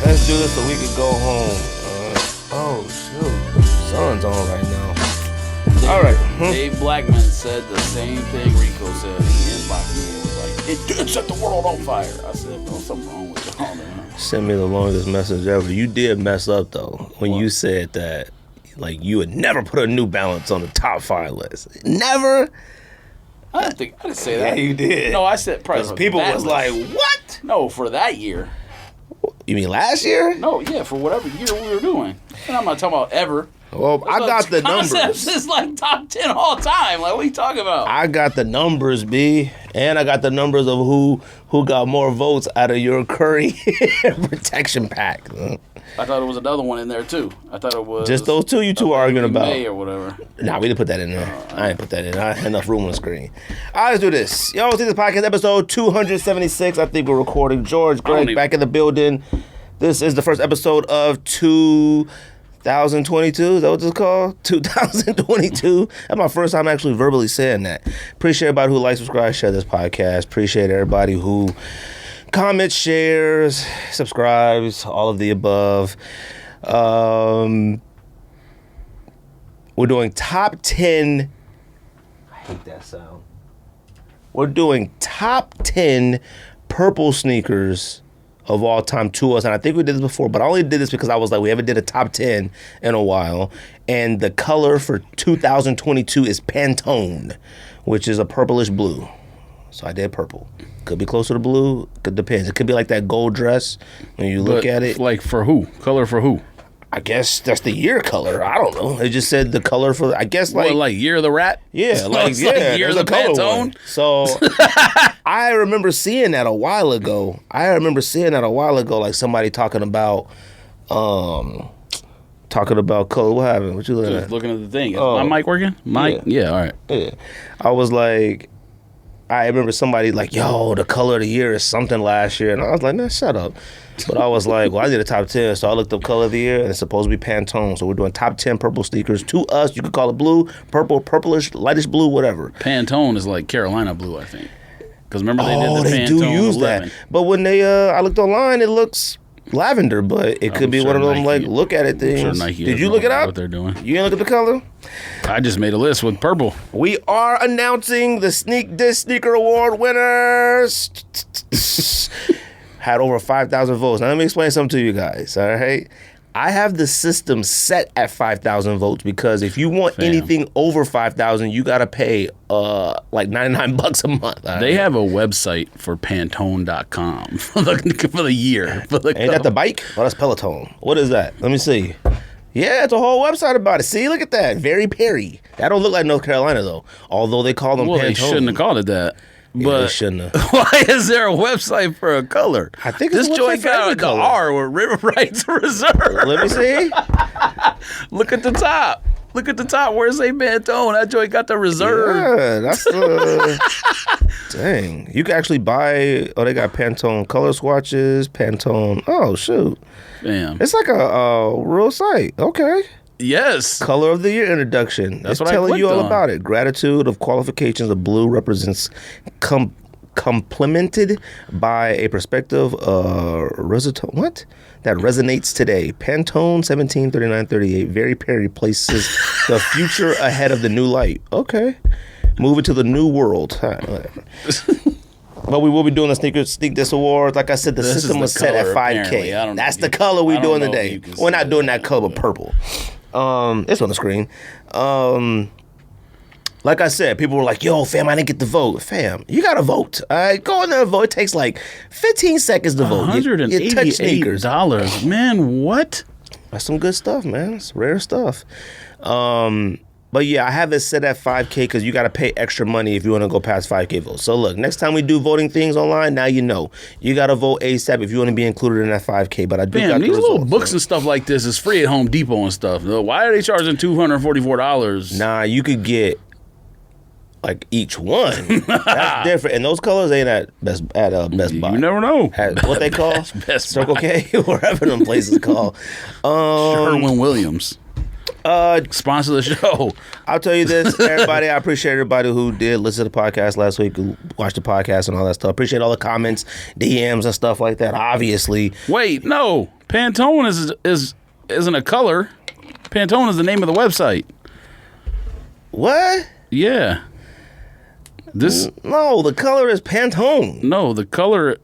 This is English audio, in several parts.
Let's do this so we can go home. Oh, shoot. Sun's on right now. All right. Dave Blackman said the same thing Rico said. He inboxed me and was like, it did set the world on fire. I said, bro, something wrong with y'all, man. Send me the longest message ever. You did mess up, though, when you said that, like, you would never put a New Balance on the top 5 list. Never? I didn't say that. Yeah, you did. No, I said probably Because people was like, what? No, for that year. You mean last year? No, yeah, for whatever year we were doing. And I'm not talking about ever. Well, I got the numbers. Concepts is like top 10 all time. Like, what are you talking about? I got the numbers, B. And I got the numbers of who got more votes out of your Curry protection pack. I thought it was another one in there, too. I thought it was... Just those two you two arguing about. May or whatever. Nah, we didn't put that in there. I didn't put that in. I had enough room on the screen. All right, let's do this. Yo, see this podcast, episode 276. I think we're recording. George, Greg, back in the building. This is the first episode of 2022. Is that what it's called? 2022. That's my first time actually verbally saying that. Appreciate everybody who likes, subscribe, share this podcast. Appreciate everybody who comments, shares, subscribes, all of the above. We're doing top 10. I hate that sound. We're doing top 10 purple sneakers of all time to us. And I think we did this before, but I only did this because I was like, we haven't did a top 10 in a while. And the color for 2022 is Pantone, which is a purplish blue. So I did purple. Could be closer to blue. Could depends. It could be like that gold dress when you look at it. Like for who? Color for who? I guess that's the year color. I don't know. It just said the color for, I guess like. What, like Year of the Rat? Yeah, like Year of the Pantone? So I remember seeing that a while ago. Like somebody talking about color. What happened? What you looking at? Looking at the thing. Is my mic working? Yeah, all right. Yeah. I was like, I remember somebody like, yo, the color of the year is something last year. And I was like, nah, shut up. But I was like, well, I did a top 10, so I looked up color of the year, and it's supposed to be Pantone. So we're doing top 10 purple sneakers. To us, you could call it blue, purple, purplish, lightish blue, whatever. Pantone is like Carolina blue, I think. Because remember they did the they Pantone do use 11. that. But when they, I looked online, it looks lavender, but it could be one of them, Nike, like, look at it things. Sure Nike did you look it up? What they're doing. You didn't look at the color? I just made a list with purple. We are announcing the Sneak This Sneaker Award winners. Had over 5,000 votes. Now let me explain something to you guys, all right? I have the system set at 5,000 votes because if you want anything over 5,000, you got to pay like $99 a month. They have a website for Pantone.com for the year. For the Ain't that the bike? Oh, that's Peloton. What is that? Let me see. Yeah, it's a whole website about it. See, look at that. Very Perry. That don't look like North Carolina, though. Although they call them Pantone. They shouldn't have called it that. Yeah, but they shouldn't have. Why is there a website for a color? I think this joint got the R with River Rights Reserve. Let me see. Look at the top. Look at the top. Where's a Pantone? That joint got the reserve. Yeah, that's dang. You can actually buy. Oh, they got Pantone color swatches. Pantone. Oh shoot. Damn. It's like a real site. Okay. Yes. Color of the year introduction. That's it's what telling you all on. about it. Gratitude of qualifications of blue represents complemented by a perspective what? That resonates today. Pantone 173938. Very Perry places the future ahead of the new light. Okay. Move it to the new world. All right, whatever. But we will be doing the Sneak This Awards. Like I said, the system was set at 5K. That's the color we're doing today. We're not doing that color, but purple. It's on the screen. Like I said, people were like, yo, fam, I didn't get the vote. Fam, you got to vote. All right, go in there and vote. It takes like 15 seconds to vote. $188. Man, what? That's some good stuff, man. It's rare stuff. But yeah, I have it set at 5K because you got to pay extra money if you want to go past 5K votes. So look, next time we do voting things online, now you know. You got to vote ASAP if you want to be included in that 5K. But I do got these little books and stuff like this is free at Home Depot and stuff. Why are they charging $244? Nah, you could get like each one. That's different. And those colors ain't at Best Buy. You never know. At what they call? Best Circle K? Wherever them places call. Sherwin-Williams. Sponsor the show. I'll tell you this, everybody. I appreciate everybody who did listen to the podcast last week, who watched the podcast and all that stuff. Appreciate all the comments, DMs, and stuff like that. Obviously. Wait, no. Pantone isn't a color. Pantone is the name of the website. What? Yeah. No, the color is Pantone. No, the color.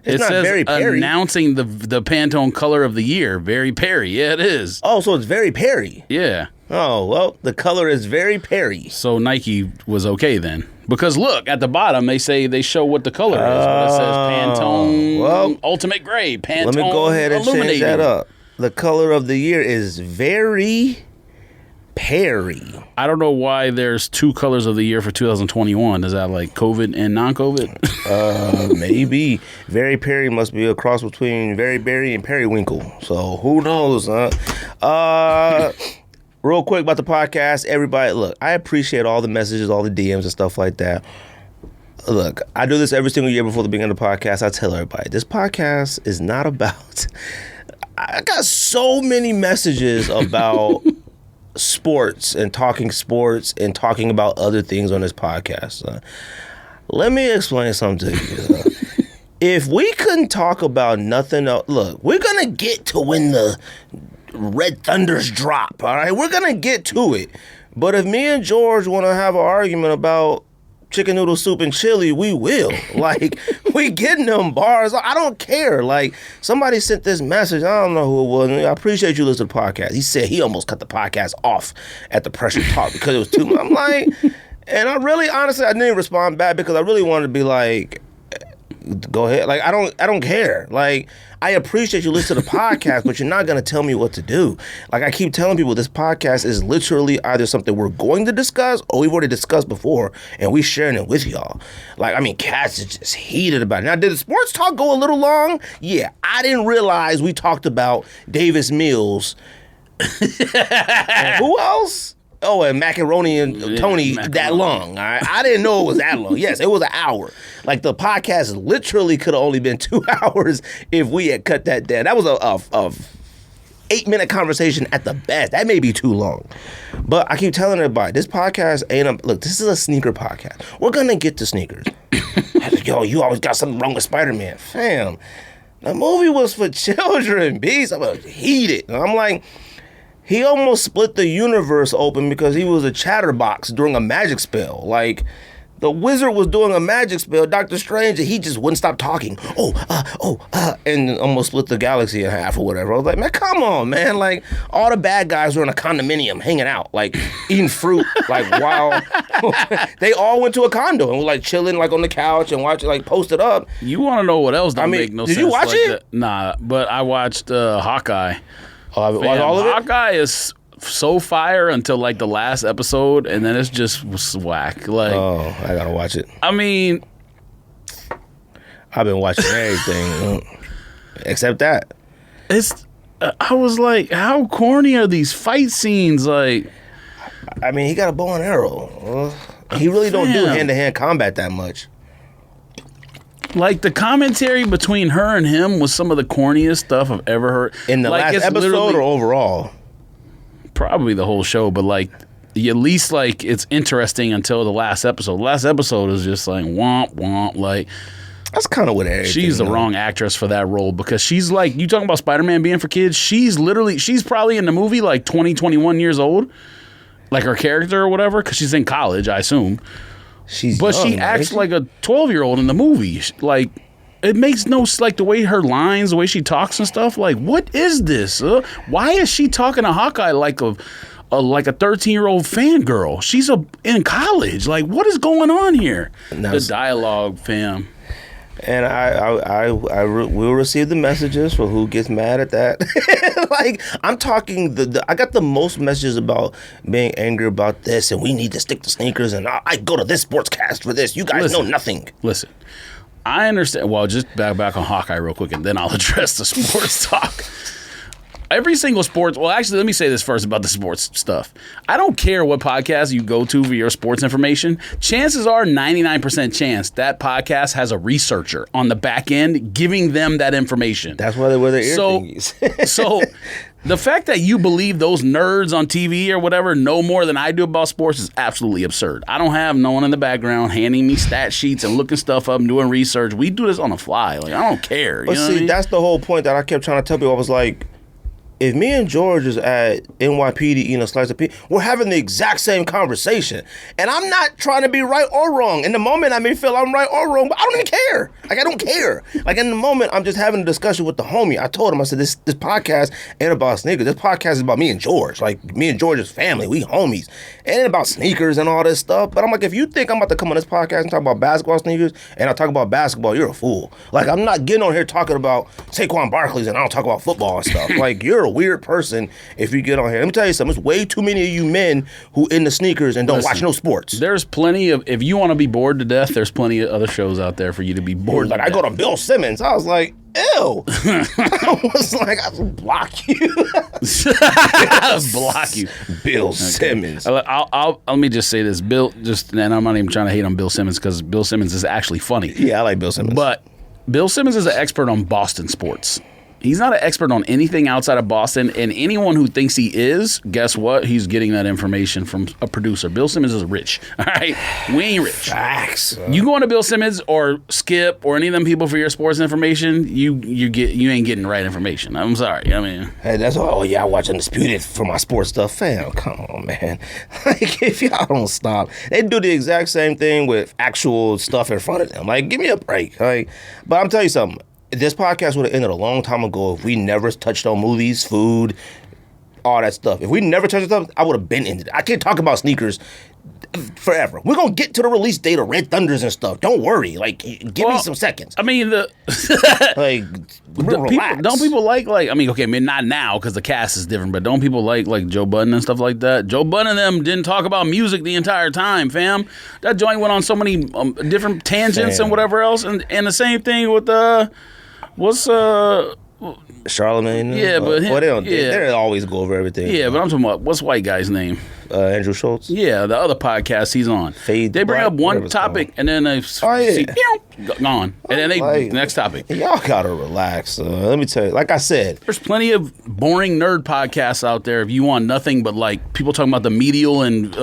It's not says Very Perry. Announcing the Pantone color of the year. Very Perry. Yeah, it is. Oh, so it's Very Perry. Yeah. Oh, well, the color is Very Perry. So Nike was okay then. Because look, at the bottom, they show what the color is. But it says Pantone Ultimate Gray. Pantone let me go ahead and Illuminating. change that up. The color of the year is Very Perry. I don't know why there's 2 colors of the year for 2021. Is that like COVID and non-COVID? Maybe. Very Perry must be a cross between Very Berry and Periwinkle. So who knows, huh? Real quick about the podcast, everybody, look, I appreciate all the messages, all the DMs and stuff like that. Look, I do this every single year before the beginning of the podcast. I tell everybody, this podcast is not about... I got so many messages about sports and talking about other things on this podcast. Let me explain something to you. If we couldn't talk about nothing else, look, we're going to get to when the Red Thunders drop, all right? We're going to get to it. But if me and George want to have an argument about chicken noodle soup and chili, we will. Like, we getting them bars. I don't care. Like, somebody sent this message. I don't know who it was. I appreciate you listening to the podcast. He said he almost cut the podcast off at the pressure talk because it was too much. I'm like, and I really, honestly, I didn't respond back because I really wanted to be like, go ahead. Like, I don't care. Like, I appreciate you listening to the podcast, but you're not going to tell me what to do. Like, I keep telling people, this podcast is literally either something we're going to discuss or we've already discussed before, and we sharing it with y'all. Like, I mean, Cass is just heated about it. Now, did the sports talk go a little long? Yeah. I didn't realize we talked about Davis Mills. And who else? Oh, and Macaroni and Tony that long. All right? I didn't know it was that long. Yes, it was an hour. Like, the podcast literally could have only been 2 hours if we had cut that down. That was a 8-minute conversation at the best. That may be too long. But I keep telling everybody, this podcast ain't look, this is a sneaker podcast. We're going to get to sneakers. I was like, yo, you always got something wrong with Spider-Man. Fam, the movie was for children, beast. I was heated. And I'm like, he almost split the universe open because he was a chatterbox during a magic spell. Like, the wizard was doing a magic spell, Doctor Strange, and he just wouldn't stop talking. And almost split the galaxy in half or whatever. I was like, man, come on, man. Like, all the bad guys were in a condominium hanging out, like, eating fruit, like, while they all went to a condo and were, like, chilling, like, on the couch and watching, like, posted up. You want to know what else don't make no sense? Did you watch like it? That? Nah, but I watched Hawkeye. Oh, I watched all of it? Hawkeye is so fire until like the last episode, and then it's just whack. Like, oh, I gotta watch it. I mean, I've been watching everything except that. It's. I was like, how corny are these fight scenes? Like, I mean, he got a bow and arrow. He really don't do hand-to-hand combat that much. Like, the commentary between her and him was some of the corniest stuff I've ever heard. In the last episode or overall? Probably the whole show, but like, at least like it's interesting until the last episode. The last episode is just like womp womp. Like, that's kind of what everything. She's the wrong actress for that role because she's like, you talking about Spider-Man being for kids? She's probably in the movie like 20, 21 years old, like her character or whatever, because she's in college, I assume. She acts like a 12-year-old in the movie. Like, it makes no, like, the way her lines, the way she talks and stuff. Like, what is this? Why is she talking to Hawkeye like a 13-year-old fangirl? She's in college. Like, what is going on here? The dialogue, fam. And I will receive the messages for who gets mad at that. Like, I'm talking, I got the most messages about being angry about this, and we need to stick to sneakers, and I go to this sportscast for this. You guys know nothing. Listen, I understand. Well, just back on Hawkeye real quick, and then I'll address the sports talk. Every single sports... Well, actually, let me say this first about the sports stuff. I don't care what podcast you go to for your sports information. Chances are 99% chance that podcast has a researcher on the back end giving them that information. That's why they wear their ear thingies. So The fact that you believe those nerds on TV or whatever know more than I do about sports is absolutely absurd. I don't have no one in the background handing me stat sheets and looking stuff up and doing research. We do this on the fly. Like, I don't care. But see, that's the whole point that I kept trying to tell people. I was like, if me and George is at NYPD eating a slice of pizza, we're having the exact same conversation. And I'm not trying to be right or wrong. In the moment, I may feel I'm right or wrong, but I don't even care. Like, I don't care. Like, in the moment, I'm just having a discussion with the homie. I told him, I said, this podcast ain't about sneakers. This podcast is about me and George. Like, me and George's family. We homies. It ain't about sneakers and all this stuff. But I'm like, if you think I'm about to come on this podcast and talk about basketball sneakers and I talk about basketball, you're a fool. Like, I'm not getting on here talking about Saquon Barkley's and I don't talk about football and stuff. Like, you're a weird person if you get on here. Let me tell you something. There's way too many of you men who into sneakers and don't watch no sports. There's plenty of, if you want to be bored to death, there's plenty of other shows out there for you to be bored like, I go to Bill Simmons. I was like, ew. I was like, I will block you. Block you. Bill Simmons. Let me just say this. And I'm not even trying to hate on Bill Simmons because Bill Simmons is actually funny. Yeah, I like Bill Simmons. But Bill Simmons is an expert on Boston sports. He's not an expert on anything outside of Boston, and anyone who thinks he is, guess what? He's getting that information from a producer. Bill Simmons is rich, all right? We ain't rich. Facts. You go on to Bill Simmons or Skip or any of them people for your sports information, you ain't getting the right information. I'm sorry. I mean, hey, that's all. Oh yeah, I watch Undefeated for my sports stuff. Fam, come on, man. Like, if y'all don't stop, they do the exact same thing with actual stuff in front of them. Like, give me a break. Like, but I'm telling you something. This podcast would have ended a long time ago if we never touched on movies, food, all that stuff. If we never touched on stuff, I would have been ended. I can't talk about sneakers forever. We're going to get to the release date of Red Thunders and stuff. Don't worry. Like, give me some seconds. I mean, like, relax. Don't people like, I mean, okay, I mean, not now because the cast is different, but don't people like Joe Budden and stuff like that? Joe Budden and them didn't talk about music the entire time, fam. That joint went on so many different tangents and whatever else. And the same thing with, Charlemagne? Yeah, but him, they always go over everything. Yeah, but I'm talking about, what's white guy's name? Andrew Schultz? Yeah, the other podcast he's on. They bring up one topic and then they see, gone. And then next topic. Y'all gotta relax. Let me tell you, like I said, there's plenty of boring nerd podcasts out there if you want nothing but like people talking about the medial and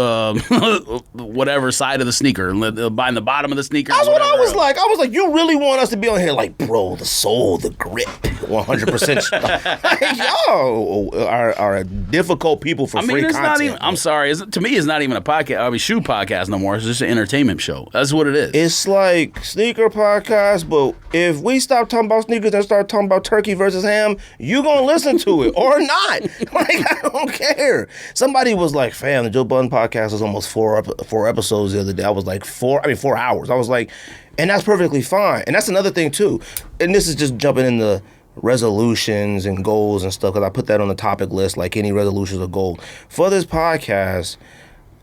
whatever side of the sneaker, buying the bottom of the sneaker. That's what I was like. I was like, you really want us to be on here like, bro, the sole, the grip, 100%. Like, y'all are difficult people for free content. Not even, I'm sorry. To me, it's not even a podcast. I mean, shoe podcast no more. It's just an entertainment show. That's what it is. It's like sneaker podcast, but if we stop talking about sneakers and start talking about turkey versus ham, you gonna listen to it or not? Like, I don't care. Somebody was like, "Fam, the Joe Budden podcast was almost four episodes the other day." I was like 4 hours. I was like, and that's perfectly fine. And that's another thing too. And this is just jumping in the resolutions and goals and stuff, because I put that on the topic list, like any resolutions or goal. For this podcast,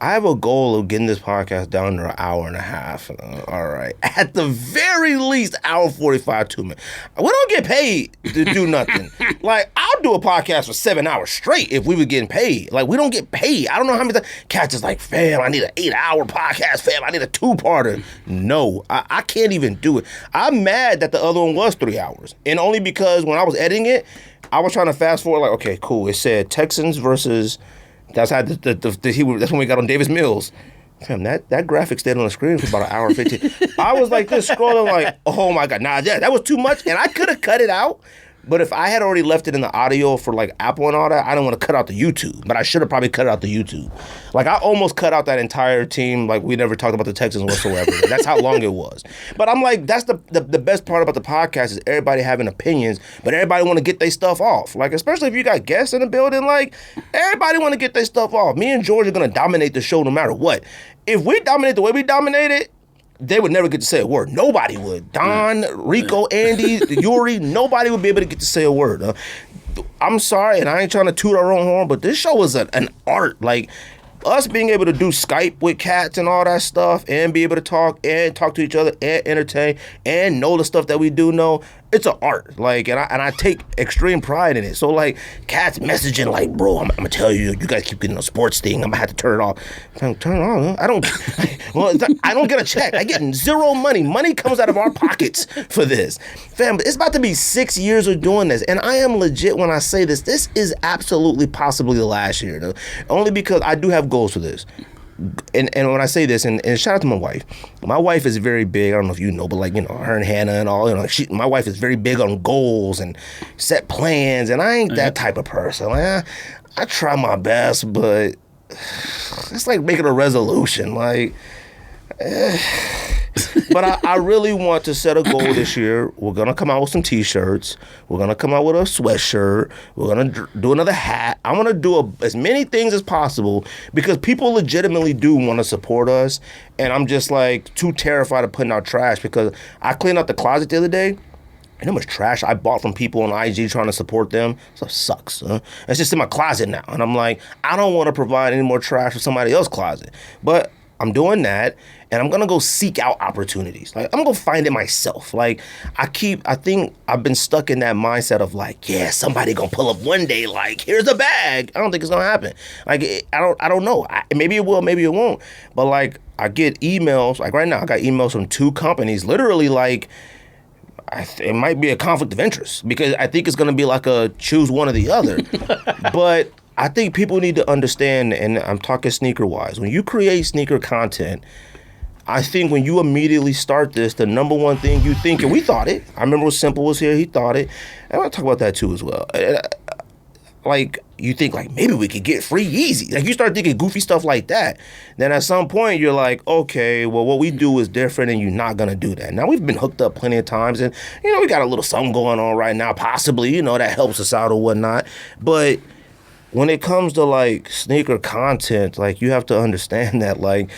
I have a goal of getting this podcast down to an hour and a half. All right. At the very least, hour 45, 2 minutes. We don't get paid to do nothing. Like, I'll do a podcast for 7 hours straight if we were getting paid. Like, we don't get paid. I don't know how many times Cat's is like, fam, I need an 8-hour podcast, fam. I need a 2-parter. No, I can't even do it. I'm mad that the other one was 3 hours. And only because when I was editing it, I was trying to fast forward, like, okay, cool. It said Texans versus... That's how that's when we got on Davis Mills. Fam, that graphic stayed on the screen for about an hour and 15. I was like this scrolling like, oh my God, nah, that was too much. And I could have cut it out. But if I had already left it in the audio for like Apple and all that, I don't want to cut out the YouTube. But I should have probably cut out the YouTube. Like, I almost cut out that entire team. Like, we never talked about the Texans whatsoever. That's how long it was. But I'm like, that's the best part about the podcast is everybody having opinions, but everybody want to get their stuff off. Like, especially if you got guests in the building, like, everybody want to get their stuff off. Me and George are going to dominate the show no matter what. If we dominate the way we dominate it, they would never get to say a word. Nobody would. Don, Rico, Andy, Yuri, nobody would be able to get to say a word. I'm sorry, and I ain't trying to toot our own horn, but this show is an art. Like, us being able to do Skype with cats and all that stuff and be able to talk to each other and entertain and know the stuff that we do know, it's an art. Like, and I take extreme pride in it. So like, cats messaging like, bro, I'm gonna tell you, you guys keep getting a sports thing. I'm gonna have to turn it off. Turn it on. I don't. Well, I don't get a check. I get zero money. Money comes out of our pockets for this, fam. It's about to be 6 years of doing this, and I am legit when I say this. This is absolutely possibly the last year, though. Only because I do have goals for this. And when I say this, and shout out to my wife is very big. I don't know if you know, but like, you know, her and Hannah and all, you know, my wife is very big on goals and set plans, and I ain't that type of person. Like, I try my best, but it's like making a resolution. Like, but I really want to set a goal this year. We're gonna come out with some T-shirts. We're gonna come out with a sweatshirt. We're gonna do another hat. I want to do as many things as possible because people legitimately do want to support us, and I'm just like too terrified of putting out trash because I cleaned out the closet the other day. And how much trash I bought from people on IG trying to support them. So it sucks. It's just in my closet now, and I'm like, I don't want to provide any more trash for somebody else's closet, but I'm doing that, and I'm gonna go seek out opportunities. Like, I'm gonna find it myself. Like, I think I've been stuck in that mindset of like, yeah, somebody gonna pull up one day, like, here's a bag. I don't think it's gonna happen. Like, I don't know. Maybe it will, maybe it won't. But like, I get emails. Like right now, I got emails from 2 companies, literally like, it might be a conflict of interest because I think it's gonna be like a choose one or the other. But I think people need to understand, and I'm talking sneaker-wise, when you create sneaker content, I think when you immediately start this, the number one thing you think, and we thought it, I remember when Simple was here, he thought it, and I want to talk about that too as well. Like, you think, like, maybe we could get free Yeezy. Like, you start thinking goofy stuff like that. Then at some point, you're like, okay, well, what we do is different, and you're not going to do that. Now, we've been hooked up plenty of times, and, you know, we got a little something going on right now, possibly, you know, that helps us out or whatnot. But when it comes to, like, sneaker content, like, you have to understand that, like,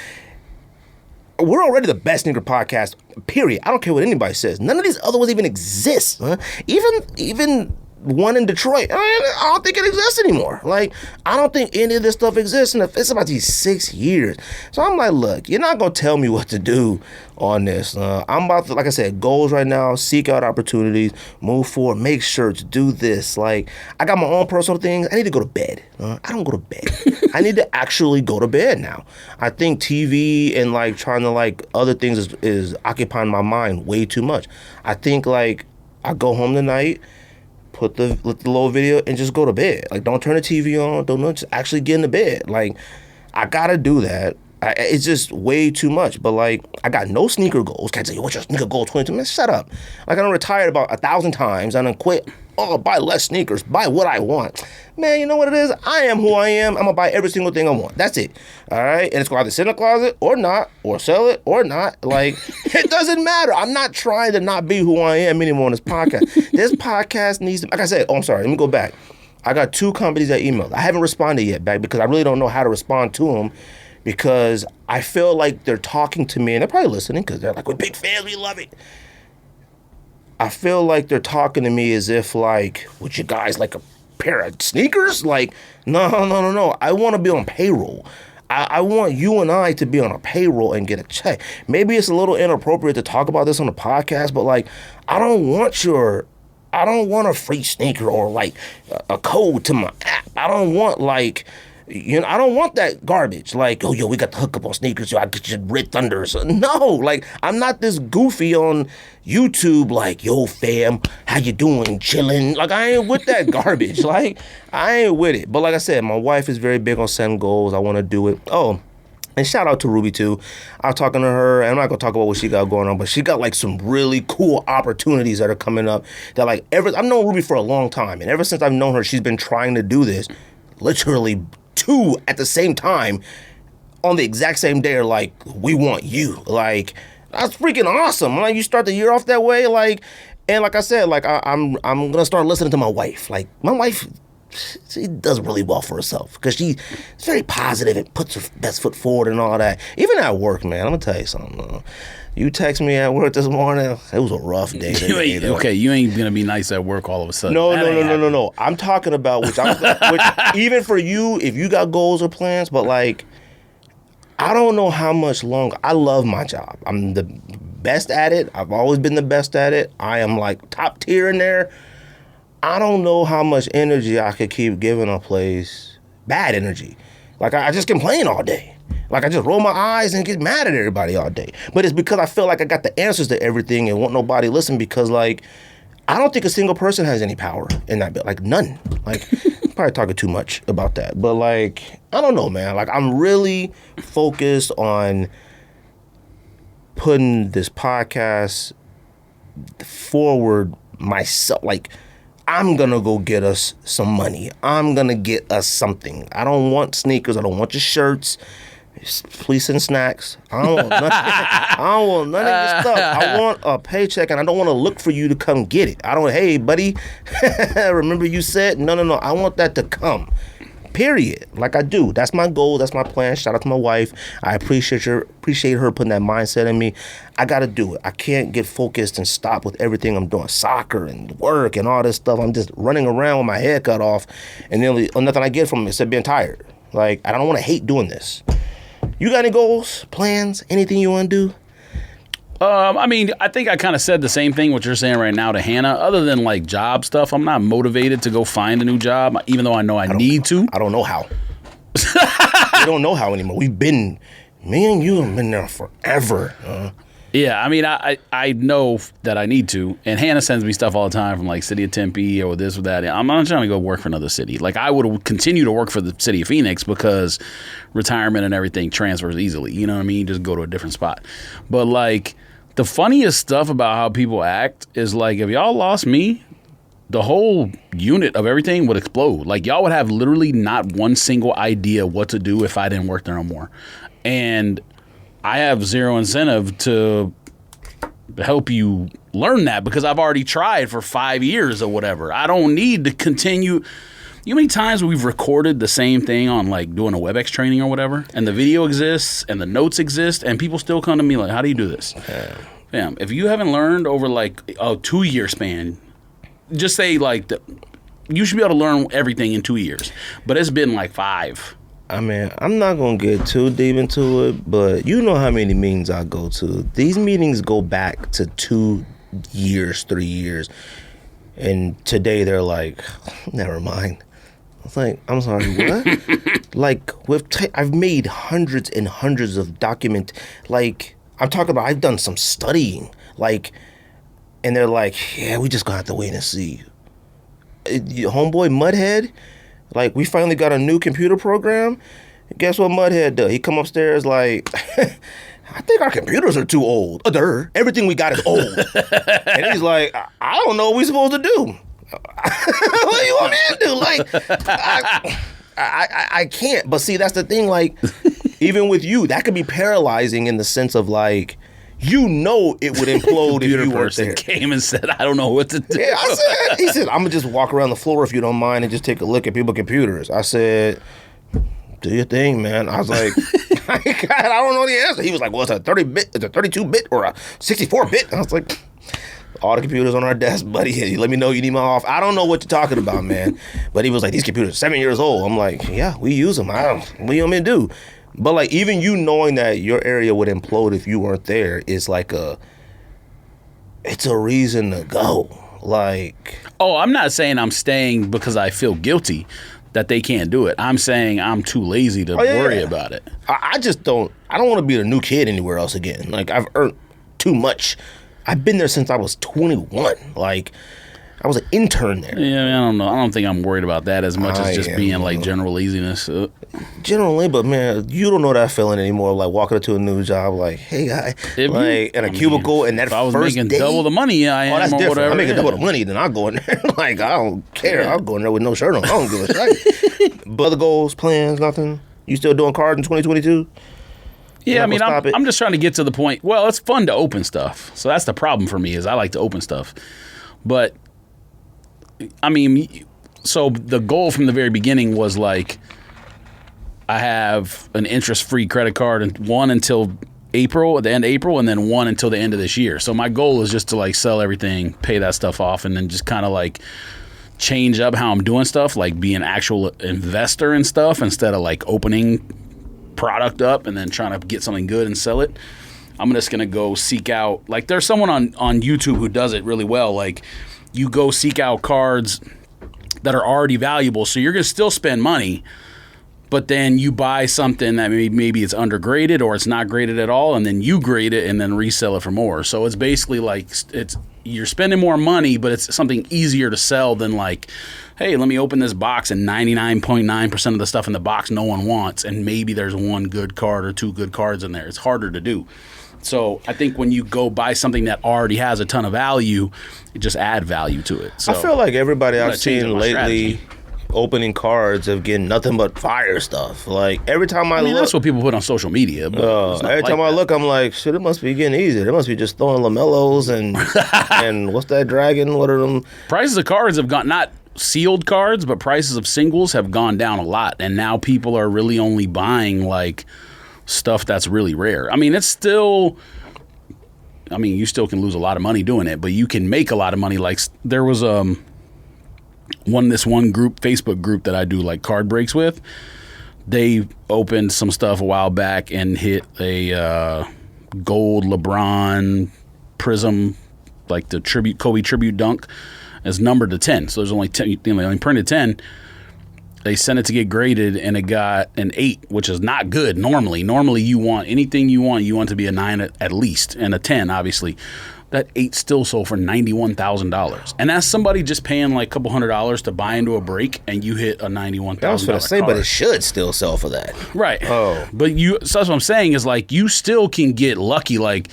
we're already the best sneaker podcast, period. I don't care what anybody says. None of these other ones even exist. Huh? Even one in Detroit, I don't think it exists anymore. Like, I don't think any of this stuff exists, and it's about these 6 years. So I'm like, look, you're not going to tell me what to do on this. I'm about to, like I said, goals right now, seek out opportunities, move forward, make shirts, do this. Like, I got my own personal things. I need to go to bed. I don't go to bed. I need to actually go to bed now. I think TV and, like, trying to, like, other things is occupying my mind way too much. I think, like, I go home tonight, put the little video and just go to bed. Like, don't turn the TV on. Don't just actually get in the bed. Like, I gotta do that. It's just way too much. But like, I got no sneaker goals. Can't say, what's your sneaker goal 22? Man, shut up. Like, I done retired about 1,000 times. I done quit. Oh, buy less sneakers. Buy what I want. Man, you know what it is? I am who I am. I'm gonna buy every single thing I want. That's it. All right? And it's gonna either sit in the closet or not, or sell it or not. Like, it doesn't matter. I'm not trying to not be who I am anymore on this podcast. This podcast needs to, like I said, I'm sorry, let me go back. I got 2 companies that emailed. I haven't responded yet back because I really don't know how to respond to them, because I feel like they're talking to me, and they're probably listening because they're like, we're big fans, we love it. I feel like they're talking to me as if, like, would you guys like a pair of sneakers? Like, no. I want to be on payroll. I want you and I to be on a payroll and get a check. Maybe it's a little inappropriate to talk about this on the podcast, but, like, I don't want a free sneaker or, like, a code to my app. I don't want, like, you know, I don't want that garbage. Like, oh, yo, we got the hookup on sneakers, yo, I get you Red Thunders. No, like, I'm not this goofy on YouTube, like, yo, fam, how you doing, chilling? Like, I ain't with that garbage. Like, I ain't with it. But like I said, my wife is very big on setting goals. I want to do it. Oh, and shout out to Ruby, too. I was talking to her, and I'm not going to talk about what she got going on, but she got, like, some really cool opportunities that are coming up that, like, I've known Ruby for a long time, and ever since I've known her, she's been trying to do this, literally 2 at the same time on the exact same day are like, we want you. Like, that's freaking awesome. Like, you start the year off that way, like, and like I said, like, I'm gonna start listening to my wife. Like, my wife, she does really well for herself because she's very positive and puts her best foot forward and all that. Even at work, man, I'm gonna tell you something. You text me at work this morning, it was a rough day. You ain't gonna be nice at work all of a sudden. No. I'm talking about, which even for you, if you got goals or plans, but like, I don't know how much longer. I love my job. I'm the best at it. I've always been the best at it. I am like top tier in there. I don't know how much energy I could keep giving a place. Bad energy. Like, I just complain all day. Like, I just roll my eyes and get mad at everybody all day. But it's because I feel like I got the answers to everything and won't nobody listen because, like, I don't think a single person has any power in that bit. Like, none. Like, probably talking too much about that. But, like, I don't know, man. Like, I'm really focused on putting this podcast forward myself. Like, I'm going to go get us some money. I'm going to get us something. I don't want sneakers. I don't want your shirts. Please send snacks. I don't want nothing. I don't want none of your stuff. I want a paycheck, and I don't want to look for you to come get it. I don't, hey, buddy, remember you said? No. I want that to come. Period. Like I do. That's my goal. That's my plan. Shout out to my wife. I appreciate her putting that mindset in me. I got to do it. I can't get focused and stop with everything I'm doing. Soccer and work and all this stuff. I'm just running around with my head cut off, and then nothing I get from it except being tired. Like, I don't want to hate doing this. You got any goals, plans, anything you want to do? I mean, I think I kind of said the same thing what you're saying right now to Hannah. Other than like job stuff, I'm not motivated to go find a new job, even though I know I need to. I don't know how. We don't know how anymore. Me and you have been there forever. Yeah, I mean, I know that I need to, and Hannah sends me stuff all the time from like City of Tempe or this or that. I'm not trying to go work for another city. Like, I would continue to work for the city of Phoenix because retirement and everything transfers easily. You know what I mean? Just go to a different spot. But like, the funniest stuff about how people act is like, if y'all lost me, the whole unit of everything would explode. Like, y'all would have literally not one single idea what to do if I didn't work there no more. And I have zero incentive to help you learn that because I've already tried for 5 years or whatever. I don't need to continue. You know how many times we've recorded the same thing on like doing a WebEx training or whatever, and the video exists and the notes exist, and people still come to me like, how do you do this? Fam, if you haven't learned over like a 2-year span, just say like you should be able to learn everything in 2 years. But it's been like 5. I mean, I'm not going to get too deep into it, but you know how many meetings I go to. These meetings go back to 2 years, 3 years. And today they're like, never mind. I was like, I'm sorry, what? Like, I've made hundreds and hundreds of documents. Like, I'm talking about, I've done some studying. Like, and they're like, yeah, we just going to have to wait and see. Homeboy Mudhead, like, we finally got a new computer program. Guess what Mudhead does? He come upstairs like, I think our computers are too old. Everything we got is old. And he's like, I don't know what we're supposed to do. What do you want me to do? Like, I can't. But see, that's the thing. Like, even with you, that could be paralyzing in the sense of like, you know it would implode if you weren't there. Came and said, I don't know what to do. Yeah, he said, I'm going to just walk around the floor if you don't mind and just take a look at people's computers. I said, do your thing, man. I was like, God, I don't know the answer. He was like, well, it's a 30-bit, it's a 32-bit or a 64-bit. I was like, all the computers on our desk, buddy. Let me know you need my off. I don't know what you're talking about, man. But he was like, these computers are 7 years old. I'm like, yeah, we use them. What do you want me to do? But like, even you knowing that your area would implode if you weren't there is like it's a reason to go. Like, oh, I'm not saying I'm staying because I feel guilty that they can't do it. I'm saying I'm too lazy to worry about it. I don't want to be a new kid anywhere else again. Like, I've earned too much. I've been there since I was 21. Like, I was an intern there. Yeah, I don't know. I don't think I'm worried about that as much as just being like general laziness. Generally, but man, you don't know that feeling anymore. Like walking into a new job, like, hey guy, like in a cubicle, and that if I was first making day, double the money I am, that's or different. whatever. I'm making double the money, then I'll go in there. Like, I don't care. I'll go in there with no shirt on. I don't give a shit. But other goals, plans, nothing. You still doing cards in 2022? Yeah, I mean, I'm just trying to get to the point. Well, it's fun to open stuff. So that's the problem for me is I like to open stuff. But, I mean, so the goal from the very beginning was like I have an interest-free credit card and one until April, at the end of April, and then one until the end of this year. So my goal is just to like sell everything, pay that stuff off, and then just kind of like change up how I'm doing stuff, like be an actual investor in stuff instead of like opening product up and then trying to get something good and sell it. I'm just going to go seek out, like there's someone on YouTube who does it really well. Like you go seek out cards that are already valuable. So you're going to still spend money, but then you buy something that maybe it's undergraded or it's not graded at all, and then you grade it and then resell it for more. So it's basically like you're spending more money, but it's something easier to sell than like, hey, let me open this box and 99.9% of the stuff in the box no one wants, and maybe there's one good card or two good cards in there. It's harder to do. So I think when you go buy something that already has a ton of value, it just add value to it. So I feel like everybody I've seen lately opening cards have getting nothing but fire stuff. Like every time I look, that's what people put on social media. But every time I look, I'm like, shit, it must be getting easier. They must be just throwing lamellos and and what's that dragon? What are them? Prices of cards have gone, not sealed cards, but prices of singles have gone down a lot, and now people are really only buying like stuff that's really rare. I mean, it's still, I mean, you still can lose a lot of money doing it, but you can make a lot of money. Like there was this one group, Facebook group that I do like card breaks with. They opened some stuff a while back and hit a gold LeBron Prism, like the Kobe tribute dunk, as numbered to 10. So there's only 10. They only printed 10. They sent it to get graded, and it got an 8, which is not good normally. Normally, you want anything you want to be a 9 at least, and a 10, obviously. That 8 still sold for $91,000. And that's somebody just paying like a couple $100s to buy into a break, and you hit a $91,000 I was going to say, card. but it should still sell for that. Right. Oh. But so that's what I'm saying is like you still can get lucky. Like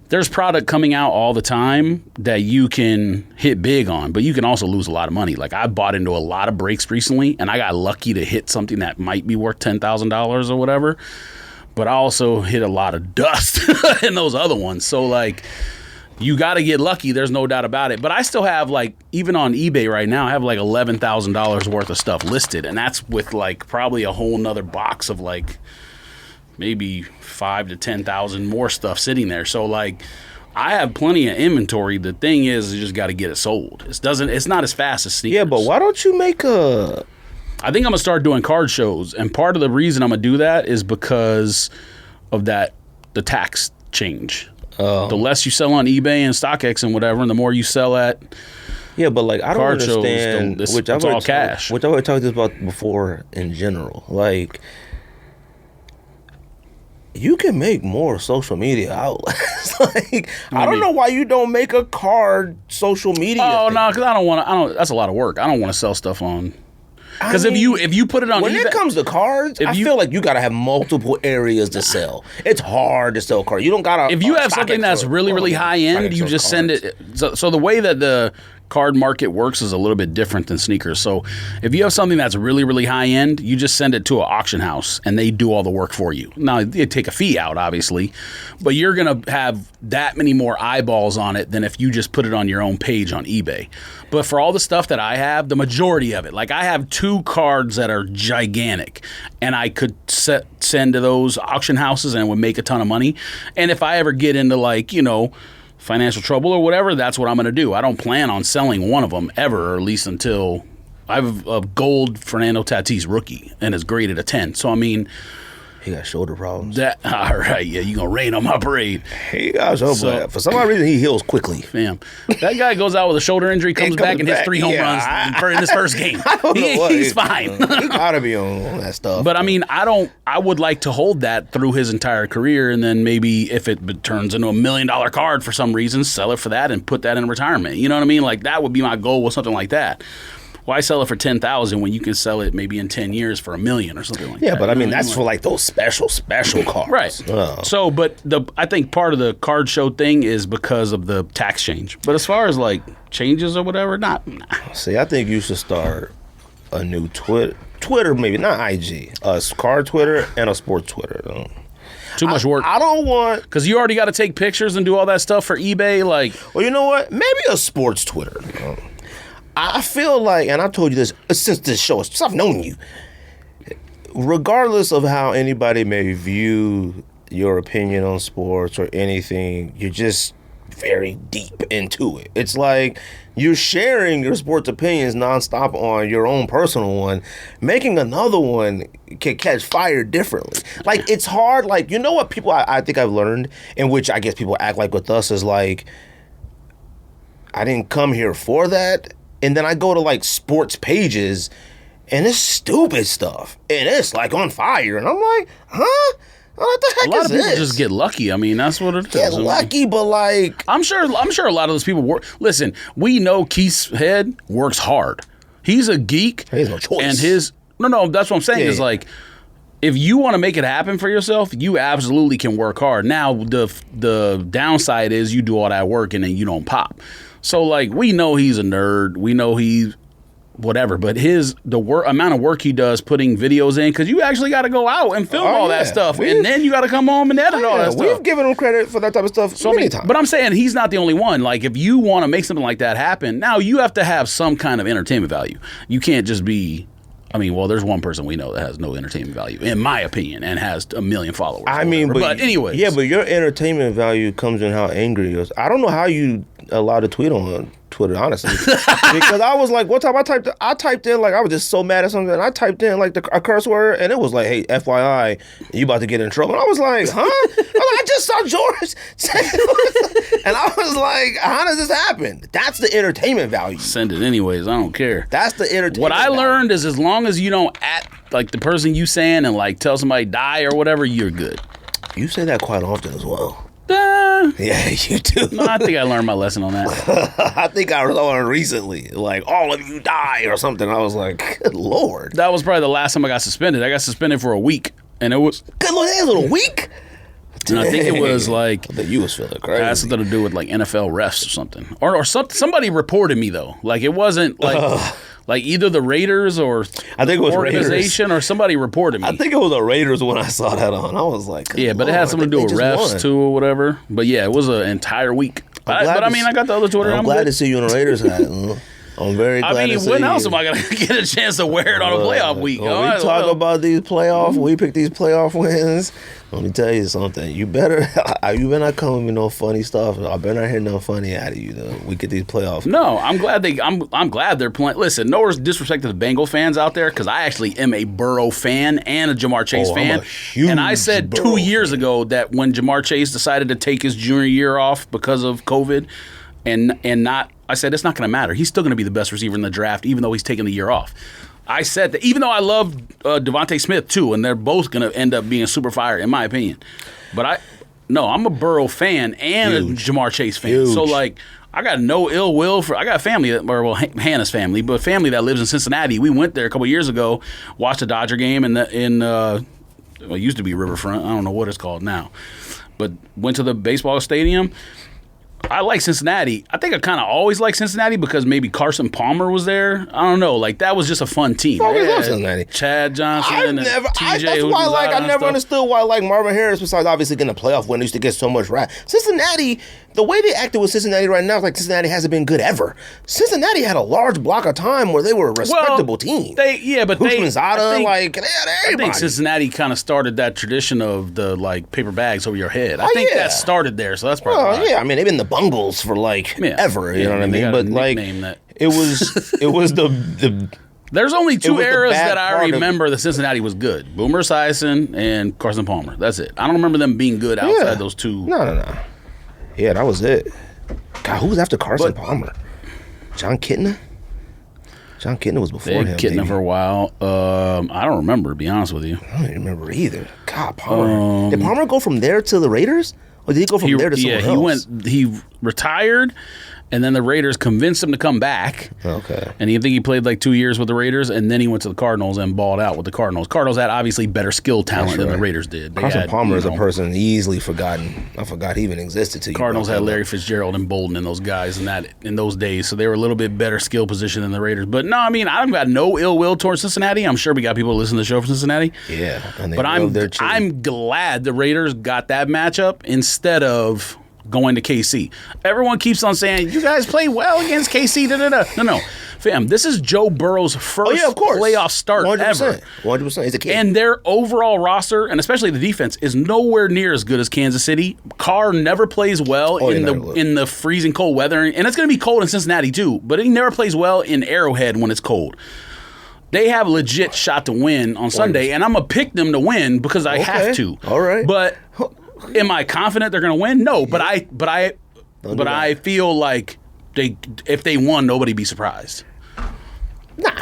there's product coming out all the time that you can hit big on, but you can also lose a lot of money. Like I bought into a lot of breaks recently, and I got lucky to hit something that might be worth $10,000 or whatever. But I also hit a lot of dust in those other ones. So like you got to get lucky. There's no doubt about it. But I still have like, even on eBay right now, I have like $11,000 worth of stuff listed. And that's with like probably a whole nother box of like maybe 5,000 to 10,000 more stuff sitting there. So like I have plenty of inventory. The thing is, you just got to get it sold. It's not as fast as sneakers. Yeah, but why don't you make I think I'm going to start doing card shows. And part of the reason I'm going to do that is because of the tax change. The less you sell on eBay and StockX and whatever, and the more you sell at but like I don't card understand, shows, it's all cash. Which I've already talked about before in general. Like you can make more social media outlets. Like I don't know why you don't make a card social media. Oh thing. no, because I don't. That's a lot of work. I don't want to sell stuff on. Because if you put it on when eBay, it comes to cards, I feel like you gotta have multiple areas to sell. It's hard to sell cards. You don't gotta. If you have something that's really high end, you just send it. So the way that the card market works is a little bit different than sneakers. So if you have something that's really high end, you just send it to an auction house and they do all the work for you. Now they take a fee out, obviously, but you're gonna have that many more eyeballs on it than if you just put it on your own page on eBay. But for all the stuff that I have, the majority of it, like I have 2 cards that are gigantic, and I could send to those auction houses and it would make a ton of money. And if I ever get into like, financial trouble or whatever, that's what I'm going to do. I don't plan on selling one of them ever, or at least until I have a gold Fernando Tatis rookie and it's graded a 10. So, I mean, he got shoulder problems. All right, yeah, you going to rain on my parade. He got shoulder problems. For some odd reason, he heals quickly. Fam, that guy goes out with a shoulder injury, comes back and hits 3 home runs in his first game. He's fine. He got to be on that stuff. But I mean, I would like to hold that through his entire career, and then maybe if it turns into $1 million card for some reason, sell it for that and put that in retirement. You know what I mean? Like that would be my goal with something like that. Why sell it for $10,000 when you can sell it maybe in 10 years for $1 million or something like that? Yeah, but I mean that's for like those special cards, right? Oh. So, but I think part of the card show thing is because of the tax change. But as far as like changes or whatever, nah. See, I think you should start a new Twitter, maybe not IG, a card Twitter and a sports Twitter. Too much work. I don't want, because you already got to take pictures and do all that stuff for eBay. Like, well, you know what? Maybe a sports Twitter. I feel like, and I told you this since this show, since I've known you, regardless of how anybody may view your opinion on sports or anything, you're just very deep into it. It's like you're sharing your sports opinions nonstop on your own personal one. Making another one can catch fire differently. Like, it's hard. Like, you know what people I think I've learned, in which I guess people act like with us, is like, I didn't come here for that. And then I go to like sports pages and it's stupid stuff. And it's like on fire. And I'm like, huh? What the heck is this? A lot of people just get lucky. I mean, that's what it is. Get lucky, but like, I'm sure a lot of those people work. Listen, we know Keith's head works hard. He's a geek. he has no choice. And no, that's what I'm saying is like, if you want to make it happen for yourself, you absolutely can work hard. Now, the downside is you do all that work and then you don't pop. So like, we know he's a nerd. We know he's whatever, but amount of work he does putting videos in, because you actually got to go out and film all that stuff, and then you got to come home and edit all that stuff. We've given him credit for that type of stuff many times. But I'm saying he's not the only one. Like, if you want to make something like that happen, now you have to have some kind of entertainment value. You can't just be, I mean, well, there's one person we know that has no entertainment value, in my opinion, and has 1 million followers. I mean, but anyways. Yeah, but your entertainment value comes in how angry you are. I don't know how you allowed to tweet on Twitter, honestly. Because I was like, one time I typed in, like, I was just so mad at something, and I typed in, like, a curse word, and it was like, hey, FYI, you about to get in trouble. And I was like, huh? I just saw George say it. And I was like, how does this happen? That's the entertainment value. Send it anyways. I don't care. That's the entertainment What I value. learned is, as long as you don't like the person you saying and like tell somebody die or whatever, you're good. You say that quite often as well. Yeah, you do. No, I think I learned my lesson on that. I think I learned recently, like, all of you die or something. I was like, good Lord. That was probably the last time I got suspended. I got suspended for a week, and it was... Good Lord, that was a week? And I think it was like... I bet you was feeling crazy. It had something to do with like NFL refs or something. Or somebody reported me, though. Like, it wasn't like... Like either the Raiders or I think it was organization Raiders. Or somebody reported me. I think it was the Raiders when I saw that on. I was like, yeah, but it had something to do with refs too or whatever. But yeah, it was an entire week. But I mean, I got the other Twitter. I'm glad to see you in a Raiders hat. I'm very glad to see you. I mean, when else am I going to get a chance to wear it on a playoff week? When we talk about these playoffs, we pick these playoff wins. Let me tell you something. You better not come with me no funny stuff. I better not hear no funny out of you though. We get these playoffs. No, I'm glad they're playing. Listen, no disrespect to the Bengal fans out there, because I actually am a Burrow fan and a Jamar Chase fan. And I said 2 years ago that when Jamar Chase decided to take his junior year off because of COVID, I said it's not going to matter. He's still going to be the best receiver in the draft, even though he's taking the year off. I said that, even though I love Devontae Smith too, and they're both going to end up being super fire, in my opinion. But I'm a Burrow fan and a Jamar Chase fan. Huge. So, like, I got no ill will I got family, Hannah's family, but family that lives in Cincinnati. We went there a couple years ago, watched a Dodger game it used to be Riverfront. I don't know what it's called now. But went to the baseball stadium. I like Cincinnati. I think I kind of always liked Cincinnati because maybe Carson Palmer was there. I don't know. Like, that was just a fun team. I always loved Cincinnati. Chad Johnson I never understood why, like, Marvin Harris, besides obviously getting a playoff win, used to get so much rap. Cincinnati, the way they acted with Cincinnati right now is like Cincinnati hasn't been good ever. Cincinnati had a large block of time where they were a respectable team. Manzada, like, they had everybody. I think Cincinnati kind of started that tradition of the, like, paper bags over your head. I think that started there, so that's probably why. Yeah, I mean, they've been the Bungles for, like, ever, you know what I mean? But, like, it was the There's only two eras that I remember that Cincinnati was good. Boomer Esiason and Carson Palmer. That's it. I don't remember them being good outside those two. No. Yeah, that was it. God, who was after Carson Palmer? John Kitna? John Kitna was before him. Kitna for a while. I don't remember, to be honest with you. I don't even remember either. God, Palmer. Did Palmer go from there to the Raiders? Or did he go from there to somewhere else? He retired, and then the Raiders convinced him to come back. Okay. And I think he played like 2 years with the Raiders, and then he went to the Cardinals and balled out with the Cardinals. Cardinals had obviously better skill talent than the Raiders did. Carson Palmer is a person easily forgotten. I forgot he even existed to you. Cardinals had Larry Fitzgerald and Bolden and those guys in those days, so they were a little bit better skill position than the Raiders. But no, I mean, I've got no ill will towards Cincinnati. I'm sure we got people who listen to the show from Cincinnati. Yeah. But I'm glad the Raiders got that matchup instead of going to KC. Everyone keeps on saying, you guys play well against KC. No. Fam, this is Joe Burrow's first playoff start 100%, ever. 100%. He's a kid. And their overall roster, and especially the defense, is nowhere near as good as Kansas City. Carr never plays well in the freezing cold weather. And it's going to be cold in Cincinnati too, but he never plays well in Arrowhead when it's cold. They have a legit shot to win on Sunday, and I'm going to pick them to win because I have to. All right. But am I confident they're going to win? No, but I feel like if they won, nobody'd be surprised. Nah.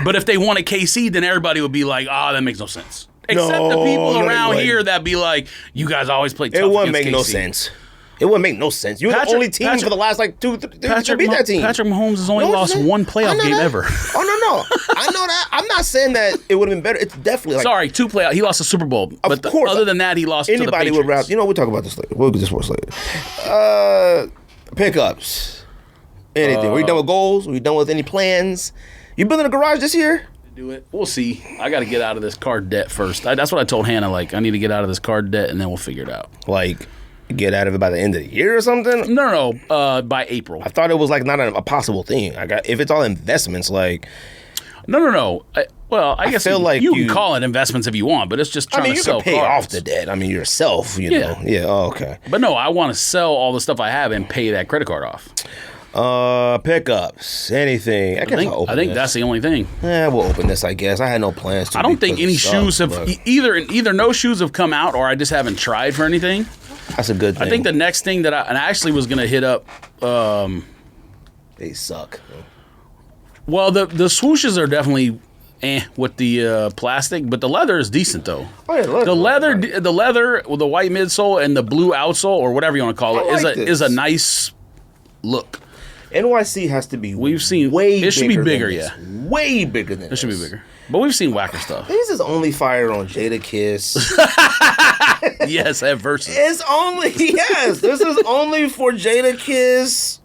But if they won at KC, then everybody would be like, that makes no sense. Except the people around here that be like, you guys always play tough. It wouldn't make no sense. It wouldn't make no sense. You're the only team for the last 2, 3 to beat that team. Patrick Mahomes has only lost one playoff game ever. Oh, no. I know that. I'm not saying that it would have been better. It's definitely Sorry, 2 playoffs. He lost the Super Bowl. But other than that, he lost to the Patriots. Anybody would route. We'll talk about this later. We'll get this more later. Pickups. Anything. Are you done with goals? Are you done with any plans? You building a garage this year? Do it. We'll see. I got to get out of this card debt first. That's what I told Hannah. I need to get out of this card debt, and then we'll figure it out. Get out of it by the end of the year or something? No. By April. I thought it was not a possible thing. If it's all investments, No. I guess you can call it investments if you want, but it's just trying to sell cars. You can pay off the debt. Yourself, you know. Yeah, okay. But no, I want to sell all the stuff I have and pay that credit card off. Pickups, anything. I think that's the only thing. We'll open this, I guess. I had no plans to. I don't think any shoes have either no shoes have come out or I just haven't tried for anything. That's a good thing. I think the next thing that I actually was going to hit up they suck. Well, the swooshes are definitely with the plastic, but the leather is decent though. Oh, yeah, the leather with the white midsole and the blue outsole or whatever you want to call it is a nice look. NYC has to be. We've seen way. It should be bigger, way bigger than. It should be bigger, but we've seen whacker stuff. This is only fired on Jada Kiss. Yes, at Versus. It's only This is only for Jada Kiss.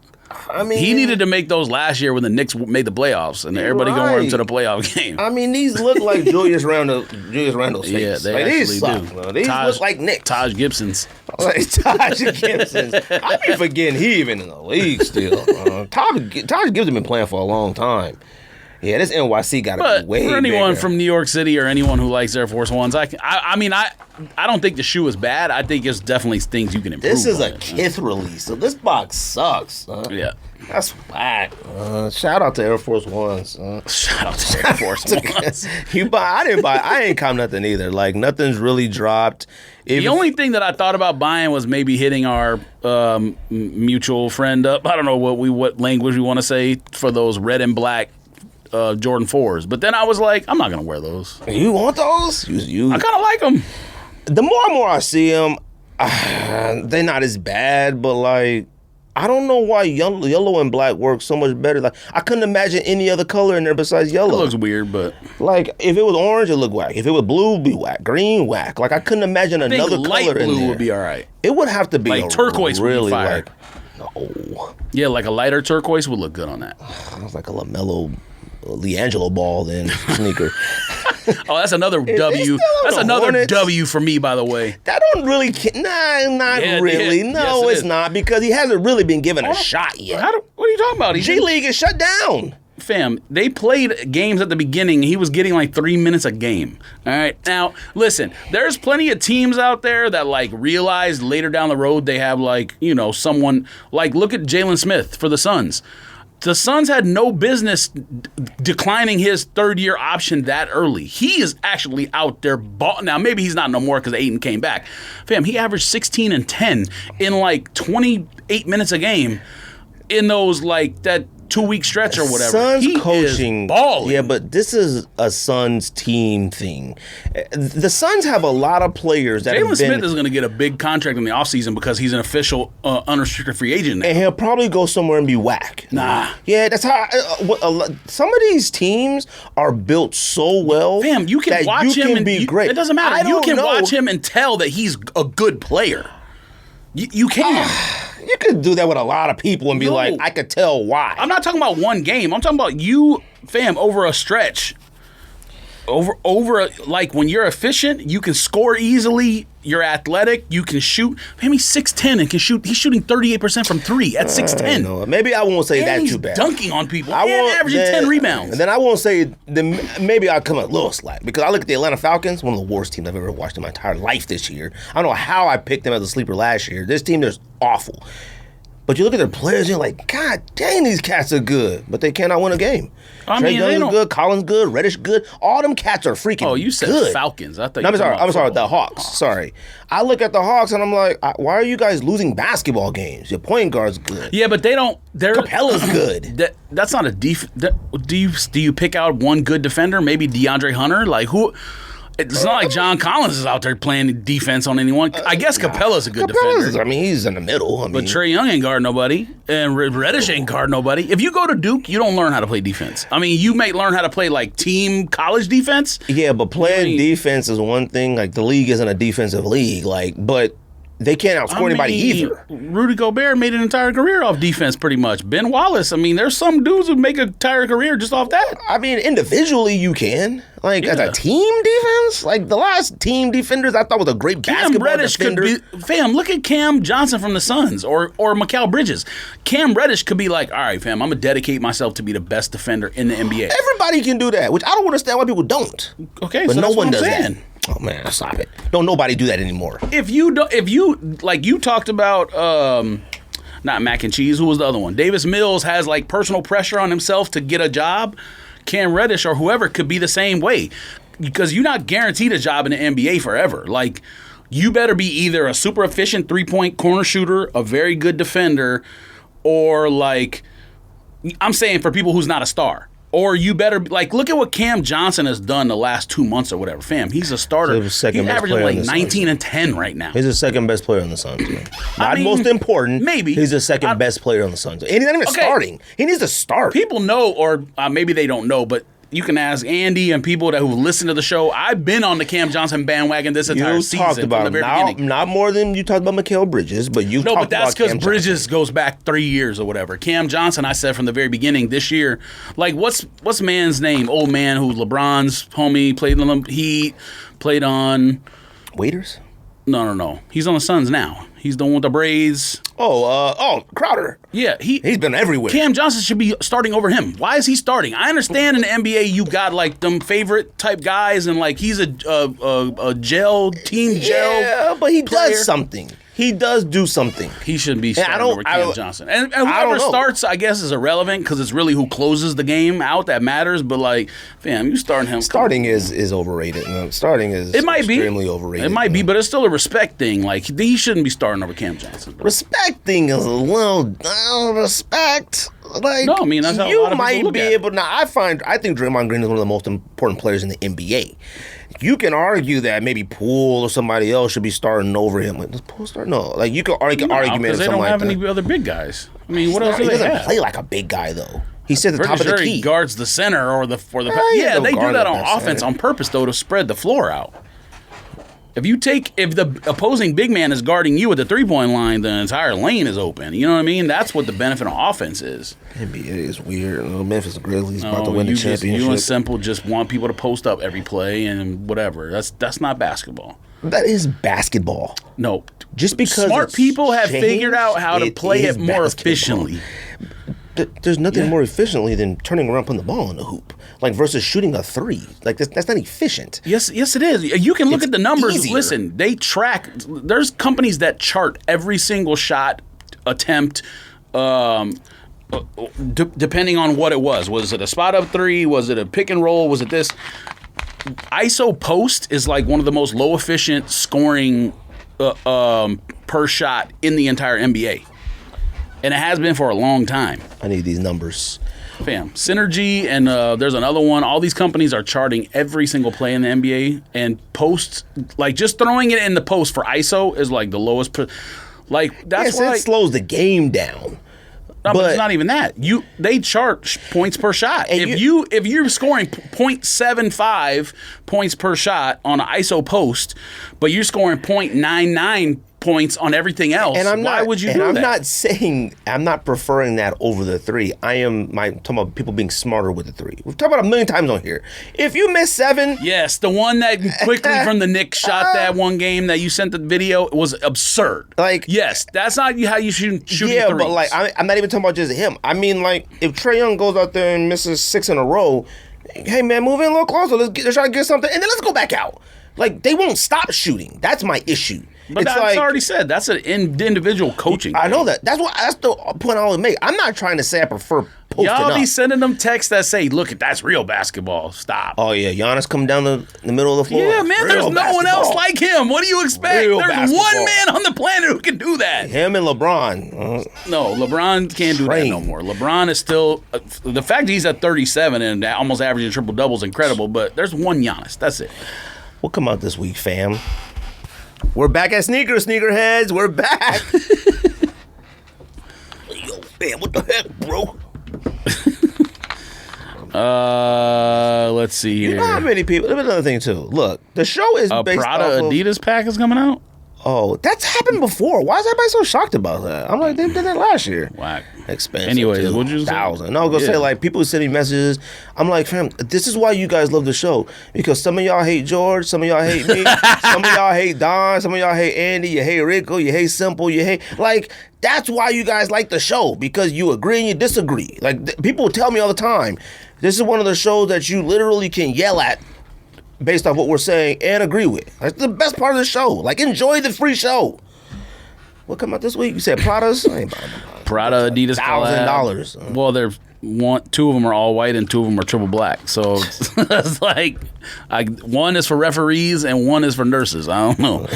He needed to make those last year when the Knicks made the playoffs, and everybody going to the playoff game. These look like Julius Randle face. Yeah, they actually do. These look like Knicks. Taj Gibson's. Taj Gibson's. I be forgetting he even in the league still. Taj Gibson been playing for a long time. Yeah, this NYC got to be way for anyone bigger. from New York City or anyone who likes Air Force Ones, I don't think the shoe is bad. I think it's definitely things you can improve. This is a Kith release, so this box sucks. Yeah. That's whack. Shout out to Air Force Ones. Shout out to Air Force Ones. I ain't cop nothing either. Nothing's really dropped. The only thing that I thought about buying was maybe hitting our mutual friend up. I don't know what language we want to say for those red and black Jordan 4s. But then I was like, I'm not going to wear those. You want those? I kind of like them. The more and more I see them, they're not as bad, but I don't know why yellow and black work so much better. I couldn't imagine any other color in there besides yellow. It looks weird, but if it was orange, it looked whack. If it was blue, it'd be whack. Green, whack. I couldn't imagine another color in there. Blue would be all right. It would have to be turquoise really would be fire. No. Yeah, a lighter turquoise would look good on that. It's like a LaMelo LiAngelo ball then sneaker. Oh, that's another W. That's another Hornets. W for me, by the way. That don't really. Not really. Yeah. No, Yes, it's not because he hasn't really been given a shot yet. What are you talking about? G League is shut down. Fam, they played games at the beginning. He was getting 3 minutes a game. All right. Now, listen, there's plenty of teams out there that realize later down the road they have someone look at Jalen Smith for the Suns. The Suns had no business declining his third-year option that early. He is actually out there. Now, maybe he's not no more because Ayton came back. Fam, he averaged 16 and 10 in 28 minutes a game in those that 2-week stretch or whatever. Suns he coaching, is balling. Yeah, but this is a Suns team thing. The Suns have a lot of players that Jalen Smith is going to get a big contract in the offseason because he's an official unrestricted free agent now. And he'll probably go somewhere and be whack. Nah. Yeah, that's how some of these teams are built so well. Fam, you can watch him and be great. It doesn't matter. You can watch him and tell that he's a good player. You can. You could do that with a lot of people and be like, I could tell why. I'm not talking about one game. I'm talking about you, fam, over a stretch. Over when you're efficient, you can score easily you're athletic, you can shoot. Man, he's 6'10" and can shoot. He's shooting 38% from three at 6'10". Maybe I won't say and that he's too bad. Dunking on people and averaging 10 rebounds. And then I won't say, maybe I'll come a little slack because I look at the Atlanta Falcons, one of the worst teams I've ever watched in my entire life this year. I don't know how I picked them as a sleeper last year. This team is awful. But you look at their players, and you're like, God dang, these cats are good. But they cannot win a game. Trey Young is good, Collins good, Reddish good. All them cats are freaking good. Oh, you said good. Falcons. I thought I'm sorry, the Hawks. Sorry. I look at the Hawks, and I'm like, why are you guys losing basketball games? Your point guard's good. Yeah, but they don't. Capella's good. That's not a do you pick out one good defender? Maybe DeAndre Hunter? Like, who... It's not like John Collins is out there playing defense on anyone. I guess Capella's a good defender. I mean, he's in the middle. But Trey Young ain't guard nobody, and Reddish ain't guard nobody. If you go to Duke, you don't learn how to play defense. I mean, you may learn how to play like team college defense. Yeah, but playing defense is one thing. Like the league isn't a defensive league. But they can't outscore anybody either. Rudy Gobert made an entire career off defense, pretty much. Ben Wallace. I mean, there's some dudes who make an entire career just off that. I mean, individually you can. Like as a team defense, like the last team defenders I thought was a great basketball defender. Fam, look at Cam Johnson from the Suns or Mikal Bridges. Cam Reddish could be like, all right, fam, I'm gonna dedicate myself to be the best defender in the NBA. Everybody can do that, which I don't understand why people don't. Okay, but so no one does that. Oh man, stop it! Don't nobody do that anymore. If you like, you talked about not Mac and Cheese. Who was the other one? Davis Mills has like personal pressure on himself to get a job. Cam Reddish or whoever could be the same way because you're not guaranteed a job in the NBA forever. Like, you better be either a super efficient three-point corner shooter, a very good defender, or like, I'm saying for people who's not a star. Or you better, like, look at what Cam Johnson has done the last 2 months or whatever. Fam, he's a starter. He's averaging like 19 and 10 right now. He's the second best player on the Suns. Not most important. Maybe. He's the second best player on the Suns. And he's not even starting. He needs to start. People know, or maybe they don't know, but you can ask Andy and people who listen to the show. I've been on the Cam Johnson bandwagon this entire season. You talked about him. Not more than you talked about Mikal Bridges, but you talked about Cam Johnson. No, but that's because Bridges goes back 3 years or whatever. Cam Johnson, I said from the very beginning this year, like, what's man's name? Old man who's LeBron's homie, played on the Heat, played on... Waiters? No. He's on the Suns now. He's the one with the braids. Crowder. Yeah, he's been everywhere. Cam Johnson should be starting over him. Why is he starting? I understand in the NBA you got like them favorite type guys and like he's a team gel. Yeah, but he player. does something. He does do something. He shouldn't be starting over Cam Johnson. And whoever starts, I guess, is irrelevant because it's really who closes the game out that matters. But, like, fam, you starting him. Starting is overrated. Starting is extremely overrated. It might be, but it's still a respect thing. Like, he shouldn't be starting over Cam Johnson. Bro. Respect thing is a little respect. Like, no, I mean, that's how a lot of people look at it. Now, I think Raymon Green is one of the most important players in the NBA. You can argue that maybe Poole or somebody else should be starting over him. Like, does Poole start? No. Like, you can argue because they don't have any other big guys. I mean, what else do they have? He doesn't play like a big guy, though. He sits at the top of the key. He guards the center or the yeah, they do that on offense on purpose, though, to spread the floor out. If the opposing big man is guarding you at the three-point line, the entire lane is open. You know what I mean? That's what the benefit of offense is. NBA is weird. Memphis Grizzlies about to win the championship. You and Simple just want people to post up every play and whatever. That's not basketball. That is basketball. No. Just because smart people have figured out how to play it more efficiently. There's nothing more efficiently than turning around, putting the ball in the hoop, like versus shooting a three. Like that's not efficient. Yes, it is. You can look at the numbers. Easier. Listen, they track. There's companies that chart every single shot attempt, depending on what it was. Was it a spot up three? Was it a pick and roll? Was it this? ISO post is like one of the most low efficient scoring per shot in the entire NBA. And it has been for a long time. I need these numbers. Fam, Synergy and there's another one. All these companies are charting every single play in the NBA. And posts, like just throwing it in the post for ISO is like the lowest. Like that's why it slows the game down. No, but it's not even that. They chart points per shot. If you're scoring 0.75 points per shot on an ISO post, but you're scoring 0.99 points on everything else. Why would you do that? I'm not saying I'm not preferring that over the 3. I'm talking about people being smarter with the 3. We've talked about it a million times on here. If you miss 7, yes, the one that quickly from the Knicks shot that one game that you sent the video was absurd. Like, yes, that's not how you should shoot. Yeah, threes. but like I'm not even talking about just him. I mean, like if Trae Young goes out there and misses 6 in a row, hey man, move in a little closer. Let's try to get something, and then let's go back out. Like they won't stop shooting. That's my issue. But that's like, already said. That's an individual coaching. I know that. That's the point I always make. I'm not trying to say I prefer posting Y'all be up. sending them texts that say, "Look, that's real basketball." Stop. Oh yeah, Giannis come down the middle of the floor. Yeah, man. There's no one else like him. What do you expect? There's one man on the planet who can do that. Him and LeBron. No, LeBron can't do that no more. LeBron is still the fact that he's at 37 and almost averaging triple doubles is incredible. But there's one Giannis. That's it. What come out this week, fam? We're back at sneakerheads. We're back. Yo, fam, what the heck, bro? Let's see here. You know how many people? There's another thing too. Look, the show is based Prada off of, Adidas pack is coming out. Oh, that's happened before. Why is everybody so shocked about that? I'm like, they did that last year. Whack. Expensive. Anyways, what'd you say? 1,000. No, I was gonna say like people send me messages. I'm like, fam, this is why you guys love the show because some of y'all hate George, some of y'all hate me, some of y'all hate Don, some of y'all hate Andy, you hate Rico, you hate Simple, you hate like. That's why you guys like the show because you agree and you disagree. Like people tell me all the time, this is one of the shows that you literally can yell at based off what we're saying and agree with. That's the best part of the show. Like enjoy the free show. What come out this week? You said Prada's? I ain't buying them. Prada Adidas $1,000. Well, they're two of them are all white and 2 of them are triple black. So it's like one is for referees and one is for nurses. I don't know.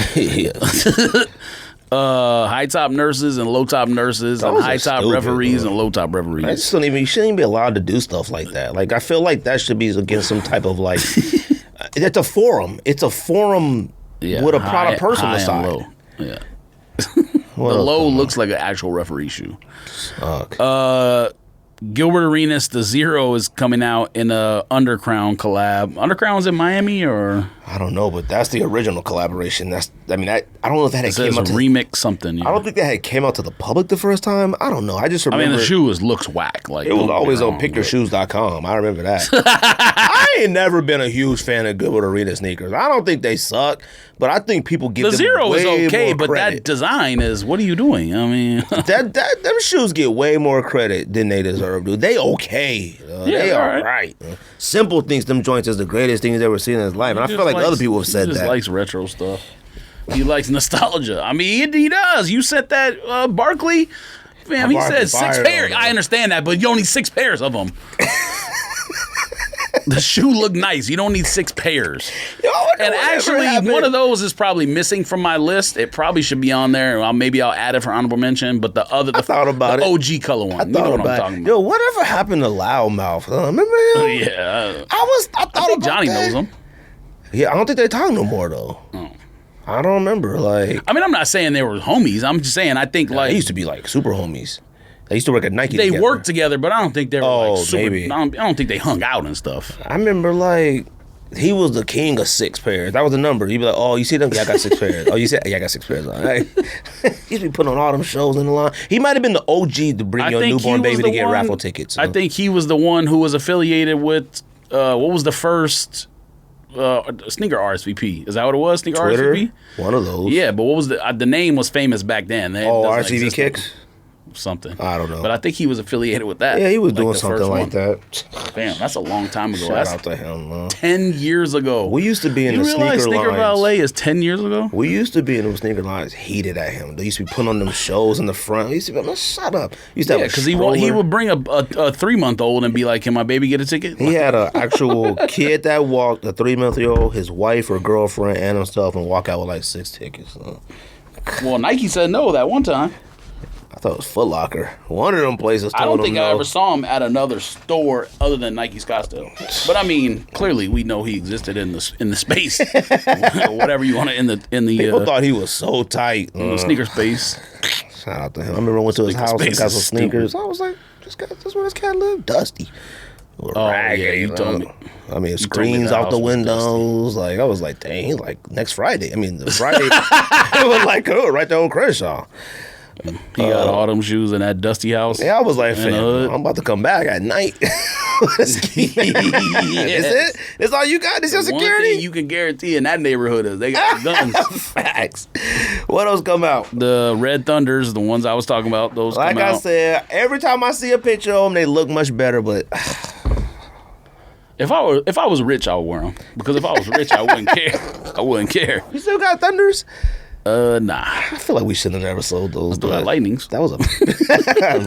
High top nurses and low top nurses and high top referees and low top referees. You shouldn't even be allowed to do stuff like that. Like I feel like that should be against some type of like. It's a forum. It's a forum with a Prada purse on the side. Low. Yeah. The low looks like an actual referee shoe. Gilbert Arenas, the Zero is coming out in a Undercrown collab. Undercrown's in Miami or? I don't know, but that's the original collaboration. I don't know if that had came out to remix something. I don't think that had came out to the public the first time. I don't know. I just remember. the shoe looks whack. Like it was always on pictureshoes.com. I remember that. I ain't never been a huge fan of Gilbert Arenas sneakers. I don't think they suck, but I think people give the them Zero way is okay, more but credit. that design is. What are you doing? I mean, them shoes get way more credit than they deserve, dude. They okay. They are right. Simple thinks them joints is the greatest thing he's ever seen in his life, and I feel like other people have said that. He just likes retro stuff. He likes nostalgia. I mean, he does. You said that Barkley, fam. He said 6 pairs. I understand that, but you don't need 6 pairs of them. The shoe looked nice. You don't need 6 pairs. And actually, one of those is probably missing from my list. It probably should be on there. Maybe I'll add it for honorable mention. But the OG color one. You know what I'm talking about. Yo, whatever happened to Loudmouth? Remember him? Yeah. I think Johnny knows him. Yeah, I don't think they talk no more though. Oh. I don't remember. Like, I mean, I'm not saying they were homies. I'm just saying I think they used to be like super homies. They used to work at Nike. They worked together, but I don't think they were like super. Maybe. I don't think they hung out and stuff. I remember like he was the king of 6 pairs. That was the number. You'd be like, oh, you see them? Yeah, I got 6 pairs. Oh, you see? Yeah, I got 6 pairs on. Right? He used to be putting on all them shows in the line. He might have been the OG to bring your newborn baby to get raffle tickets. I think he was the one who was affiliated with what was the first sneaker RSVP? Is that what it was? Sneaker Twitter? RSVP? One of those. Yeah, but what was the name was famous back then. RSVP Kicks? Something. I don't know. But I think he was affiliated with that. Yeah, he was doing something like that. Damn, that's a long time ago. Shout out to him, man. 10 years ago. We used to be in the sneaker lines. You realize Sneaker Valet is 10 years ago? We used to be in those sneaker lines heated at him. They used to be putting on them shows in the front. He used to be like, shut up. He used to have because he would bring a 3-month-old and be like, can my baby get a ticket? He had an actual kid that walked, a 3-month-old, his wife or girlfriend and himself, and walk out with like 6 tickets. So. Well, Nike said no that one time. I thought it was Foot Locker. One of them places told I don't think him I no. ever saw him at another store other than Nike Scottsdale. But I mean, clearly we know he existed in the space, whatever you want to in the. People thought he was so tight in the sneaker space. Shout out to him. I remember I went to his house and got some sneakers. I was like, this one, this cat live dusty. raggedy. You told me. I mean, screens off the windows. Like, I was like, dang, like next Friday. I mean, the Friday, it was like, oh, right there on Crenshaw. He got autumn shoes in that dusty house. Yeah, I was like, fam, I'm about to come back at night. Is it? That's all you got? Is your security? One thing you can guarantee in that neighborhood is they got guns. Facts. What else come out? The Red Thunders, the ones I was talking about, those like come out. I said, every time I see a picture of them, they look much better, but... If I was rich, I would wear them. Because if I was rich, I wouldn't care. I wouldn't care. You still got Thunders? Nah. I feel like we shouldn't have ever sold those. But Lightnings. That was a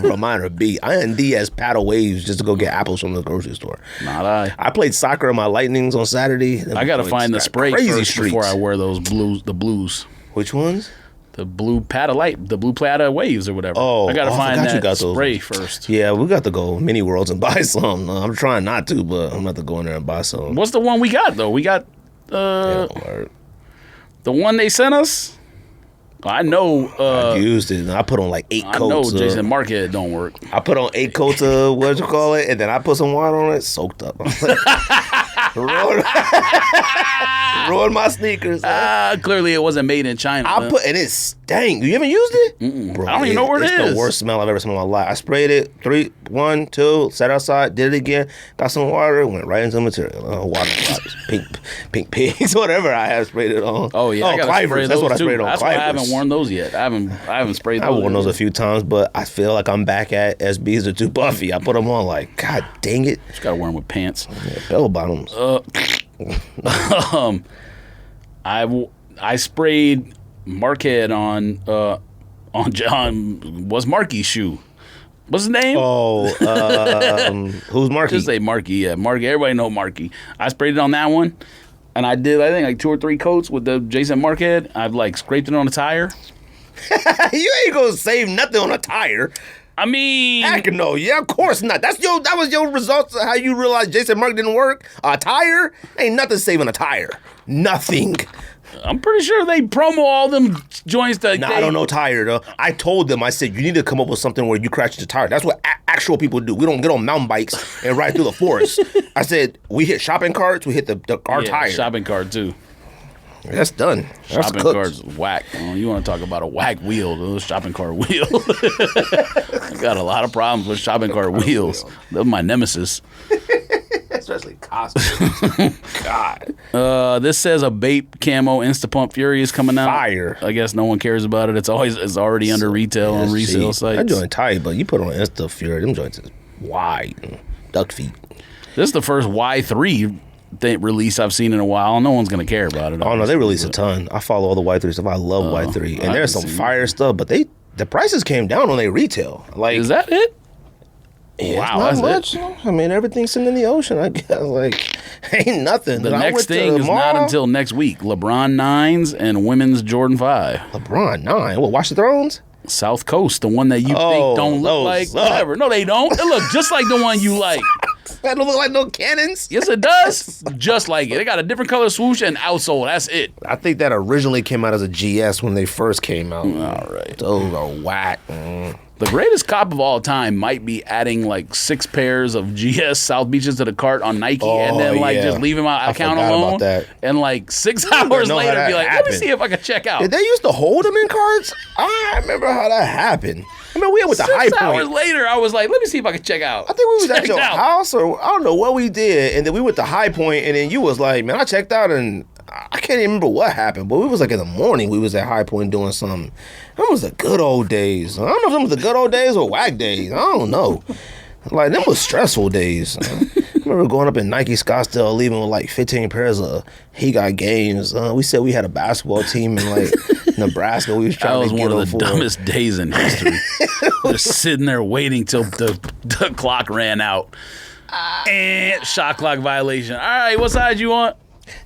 reminder of B. I and D as paddle waves just to go get apples from the grocery store. Not I. I played soccer in my Lightnings on Saturday. I gotta find the spray first before I wear those blues. The blues. Which ones? The blue Plata waves or whatever. Oh, I gotta find that spray ones. first. Yeah, we got to go Mini Worlds and buy some. I'm trying not to, but I'm about to go in there and buy some. What's the one we got though? We got the one they sent us. I know. I used it. And I put on like 8 coats. I know Jason Marquette don't work. I put on 8 coats of what you call it, and then I put some water on it, soaked up. Ruined my sneakers. Clearly it wasn't made in China. And it stank. You haven't used it? Bro, I don't even know where it is. It's the worst smell I've ever smelled in my life. I sprayed it 3, 1, 2, sat outside, did it again, got some water, went right into the material. Water drops, pink pigs, whatever I have sprayed it on. Oh yeah, I gotta spray That's what I too. sprayed on. That's why I haven't worn those yet. I haven't sprayed those. I worn those a few times, but I feel like I'm back at SBs are too puffy. I put them on like, God dang it. Just gotta wear them with pants. Yeah, bell bottoms. I sprayed Marquette on John was Marky's shoe. What's his name? Oh, who's Marky? Just say Marky. Yeah, Marky. Everybody know Marky. I sprayed it on that one, and I did I think like 2 or 3 coats with the Jason Marquette. I've like scraped it on a tire. You ain't gonna save nothing on a tire. I mean, heck no. Yeah, of course not. That was your results of how you realized Jason Mark didn't work. A tire ain't nothing saving a tire. Nothing. I'm pretty sure they promo all them joints that. I don't know tire though. I told them. I said you need to come up with something where you crash the tire. That's what actual people do. We don't get on mountain bikes and ride through the forest. I said we hit shopping carts. We hit our tire. Shopping cart too. That's done. That's shopping cart's whack. You want to talk about a whack wheel? Those shopping cart wheel. I got a lot of problems with shopping cart wheels. They're my nemesis. Especially costumes. God. This says a Bape camo Instapump Fury is coming out. Fire. I guess no one cares about it. It's already under retail on resale sites. That joint tight, but you put on Insta Fury, them joints is wide. Duck feet. This is the first Y3 release I've seen in a while. No one's gonna care about it. Oh no, they release a ton. I follow all the Y3 stuff. I love Y3, and there's some fire stuff. But the prices came down when they retail. Like, is that it? Yeah, wow, not much. I mean, everything's sitting in the ocean. I guess like ain't nothing. The next thing is not until next week. LeBron 9s and women's Jordan 5. LeBron 9. What? Watch the Thrones. South Coast, the one that you think don't look like whatever. No, they don't. They look just like the one you like. That don't look like no cannons. Yes, it does. Just like it. They got a different color swoosh and outsole. That's it. I think that originally came out as a GS when they first came out. All right. Those are whack. The greatest cop of all time might be adding like 6 pairs of GS South Beaches to the cart on Nike and then just leave him out account alone. And like 6 hours later be like, let me see if I can check out. Did they used to hold them in carts? I remember how that happened. I mean, we were with the High Point. 6 hours later, I was like, let me see if I can check out. I think we was at your house or I don't know what we did. And then we went to High Point and then you was like, man, I checked out and I can't even remember what happened, but we was like in the morning. We was at High Point doing something. Them was the good old days. I don't know if them was the good old days or whack days. I don't know. Like, them was stressful days. I remember going up in Nike Scottsdale, leaving with like 15 pairs of He Got Games. We said we had a basketball team in like Nebraska. We was trying to get That was one of the dumbest days in history. Just sitting there waiting till the clock ran out. And shot clock violation. All right, what size you want?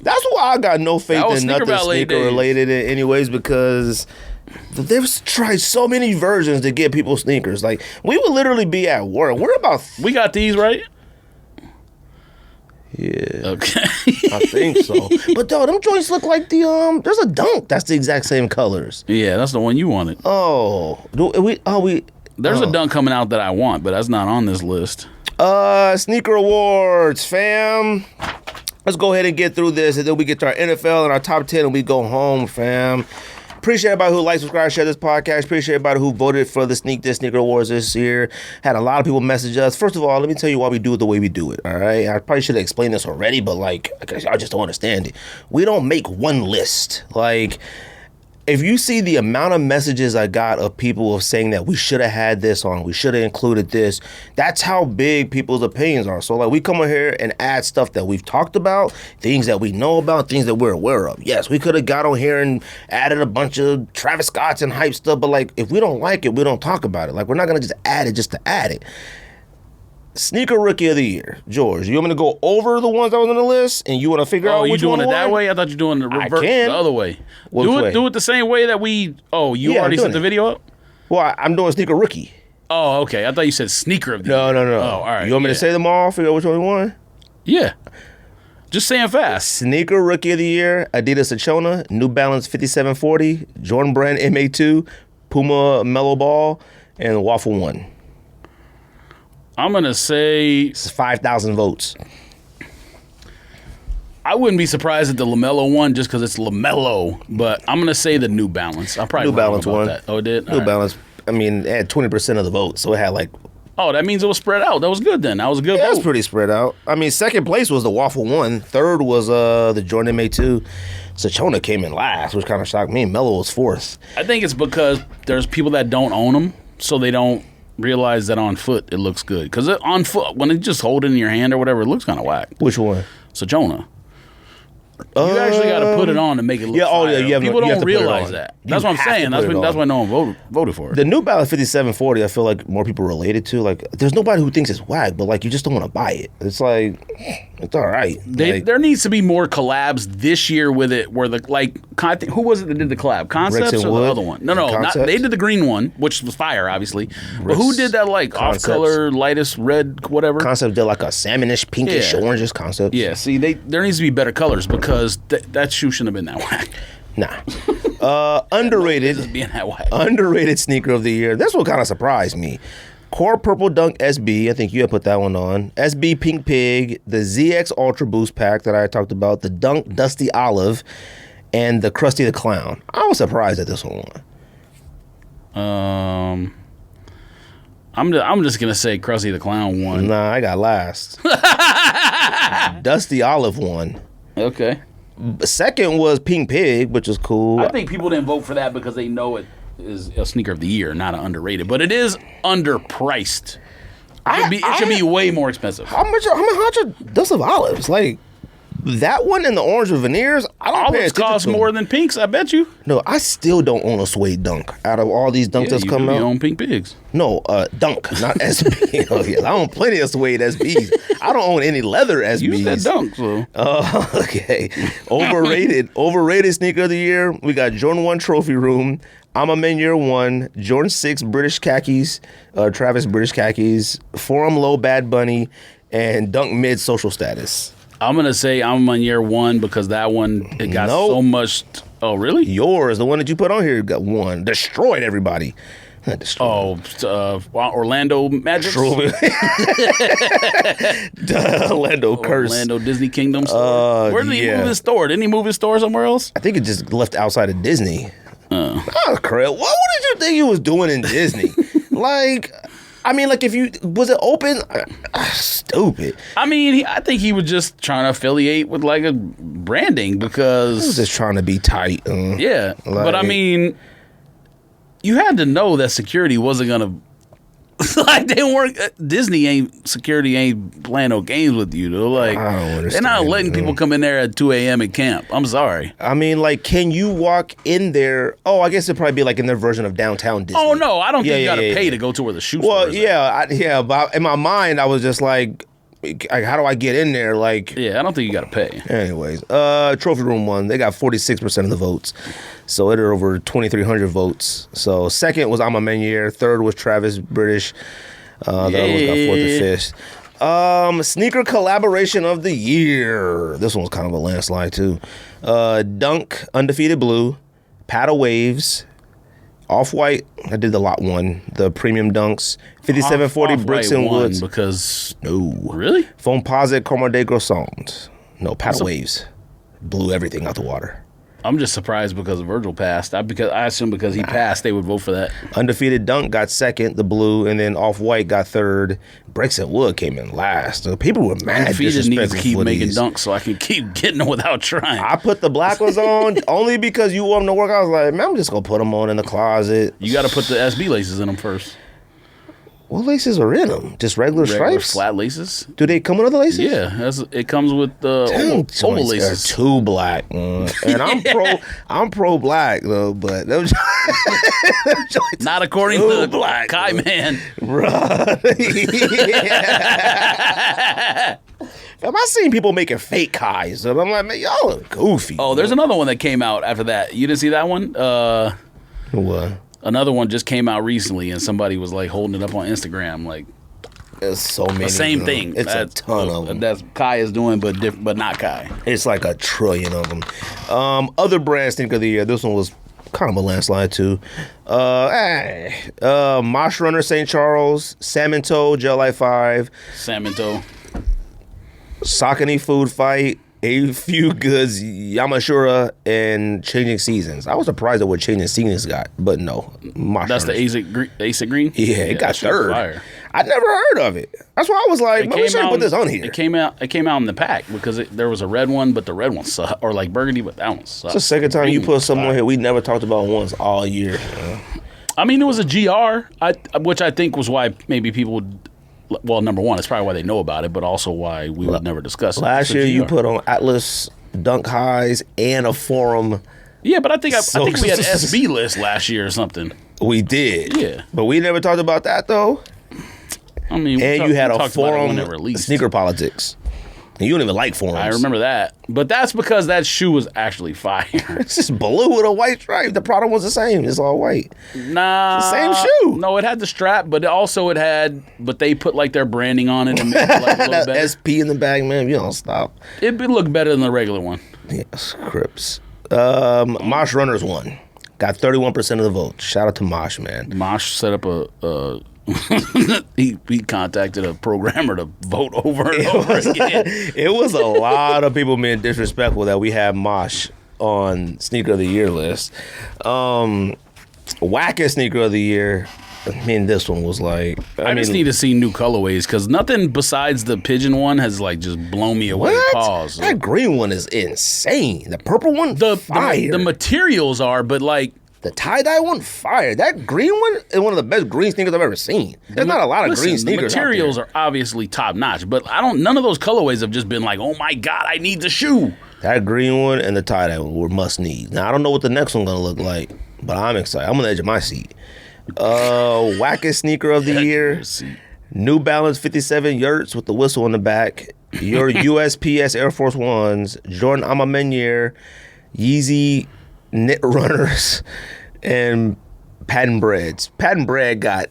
That's why I got no faith in nothing sneaker related anyways, because they've tried so many versions to get people sneakers. Like, we would literally be at work. We got these, right? Yeah. Okay. I think so. But though, them joints look like there's a Dunk that's the exact same colors. Yeah, that's the one you wanted. Oh. There's a Dunk coming out that I want, but that's not on this list. Sneaker awards, fam. Let's go ahead and get through this, and then we get to our NFL and our top 10, and we go home, fam. Appreciate everybody who likes, subscribe, share this podcast. Appreciate everybody who voted for the Sneaker Awards this year. Had a lot of people message us. First of all, let me tell you why we do it the way we do it, all right? I probably should have explained this already, but, like, I just don't understand it. We don't make one list. Like, if you see the amount of messages I got of people saying that we should have had this on, we should have included this, that's how big people's opinions are. So, like, we come over here and add stuff that we've talked about, things that we know about, things that we're aware of. Yes, we could have got on here and added a bunch of Travis Scott's and hype stuff, but, like, if we don't like it, we don't talk about it. Like, we're not going to just add it just to add it. Sneaker Rookie of the Year. George, you want me to go over the ones that was on the list, and you want to figure out which one? Oh, you doing it that way? I thought you were doing the reverse, the other way. Do it the same way that we... Oh, you already set the video up? Well, I'm doing Sneaker Rookie. Oh, okay. I thought you said Sneaker of the Year. No. Oh, all right. You want me to say them all? Figure out which one you want? Yeah. Just saying fast. Sneaker Rookie of the Year, Adidas Achona, New Balance 5740, Jordan Brand MA2, Puma Mellow Ball, and Waffle 1. I'm going to say... It's 5,000 votes. I wouldn't be surprised at the LaMelo one just because it's LaMelo, but I'm going to say the New Balance. I probably New Balance one. That. Oh, it did? New Balance, I mean, it had 20% of the vote, so it had like... Oh, that means it was spread out. That was good then. That was a good vote. It was pretty spread out. I mean, second place was the Waffle 1. Third was the Jordan MA2. Sachona came in last, which kind of shocked me. Melo was fourth. I think it's because there's people that don't own them, so they don't realize that on foot it looks good. Because on foot, when it just hold it in your hand or whatever, it looks kind of whack. Which one? Sachona. You actually got to put it on to make it look fire. People don't realize that. That's what I'm saying. That's why no one voted for it. The New Balance 5740, I feel like more people related to. Like, there's nobody who thinks it's whack, but like you just don't want to buy it. It's like, it's all right. There needs to be more collabs this year with it. Where who was it that did the collab? Concepts or the other one? No, they did the green one, which was fire, obviously. But who did that off-color, lightest red, whatever? Concept did like a salmonish, pinkish, orangish Concept. Yeah. See, there needs to be better colors because that shoe shouldn't have been that whack. Nah. Underrated. Being that whack. Underrated sneaker of the year. That's what kind of surprised me. Core Purple Dunk SB. I think you had put that one on. SB Pink Pig. The ZX Ultra Boost Pack that I talked about. The Dunk Dusty Olive. And the Krusty the Clown. I was surprised at this one. I'm just gonna say Krusty the Clown won. Nah, I got last. Dusty Olive won. Okay. Second was Pink Pig, which is cool. I think people didn't vote for that because they know it is a sneaker of the year, not an underrated. But it is underpriced. It should be way more expensive. How much are Dust of Olives? Like, that one and the orange with veneers, I don't pay attention to. Olives cost more than pinks, I bet you. No, I still don't own a suede dunk. Out of all these dunks that's coming out. You own Pink Pigs. No, dunk, not SB. Oh, yeah, I own plenty of suede SBs. I don't own any leather SBs. Use that dunk, so. Okay. Overrated sneaker of the year. We got Jordan 1 Trophy Room. I'm a Man Year 1. Jordan 6 British Khakis. Travis British Khakis. Forum Low Bad Bunny. And Dunk Mid Social Status. I'm going to say I'm on year 1 because that one, it got so much. Oh, really? Yours, the one that you put on here, got one. Destroyed everybody. Orlando Magic. Orlando Curse. Orlando Disney Kingdom store. Where did he move his store? Didn't he move his store somewhere else? I think it just left outside of Disney. Oh, crap. What did you think you was doing in Disney? Was it open? Stupid. I think he was just trying to affiliate with like a branding because he was just trying to be tight. Yeah, but you had to know that security wasn't gonna they weren't. Security ain't playing no games with you though. Like, I don't understand. They're not letting people come in there at 2 a.m. at camp. I'm sorry. Can you walk in there? Oh, I guess it'd probably be like in their version of downtown Disney. Oh no, I don't think you gotta pay to go to where the shoe store is. Well, but in my mind, I was just like, how do I get in there? Like, I don't think you gotta pay. Anyways, Trophy Room won. They got 46% of the votes, so it had over 2,300 votes. So second was I'm a Man Year. Third was Travis British. The other ones got fourth and fifth. Sneaker collaboration of the year. This one was kind of a landslide too. Dunk Undefeated Blue, Paddle Waves, Off-White, I did the lot one. The premium dunks. 5740 Bricks and Woods. Because No. really? Foamposite Como de Croissants. No, paddle waves. Blew everything out the water. I'm just surprised because Virgil passed. I assume because he passed, they would vote for that. Undefeated Dunk got second, the blue, and then Off-White got third. Bricks and Wood came in last. People were mad. Undefeated needs to keep making these. dunks so I can keep getting them without trying. I put the black ones on only because you want them to work. I was like, man, I'm just going to put them on in the closet. You got to put the SB laces in them first. What laces are in them? Just regular stripes? Flat laces? Do they come with other laces? Yeah, it comes with the oval laces. Are too black, and I'm pro black though, but them not according to black Kai man. I seen people making fake Kais, and I'm like, man, y'all are goofy. Oh, there's another one that came out after that. You didn't see that one? What? Another one just came out recently, and somebody was like holding it up on Instagram, like there's so many. The same thing. It's a ton of them. That's Kai is doing, but not Kai. It's like a trillion of them. Other brand sneaker of the year. This one was kind of a landslide too. Mosh Runner St. Charles, Salmon Toe Gel Light 5, Salmon Toe, Saucony Food Fight, A Few Goods, Yamashura, and Changing Seasons. I was surprised at what Changing Seasons got, but no. That's the ASIC Green? Yeah, it got third. Fire. I never heard of it. That's why I was like, maybe we should put this on here. It came out in the pack because there was a red one, but the red one sucked. Or like burgundy, but that one sucked. It's the second time you put something on here we never talked about once all year. I mean, it was a GR, which I think was why maybe people would. Well, number one, it's probably why they know about it, but also why we would never discuss it. Last year, you put on Atlas Dunk Highs and a Forum. Yeah, but I think we had SB list last year or something. We did. Yeah. But we never talked about that, though. I mean, you had a Forum Sneaker Politics. And you don't even like Forums. I remember that. But that's because that shoe was actually fire. It's just blue with a white stripe. The product was the same. It's all white. Nah. It's the same shoe. No, it had the strap, but but they put like their branding on it and made it like a little better. SP in the bag, man. You don't stop. It looked better than the regular one. Yes, Crips. Mosh Runners won. Got 31% of the vote. Shout out to Mosh, man. Mosh set up a he contacted a programmer to vote over and over again. It was a lot of people being disrespectful that we had Mosh on Sneaker of the Year list. Wackett Sneaker of the Year. I mean, this one was like... I just need to see new colorways because nothing besides the pigeon one has like just blown me away. Pause. That green one is insane. The purple one, fire. The materials are, but like... The tie-dye one, fire. That green one is one of the best green sneakers I've ever seen. There's not a lot of green sneakers the materials are obviously top-notch, but none of those colorways have just been like, oh my God, I need the shoe. That green one and the tie-dye one were must-need. Now, I don't know what the next one's going to look like, but I'm excited. I'm on the edge of my seat. Wackett Sneaker of the Year. New Balance 57 Yurts with the whistle on the back. Your USPS Air Force Ones. Jordan Amamenier. Yeezy Knit Runners, and Patent Breads. Patent Bread got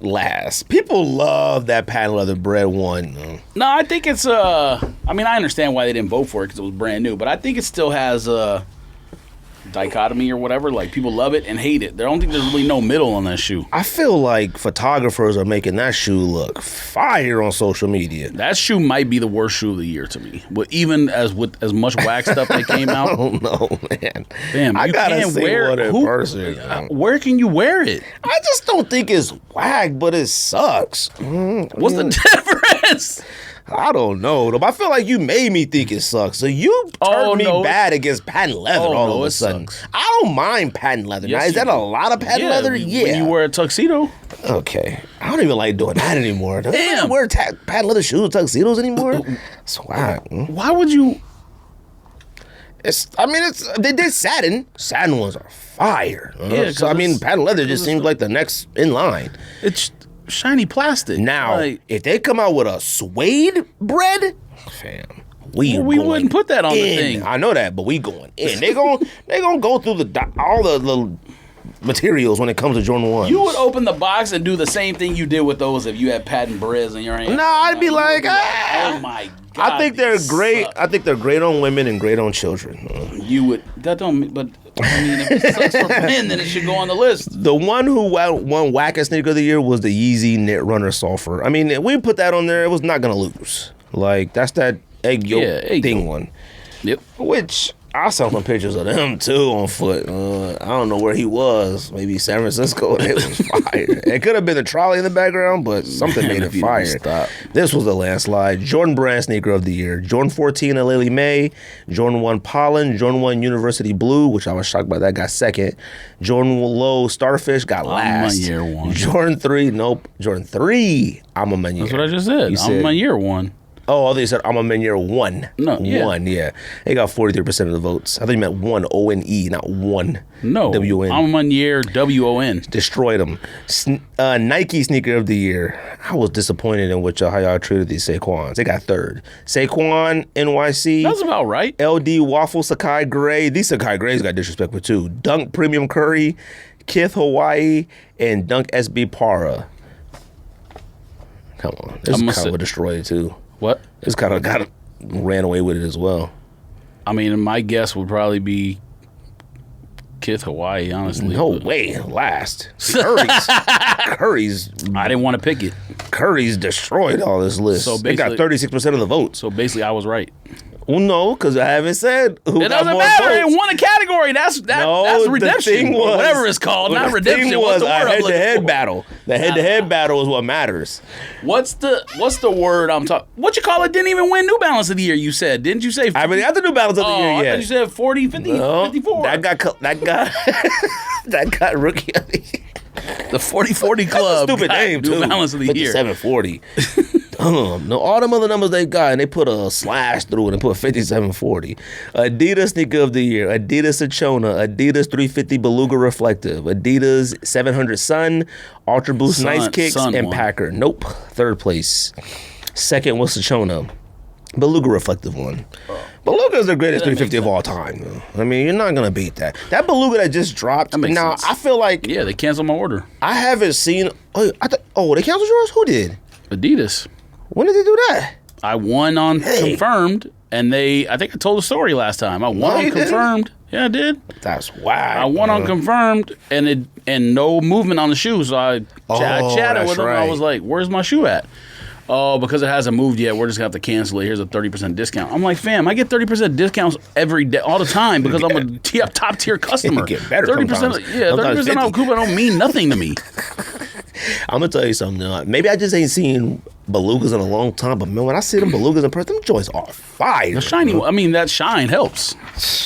last. People love that patent leather bread one. No, I think it's I mean, I understand why they didn't vote for it because it was brand new, but I think it still has dichotomy or whatever. Like, people love it and hate it. I don't think there's really no middle on that shoe. I feel like photographers are making that shoe look fire on social media. That shoe might be the worst shoe of the year to me. But even with as much wax stuff that came out, I don't know, man. Damn, I gotta see one in person. Where can you wear it? I just don't think it's whack, but it sucks. What's the difference? I don't know. I feel like you made me think it sucks. So you turned me bad against patent leather all of a sudden. Sucks. I don't mind patent leather. Yes, now, is that a lot of patent leather? Yeah. When you wear a tuxedo. Okay. I don't even like doing that anymore. Damn. I don't wear patent leather shoes with tuxedos anymore. Swag. Why would you? They did satin. Satin ones are fire. Yeah, so, patent leather just seems like the next in line. It's shiny plastic. Now, if they come out with a suede bread, fam, we wouldn't put that on the thing. I know that, but we going in. They gonna go through all the materials when it comes to Jordan 1. You would open the box and do the same thing you did with those if you had patent breads in your hand. Nah, I'd be like, oh my God. I think they're great. I think they're great on women and great on children. You would. That don't. But I mean, if it sucks for men, then it should go on the list. The one who won Wackett Sneaker of the Year was the Yeezy Knit Runner Sulfur. I mean, if we put that on there, it was not going to lose. Like, that's that egg yolk thing one. Yep. Which, I saw some pictures of him, too, on foot. I don't know where he was. Maybe San Francisco. It was fire. It could have been a trolley in the background, but something made it fire. This was a landslide. Jordan Brand Sneaker of the Year. Jordan 14 of Lily May. Jordan 1 Pollen. Jordan 1 University Blue, which I was shocked by that, got second. Jordan Low Starfish got last. I'm a year one. Jordan 3, nope. Jordan 3, I'm a man year. That's what I just said. I'm a year one. Oh, they said I'm a man year one. No, yeah. One, yeah. They got 43% of the votes. I thought you meant one, O-N-E, not one. No. W-O-N. I'm a year, W-O-N. Destroyed them. Nike Sneaker of the Year. I was disappointed in how y'all treated these Saquons. They got third. Saquon, NYC. That's about right. LD Waffle Sakai Gray. These Sakai Grays got disrespectful too. Dunk Premium Curry, Kith Hawaii, and Dunk SB Para. Come on. This is kind of destroyed too. What? It's kind of ran away with it as well. I mean, my guess would probably be Kith Hawaii, honestly. No way. Last. Curry's. I didn't want to pick it. Curry's destroyed all this list. So they got 36% of the vote. So basically, I was right. Well, no, because I haven't said who got more votes. It doesn't matter. It won a category. That's redemption. Whatever it's called. Not redemption. What's the word? Head-to-head battle. The head-to-head battle is what matters. What's the word I'm talking? What you call it? Didn't even win New Balance of the Year. You said, didn't you say? 50? I mean, after New Balance of the Year, yeah. I thought you said 40, 50, no, 54. That got rookie of the year. The 40-40 club. That's a stupid name too. New Balance of the Year. 5740. No, all them other numbers they got, and they put a slash through it and put 5740. Adidas Sneaker of the Year. Adidas Achona. Adidas 350 Beluga Reflective. Adidas 700 Sun. Ultra Boost Nice Kicks. And won. Packer. Nope. Third place. Second was Achona. Beluga Reflective one. Beluga is the greatest 350 of all time. I mean, you're not going to beat that. That Beluga that just dropped. Now, sense. I feel like... Yeah, they canceled my order. I haven't seen... they canceled yours? Who did? Adidas. When did they do that? I won on confirmed, and I think I told the story last time. I won on confirmed. Yeah, I did. That's whack. I won on confirmed, and no movement on the shoe. So I chatted with them. Right. I was like, "Where's my shoe at?" Oh, because it hasn't moved yet. We're just gonna have to cancel it. Here's a 30% discount. I'm like, fam, I get 30% discounts every day, all the time, because I'm a top tier customer. Get better 30%. Yeah, 30% off coupon don't mean nothing to me. I'm gonna tell you something. Maybe I just ain't seen Belugas in a long time, but man, when I see them Belugas in person, them joints are fire. The shiny, I mean, that shine helps.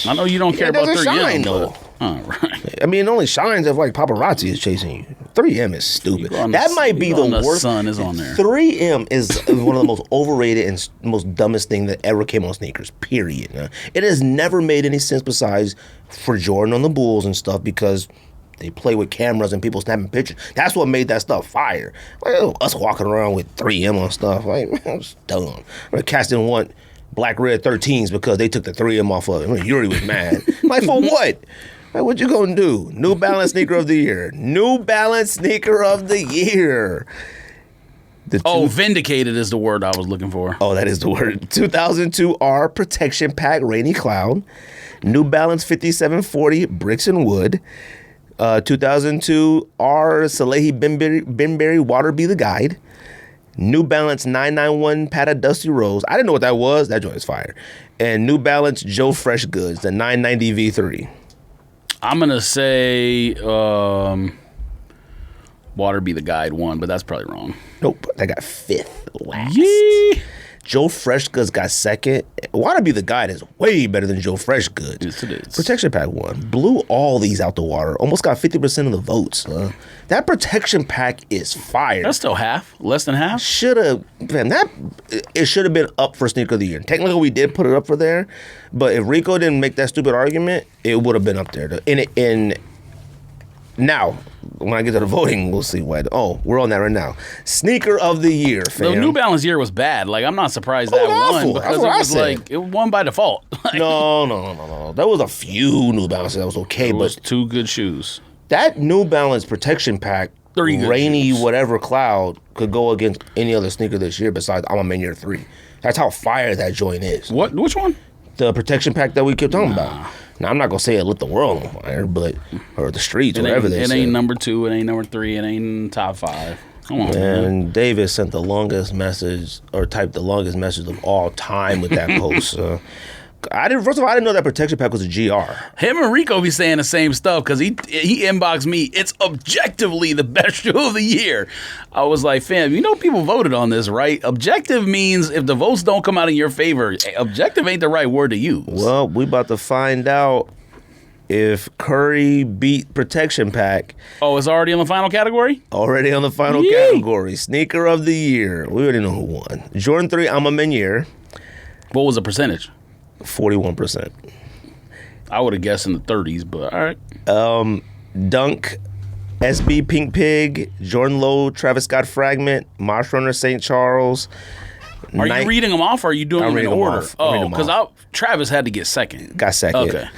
I know you don't care about 3M, shine, though. Right. I mean, it only shines if like paparazzi is chasing you. 3M is stupid. That might be the worst. Sun is on there. 3M is one of the most overrated and most dumbest thing that ever came on sneakers. Period. It has never made any sense besides for Jordan on the Bulls and stuff, because they play with cameras and people snapping pictures. That's what made that stuff fire. Like, us walking around with 3M on stuff, like, man, it's dumb. Cats didn't want black red 13s because they took the 3M off of it. I mean, Yuri was mad. Like, for what? Like, what you gonna do? New Balance Sneaker of the Year. New Balance Sneaker of the Year. Vindicated is the word I was looking for. Oh, that is the word. 2002 R Protection Pack Rainy Cloud. New Balance 5740 Bricks and Wood. 2002 R Salehi Binberry Water Be the Guide. New Balance 991 Pata Dusty Rose. I didn't know what that was. That joint is fire. And New Balance Joe Fresh Goods, the 990 V3. I'm going to say Water Be the Guide one, but that's probably wrong. Nope. That got fifth last. Yee. Joe Fresh Goods got second. Water Be the Guide is way better than Joe Fresh Goods. Yes, it is. Protection Pack won. Blew all these out the water. Almost got 50% of the votes. That Protection Pack is fire. That's still half. Less than half. It should have been up for Sneaker of the Year. Technically, we did put it up for there, but if Rico didn't make that stupid argument, it would have been up there. Now, when I get to the voting, we'll see what. Oh, we're on that right now. Sneaker of the Year, fam. The New Balance year was bad. Like, I'm not surprised that won, because it was like it won by default. No. There was a few New Balances that was okay, but was two good shoes. That New Balance Protection Pack, rainy whatever cloud, could go against any other sneaker this year besides I'm a Man Year 3. That's how fire that joint is. What? Which one? The Protection Pack that we kept talking about. Now, I'm not going to say it lit the world on fire, but, or the streets, whatever they say. It ain't number 2, it ain't number 3, it ain't top 5. Come on, man. David sent the longest message, or typed the longest message of all time with that post. First of all, I didn't know that protection pack was a GR. Him and Rico be saying the same stuff because he inboxed me. It's objectively the best shoe of the year. I was like, fam, you know people voted on this, right? Objective means if the votes don't come out in your favor, objective ain't the right word to use. Well, we about to find out if Curry beat protection pack. Oh, it's already in the final category? Already on the final category. Sneaker of the year. We already know who won. Jordan 3, I'm a Meniere. What was the percentage? 41%. I would have guessed in the 30s, but all right. Dunk, SB Pink Pig, Jordan Lowe, Travis Scott Fragment, Mosh Runner St. Charles. Are you reading them off or are you doing them in order? Oh, because Travis had to get second. Got second.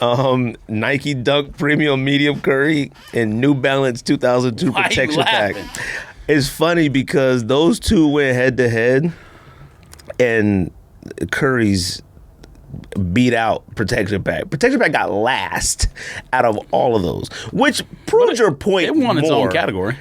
Okay. Nike Dunk Premium Medium Curry and New Balance 2002 Protection Pack. It's funny because those two went head to head and Curry's beat out Protection Pack. Protection Pack got last out of all of those, which proves your point. It won its own category.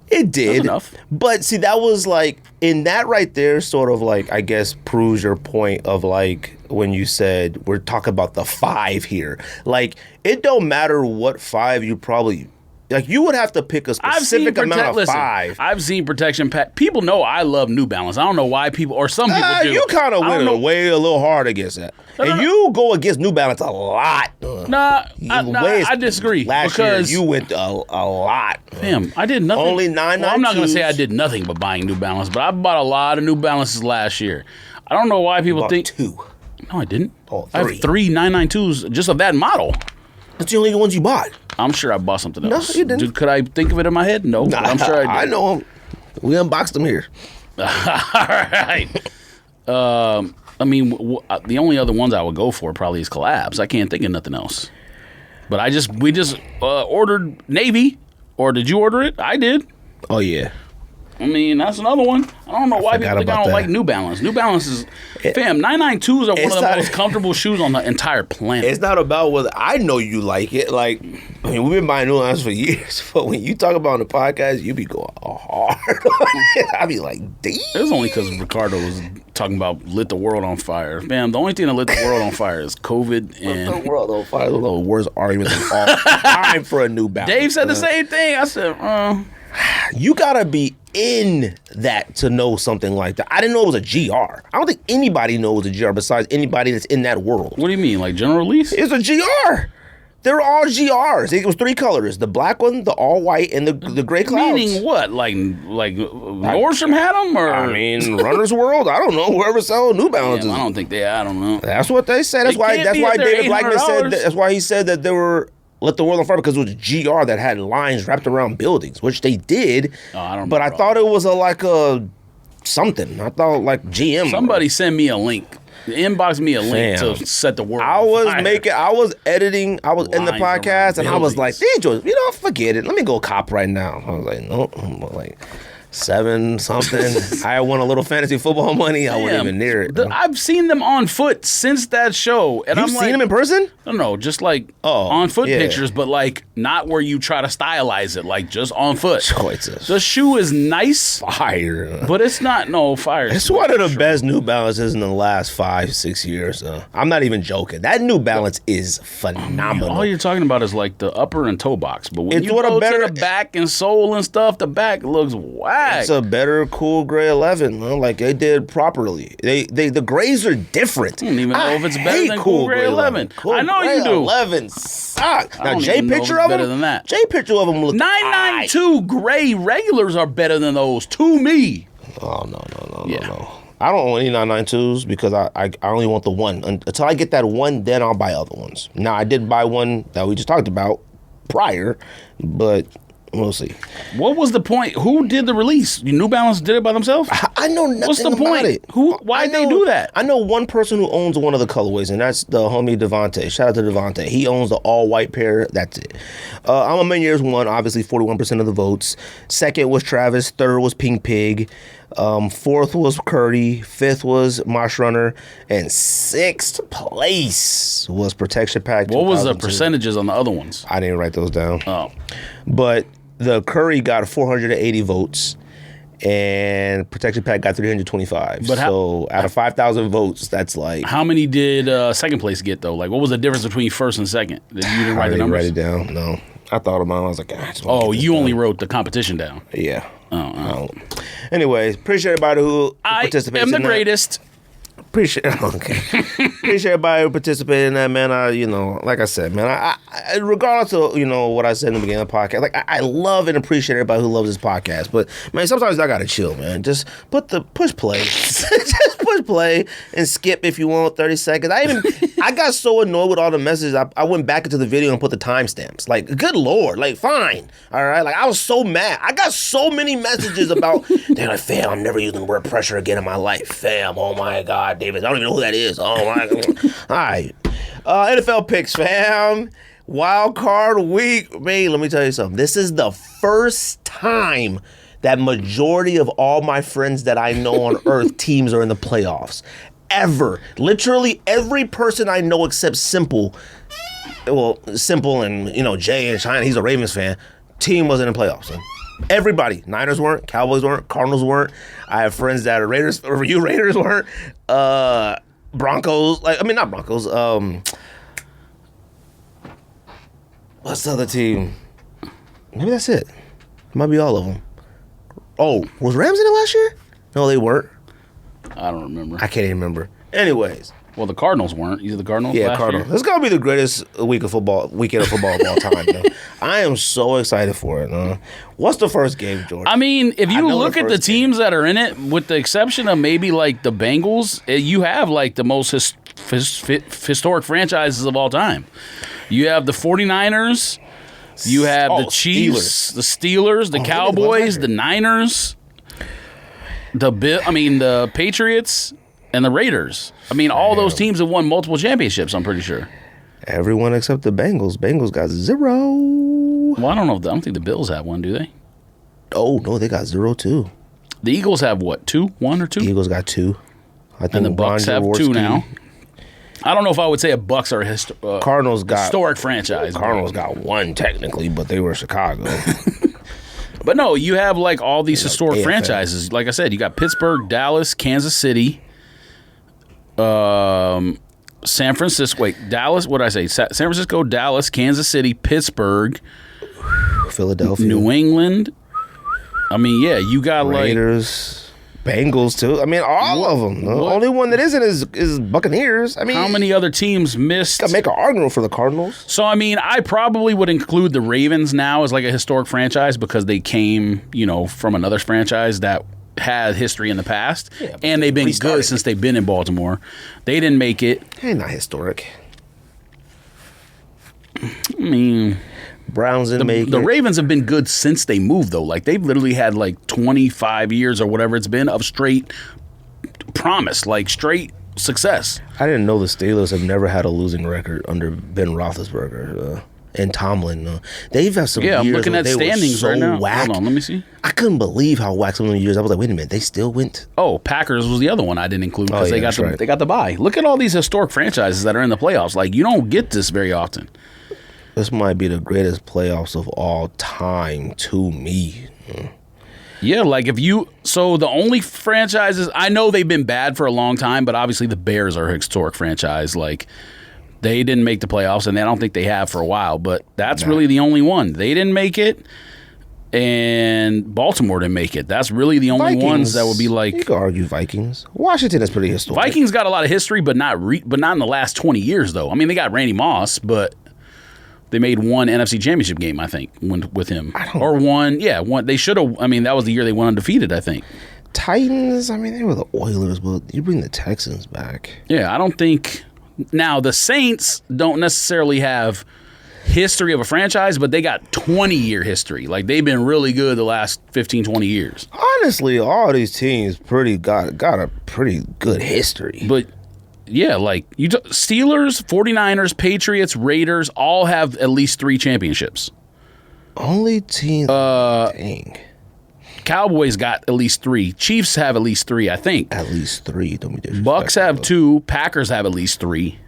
It did. That's enough. But see, that was like, in that right there, sort of like, I guess, proves your point of like, when you said, we're talking about the 5 here. Like, it don't matter what 5 you probably... Like, you would have to pick a specific amount of 5. I've seen protection pack. People know I love New Balance. I don't know why people, or some people do. You kind of went away a little hard against that. And you go against New Balance a lot. I disagree. Last year, you went a lot. Damn, I did nothing. Only 992s. Well, I'm not going to say I did nothing but buying New Balance, but I bought a lot of New Balances last year. I don't know why people think... 2. No, I didn't. Oh, 3. I have 3 992s just of that model. That's the only ones you bought. I'm sure I bought something else. No, you didn't. Could I think of it in my head? No, but I'm sure I did. I know them. We unboxed them here. All right. I mean, the only other ones I would go for probably is collabs. I can't think of nothing else. But we just ordered Navy. Or did you order it? I did. Oh, yeah. I mean, that's another one. I don't know why people think I don't like New Balance. New Balance is, fam, 992s are one of the most comfortable shoes on the entire planet. It's not about whether I know you like it. Like, I mean, we've been buying New Balance for years, but when you talk about on the podcast, you be going hard. I be like, damn. It was only because Ricardo was talking about lit the world on fire. Fam, the only thing that lit the world on fire is COVID and... Lit the world on fire. Those are the worst arguments of all time for a New Balance. Dave said the same thing. I said, you gotta be in that to know something like that. I didn't know it was a GR. I don't think anybody knows a GR besides anybody that's in that world. What do you mean, like general release? It's a GR. They're all GRs. It was 3 colors: the black one, the all white, and the gray clouds. Meaning what? Like Nordstrom had them, or I mean, Runner's World. I don't know. Whoever sells New Balances. I don't think they. I don't know. That's what they said. That's why David Blackman said. That's why he said that they were. Lit the world on fire because it was a GR that had lines wrapped around buildings, which they did. Oh, I don't know. But I thought it was like a something. I thought like GM. Somebody send me a link. Inbox me a link to set the world. I was editing. I was in the podcast, and I was like, "These joints, forget it. Let me go cop right now." I was like, "No, I'm like." 7 something. I won a little fantasy football money. I wasn't even near it. I've seen them on foot since that show, and You've seen them in person? No, just like on foot pictures, but like not where you try to stylize it, like just on foot. Choices. The shoe is nice, fire, but it's not fire. It's one of the best New Balances in the last 5-6 years. I'm not even joking. That New Balance is phenomenal. All you're talking about is like the upper and toe box, but when you go to the back and sole and stuff, the back looks wow. It's a better cool gray 11. Like they did properly. The grays are different. I don't even know if it's better than cool gray 11. I know you do. 11 sucks. Now J picture of them better than that. J picture of them look 992 gray regulars are better than those to me. Oh no. I don't own any 992s because I only want the one. Until I get that one, then I'll buy other ones. Now I did buy one that we just talked about prior, but we'll see. What was the point? Who did the release? New Balance did it by themselves? I know nothing What's the about point? it. Why'd they do that? I know one person who owns one of the colorways, and that's the homie Devontae. Shout out to Devontae. He owns the all-white pair. That's it. I'm a Man Years one, obviously 41% of the votes. Second was Travis. Third was Pink Pig. Fourth was Curdy. Fifth was Mosh Runner. And sixth place was Protection Pack. What was the percentages on the other ones? I didn't write those down. Oh. But the Curry got 480 votes. And Protection Pack got 325. But so out of 5,000 votes, that's like... How many did second place get, though? Like, what was the difference between first and second? You didn't write the numbers? I didn't write it down, no. I thought about it. I was like, you only wrote the competition down. Yeah. Anyways, appreciate everybody who participated. I am the greatest. Appreciate everybody who participated in that, man. Like I said, man, I regardless of, what I said in the beginning of the podcast, like I love and appreciate everybody who loves this podcast. But man, sometimes I gotta chill, man. Just push play. Just push play and skip if you want 30 seconds. I got so annoyed with all the messages, I went back into the video and put the timestamps. Like, good Lord, like fine. All right. Like I was so mad. I got so many messages about they're like, fam, I'm never using the word pressure again in my life. Fam, oh my God. Davis, I don't even know who that is. Oh my God. All right. NFL picks, fam. Wild card week. Man, let me tell you something. This is the first time that majority of all my friends that I know on earth teams are in the playoffs. Ever. Literally every person I know except Simple. Well, Simple and, Jay and China, he's a Ravens fan. Team wasn't in the playoffs. So. Everybody. Niners weren't. Cowboys weren't. Cardinals weren't. I have friends that are Raiders. Or you Raiders weren't. Broncos. Not Broncos. What's the other team? Maybe that's it. Might be all of them. Oh, was Rams in it last year? No, they weren't. I don't remember. I can't even remember. Anyways. Well, the Cardinals weren't. You said the Cardinals? Yeah, Cardinals. This is gonna be the greatest weekend of football of all time. I am so excited for it. What's the first game, George? I mean, if you look at the teams that are in it, with the exception of maybe like the Bengals, you have like the most historic franchises of all time. You have the 49ers. You have the Chiefs, the Steelers, the Cowboys, the Niners, the Patriots, and the Raiders. All those teams have won multiple championships, I'm pretty sure. Everyone except the Bengals. Bengals got 0. Well, I don't think the Bills have one, do they? Oh, no, they got 0 too. The Eagles have what, 2? 1 or 2? The Eagles got 2. I think and the Bucks have 2 now. I don't know if I would say a Bucks are a Cardinals got historic franchise. Cardinals got 1 technically, but they were Chicago. But no, you have like all these historic franchises. Like I said, you got Pittsburgh, Dallas, Kansas City, San Francisco. Wait, Dallas. What did I say? San Francisco, Dallas, Kansas City, Pittsburgh, Philadelphia, New England. You got Raiders. Bengals too. All of them. The only one that isn't is Buccaneers. How many other teams missed? Gotta make an argument for the Cardinals. So I probably would include the Ravens now as like a historic franchise because they came, from another franchise that had history in the past, and they've been good since they've been in Baltimore. They didn't make it. Hey, not historic. Browns didn't make it. The Ravens have been good since they moved, though. Like, they've literally had, 25 years or whatever it's been of straight promise, straight success. I didn't know the Steelers have never had a losing record under Ben Roethlisberger and Tomlin. They've had some years I'm looking at standings right now. Whack. Hold on, let me see. I couldn't believe how whack some of the years. I was like, wait a minute, they still went. Oh, Packers was the other one I didn't include because they got the bye. Look at all these historic franchises that are in the playoffs. You don't get this very often. This might be the greatest playoffs of all time to me. Yeah, so the only franchises, I know they've been bad for a long time, but obviously the Bears are a historic franchise. They didn't make the playoffs, and I don't think they have for a while, but that's really the only one. They didn't make it, and Baltimore didn't make it. That's really the only ones that would be You could argue Vikings. Washington is pretty historic. Vikings got a lot of history, but not in the last 20 years, though. They got Randy Moss, but they made one NFC Championship game, I think, with him. One. They should have. That was the year they went undefeated, I think. Titans, they were the Oilers, but you bring the Texans back. Yeah, I don't think. Now, the Saints don't necessarily have history of a franchise, but they got 20-year history. Like, they've been really good the last 15, 20 years. Honestly, all these teams got a pretty good history. But, yeah, like, Steelers, 49ers, Patriots, Raiders all have at least 3 championships. Only team... dang. Cowboys got at least 3. Chiefs have at least 3, I think. At least 3. Don't be disrespectful. Bucks have 2. Packers have at least 3.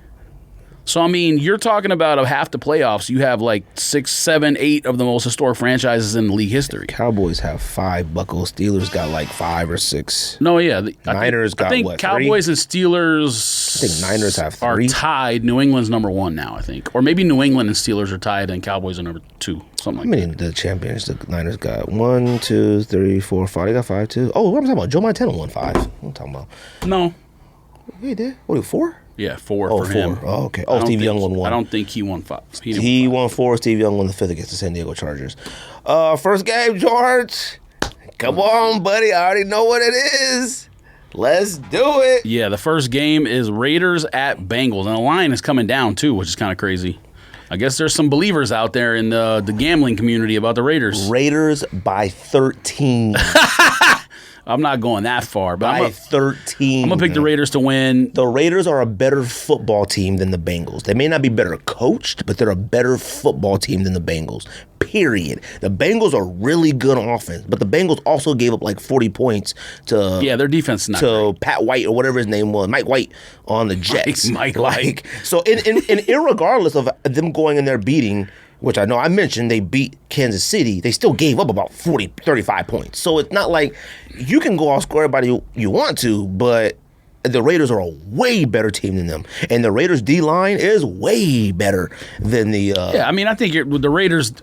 So, I mean, you're talking about of half the playoffs, you have like 6, 7, 8 of the most historic franchises in league history. Cowboys have 5 buckles. Steelers got like 5 or 6. No, yeah. Niners got what, 3? I think Cowboys and Steelers I think Niners have 3. are tied. New England's number 1 now, I think. Or maybe New England and Steelers are tied and Cowboys are number 2. Something like that. How many the champions the Niners got? 1, 2, 3, 4, 5. They got 5 too. Oh, what am I talking about? Joe Montana won 5. What am I talking about? No. Yeah, he did. What, 4? Yeah, 4 for 4. him. Oh, okay. Oh, Steve Young won 1. I don't think he won 5. He won 4. Steve Young won the 5th against the San Diego Chargers. First game, George. Come on, buddy. I already know what it is. Let's do it. Yeah, the first game is Raiders at Bengals. And the line is coming down, too, which is kind of crazy. I guess there's some believers out there in the gambling community about the Raiders. Raiders by 13. I'm not going that far, but by 13. I'm going to pick the Raiders to win. The Raiders are a better football team than the Bengals. They may not be better coached, but they're a better football team than the Bengals. Period. The Bengals are really good on offense, but the Bengals also gave up like 40 points to their defense is not to great. Pat White or whatever his name was, Mike White on the Jets. Mike White. So irregardless of them going in there beating, which I know I mentioned, they beat Kansas City, they still gave up about 40, 35 points. So it's not like you can go outscore everybody you want to, but the Raiders are a way better team than them. And the Raiders' D-line is way better than the... yeah, I mean, I think the Raiders,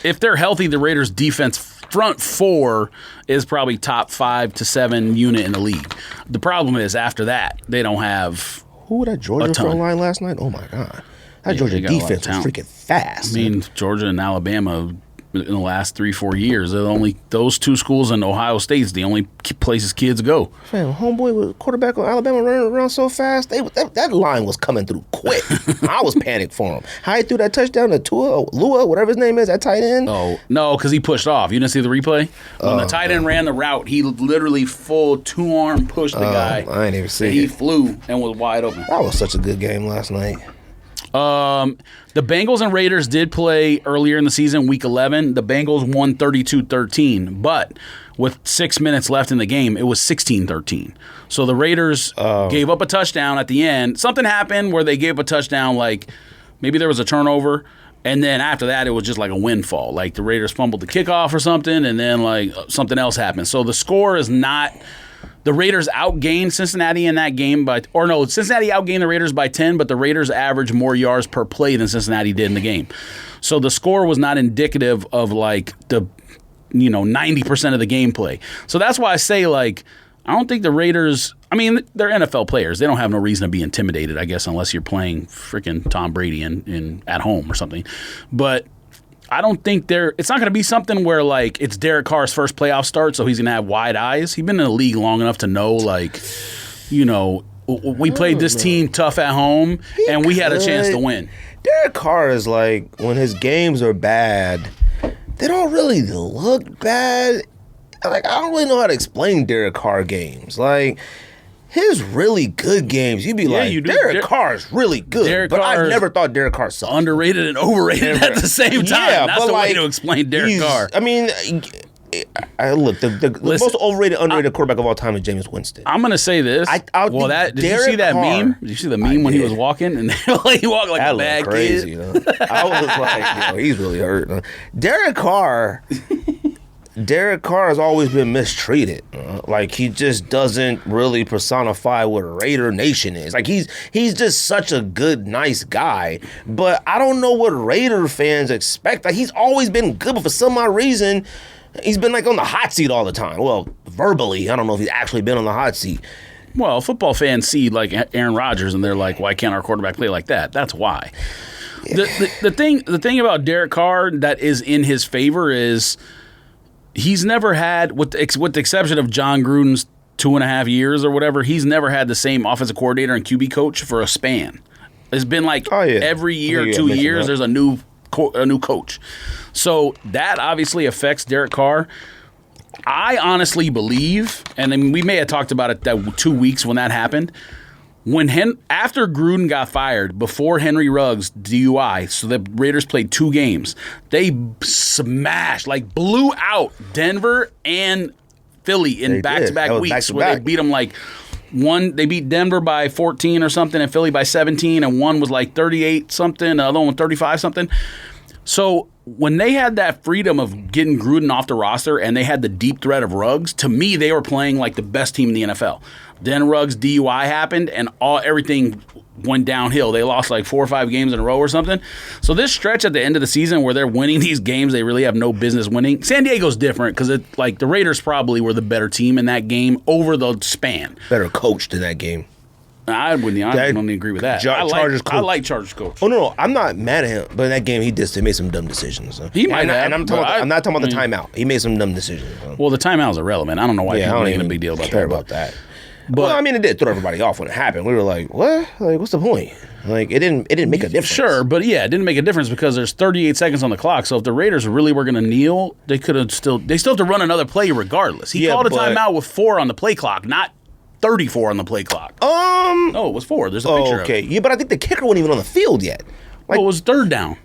if they're healthy, the Raiders' defense front 4 is probably top 5 to 7 unit in the league. The problem is, after that, they don't have Who was that Georgia front line last night? Oh, my God. That Georgia defense was freaking fast. I mean, Georgia and Alabama in the last 3-4 years, those 2 schools in Ohio State's the only places kids go. Man, homeboy was quarterback on Alabama running around so fast, that line was coming through quick. I was panicked for him. How he threw that touchdown to Lua, whatever his name is, that tight end. Oh, no, because he pushed off. You didn't see the replay? When the tight end ran the route, he literally full 2-arm pushed the guy. I ain't even see it. He flew and was wide open. That was such a good game last night. The Bengals and Raiders did play earlier in the season, Week 11. The Bengals won 32-13, but with 6 minutes left in the game, it was 16-13. So the Raiders gave up a touchdown at the end. Something happened where they gave up a touchdown, like maybe there was a turnover, and then after that, it was just like a windfall. Like the Raiders fumbled the kickoff or something, and then like something else happened. So the score is not... The Raiders outgained Cincinnati in that game Cincinnati outgained the Raiders by 10, but the Raiders averaged more yards per play than Cincinnati did in the game. So the score was not indicative of like the 90% of the gameplay. So that's why I say like I don't think the Raiders, I mean, they're NFL players. They don't have no reason to be intimidated, I guess, unless you're playing freaking Tom Brady in at home or something. But I don't think it's not going to be something where, like, it's Derek Carr's first playoff start, so he's going to have wide eyes. He's been in the league long enough to know, like, we played this team tough at home, and we had a chance to win. Derek Carr is like, when his games are bad, they don't really look bad. Like, I don't really know how to explain Derek Carr games. Like, his really good games, you'd be Derek Carr is really good. But I've never thought Derek Carr sucked. Underrated and overrated at the same time. Yeah, that's the way to explain Derek Carr. I mean, the most overrated, underrated quarterback of all time is Jameis Winston. I'm going to say this. Did you see that meme? Did you see the meme when he was walking? And he walked like a bad crazy, kid? I was like, he's really hurt. Derek Carr has always been mistreated. Like, he just doesn't really personify what Raider Nation is. Like, he's just such a good, nice guy. But I don't know what Raider fans expect. Like, he's always been good, but for some odd reason, he's been, like, on the hot seat all the time. Well, verbally, I don't know if he's actually been on the hot seat. Well, football fans see, like, Aaron Rodgers, and they're like, why can't our quarterback play like that? That's why. Yeah. The thing about Derek Carr that is in his favor is he's never had, with the exception of John Gruden's 2.5 years or whatever, he's never had the same offensive coordinator and QB coach for a span. It's been like every year, 2 years, there's a new coach. So that obviously affects Derek Carr. I honestly believe, and I mean, we may have talked about it that 2 weeks when that happened. After Gruden got fired, before Henry Ruggs DUI, so the Raiders played 2 games. They smashed, blew out Denver and Philly in back-to-back weeks, where they beat them they beat Denver by 14 or something, and Philly by 17, and one was 38 something, the other one 35 something. So when they had that freedom of getting Gruden off the roster and they had the deep threat of Ruggs, to me they were playing like the best team in the NFL. Then Ruggs' DUI happened and everything went downhill. They lost 4 or 5 games in a row or something. So this stretch at the end of the season where they're winning these games they really have no business winning. San Diego's different because the Raiders probably were the better team in that game over the span. Better coached in that game. I don't agree with that. I like Chargers coach. Oh no, I'm not mad at him. But in that game, he made some dumb decisions. So. He might have. And I'm not talking about the timeout. He made some dumb decisions. So. Well, the timeout's irrelevant. I don't know why people making a big deal about that. But it did throw everybody off when it happened. We were like, what? What's the point? It didn't make a difference. Sure, but yeah, it didn't make a difference because there's 38 seconds on the clock. So if the Raiders really were going to kneel, they still have to run another play regardless. He called a timeout with 4 on the play clock, not 34 on the play clock. No, it was 4. There's a picture of it. Yeah, but I think the kicker wasn't even on the field yet. It was 3rd down.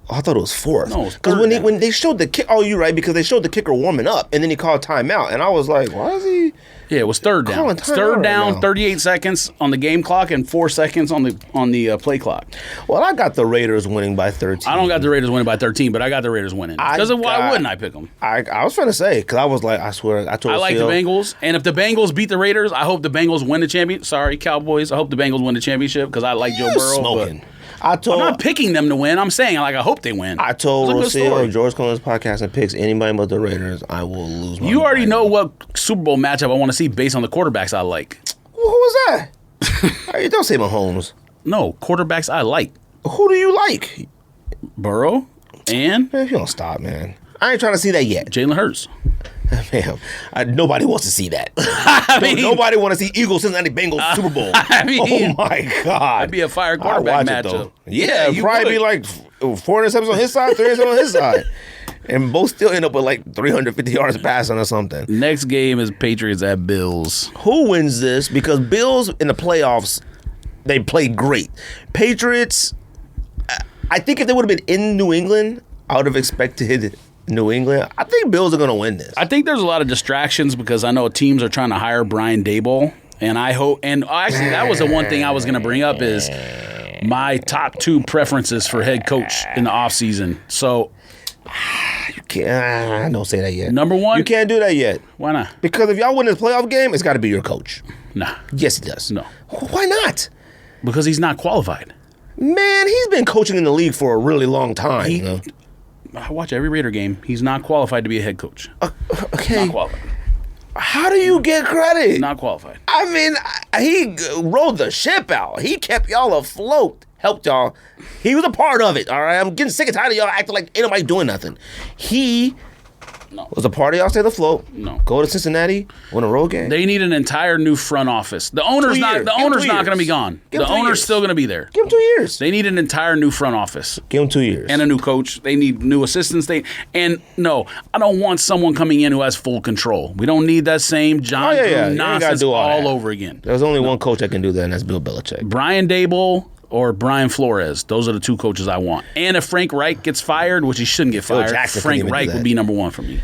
Oh, I thought it was 4th. No, it was 3rd because when they showed the kick, you're right, because they showed the kicker warming up and then he called timeout, and I was like, why is he? Yeah, it was 3rd down. It's 3rd down, right, 38 seconds on the game clock and 4 seconds on the play clock. Well, I got the Raiders winning by 13. I don't got the Raiders winning by 13, but I got the Raiders winning. Because why wouldn't I pick them? I was trying to say, because I was like, I swear, I like the Bengals, and if the Bengals beat the Raiders, I hope the Bengals win the championship. Sorry, Cowboys. I hope the Bengals win the championship because I like Joe Burrow. Smoking. I'm not picking them to win. I'm saying I hope they win. I told Rocio of George Colin's podcast and picks anybody but the Raiders, I will lose my mind. You already know what Super Bowl matchup I want to see based on the quarterbacks I like. Who was that? Hey, don't say Mahomes. No, quarterbacks I like. Who do you like? Burrow and... Man, if you don't stop, man. I ain't trying to see that yet. Jalen Hurts. Man, nobody wants to see that. Nobody want to see Eagles Cincinnati Bengals Super Bowl. Oh my God, that'd be a fire quarterback matchup. Yeah, it'd probably be 4 interceptions on his side, 3 interceptions on his side, and both still end up with 350 yards passing or something. Next game is Patriots at Bills. Who wins this? Because Bills in the playoffs, they played great. Patriots, I think if they would have been in New England, I would have expected New England. I think Bills are going to win this. I think there's a lot of distractions because I know teams are trying to hire Brian Daboll, and I hope. And actually, that was the one thing I was going to bring up is my top 2 preferences for head coach in the offseason. So you can't. Don't say that yet. Number 1, you can't do that yet. Why not? Because if y'all win this playoff game, it's got to be your coach. Nah. Yes, it does. No. Why not? Because he's not qualified. Man, he's been coaching in the league for a really long time. I watch every Raider game. He's not qualified to be a head coach. Okay. Not qualified. How do you get credit? Not qualified. I mean, he rode the ship out. He kept y'all afloat. Helped y'all. He was a part of it, all right? I'm getting sick and tired of y'all acting like ain't nobody doing nothing. He was a part of y'all stay afloat. No. Go to Cincinnati, win a road game. They need an entire new front office. The owner's not going to be gone. The owner's still going to be there. Give him 2 years. They need an entire new front office. Give him 2 years. And a new coach. They need new assistants. And no, I don't want someone coming in who has full control. We don't need that same John Gruden nonsense all over again. There's only one coach that can do that, and that's Bill Belichick. Brian Daboll or Brian Flores. Those are the 2 coaches I want. And if Frank Reich gets fired, which he shouldn't get fired, Frank Reich would be number 1 for me.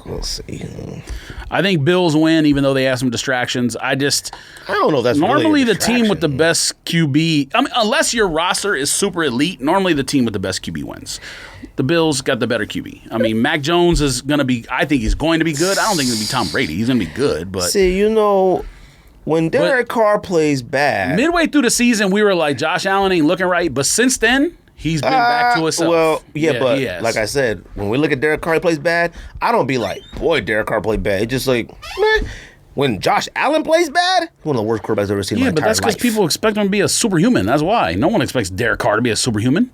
We'll see. I think Bills win, even though they have some distractions. I don't know if that's normally really the team with the best QB. I mean, unless your roster is super elite, normally the team with the best QB wins. The Bills got the better QB. I mean, Mac Jones is going to be. I think he's going to be good. I don't think he's going to be Tom Brady. He's going to be good, but see, when Derek Carr plays bad, midway through the season, we were like, Josh Allen ain't looking right, but since then. He's been back to himself. Well, but like I said, when we look at Derek Carr, he plays bad. I don't be like, boy, Derek Carr played bad. It's just like, man, when Josh Allen plays bad, one of the worst quarterbacks I've ever seen in my entire life. Yeah, but that's because people expect him to be a superhuman. That's why. No one expects Derek Carr to be a superhuman.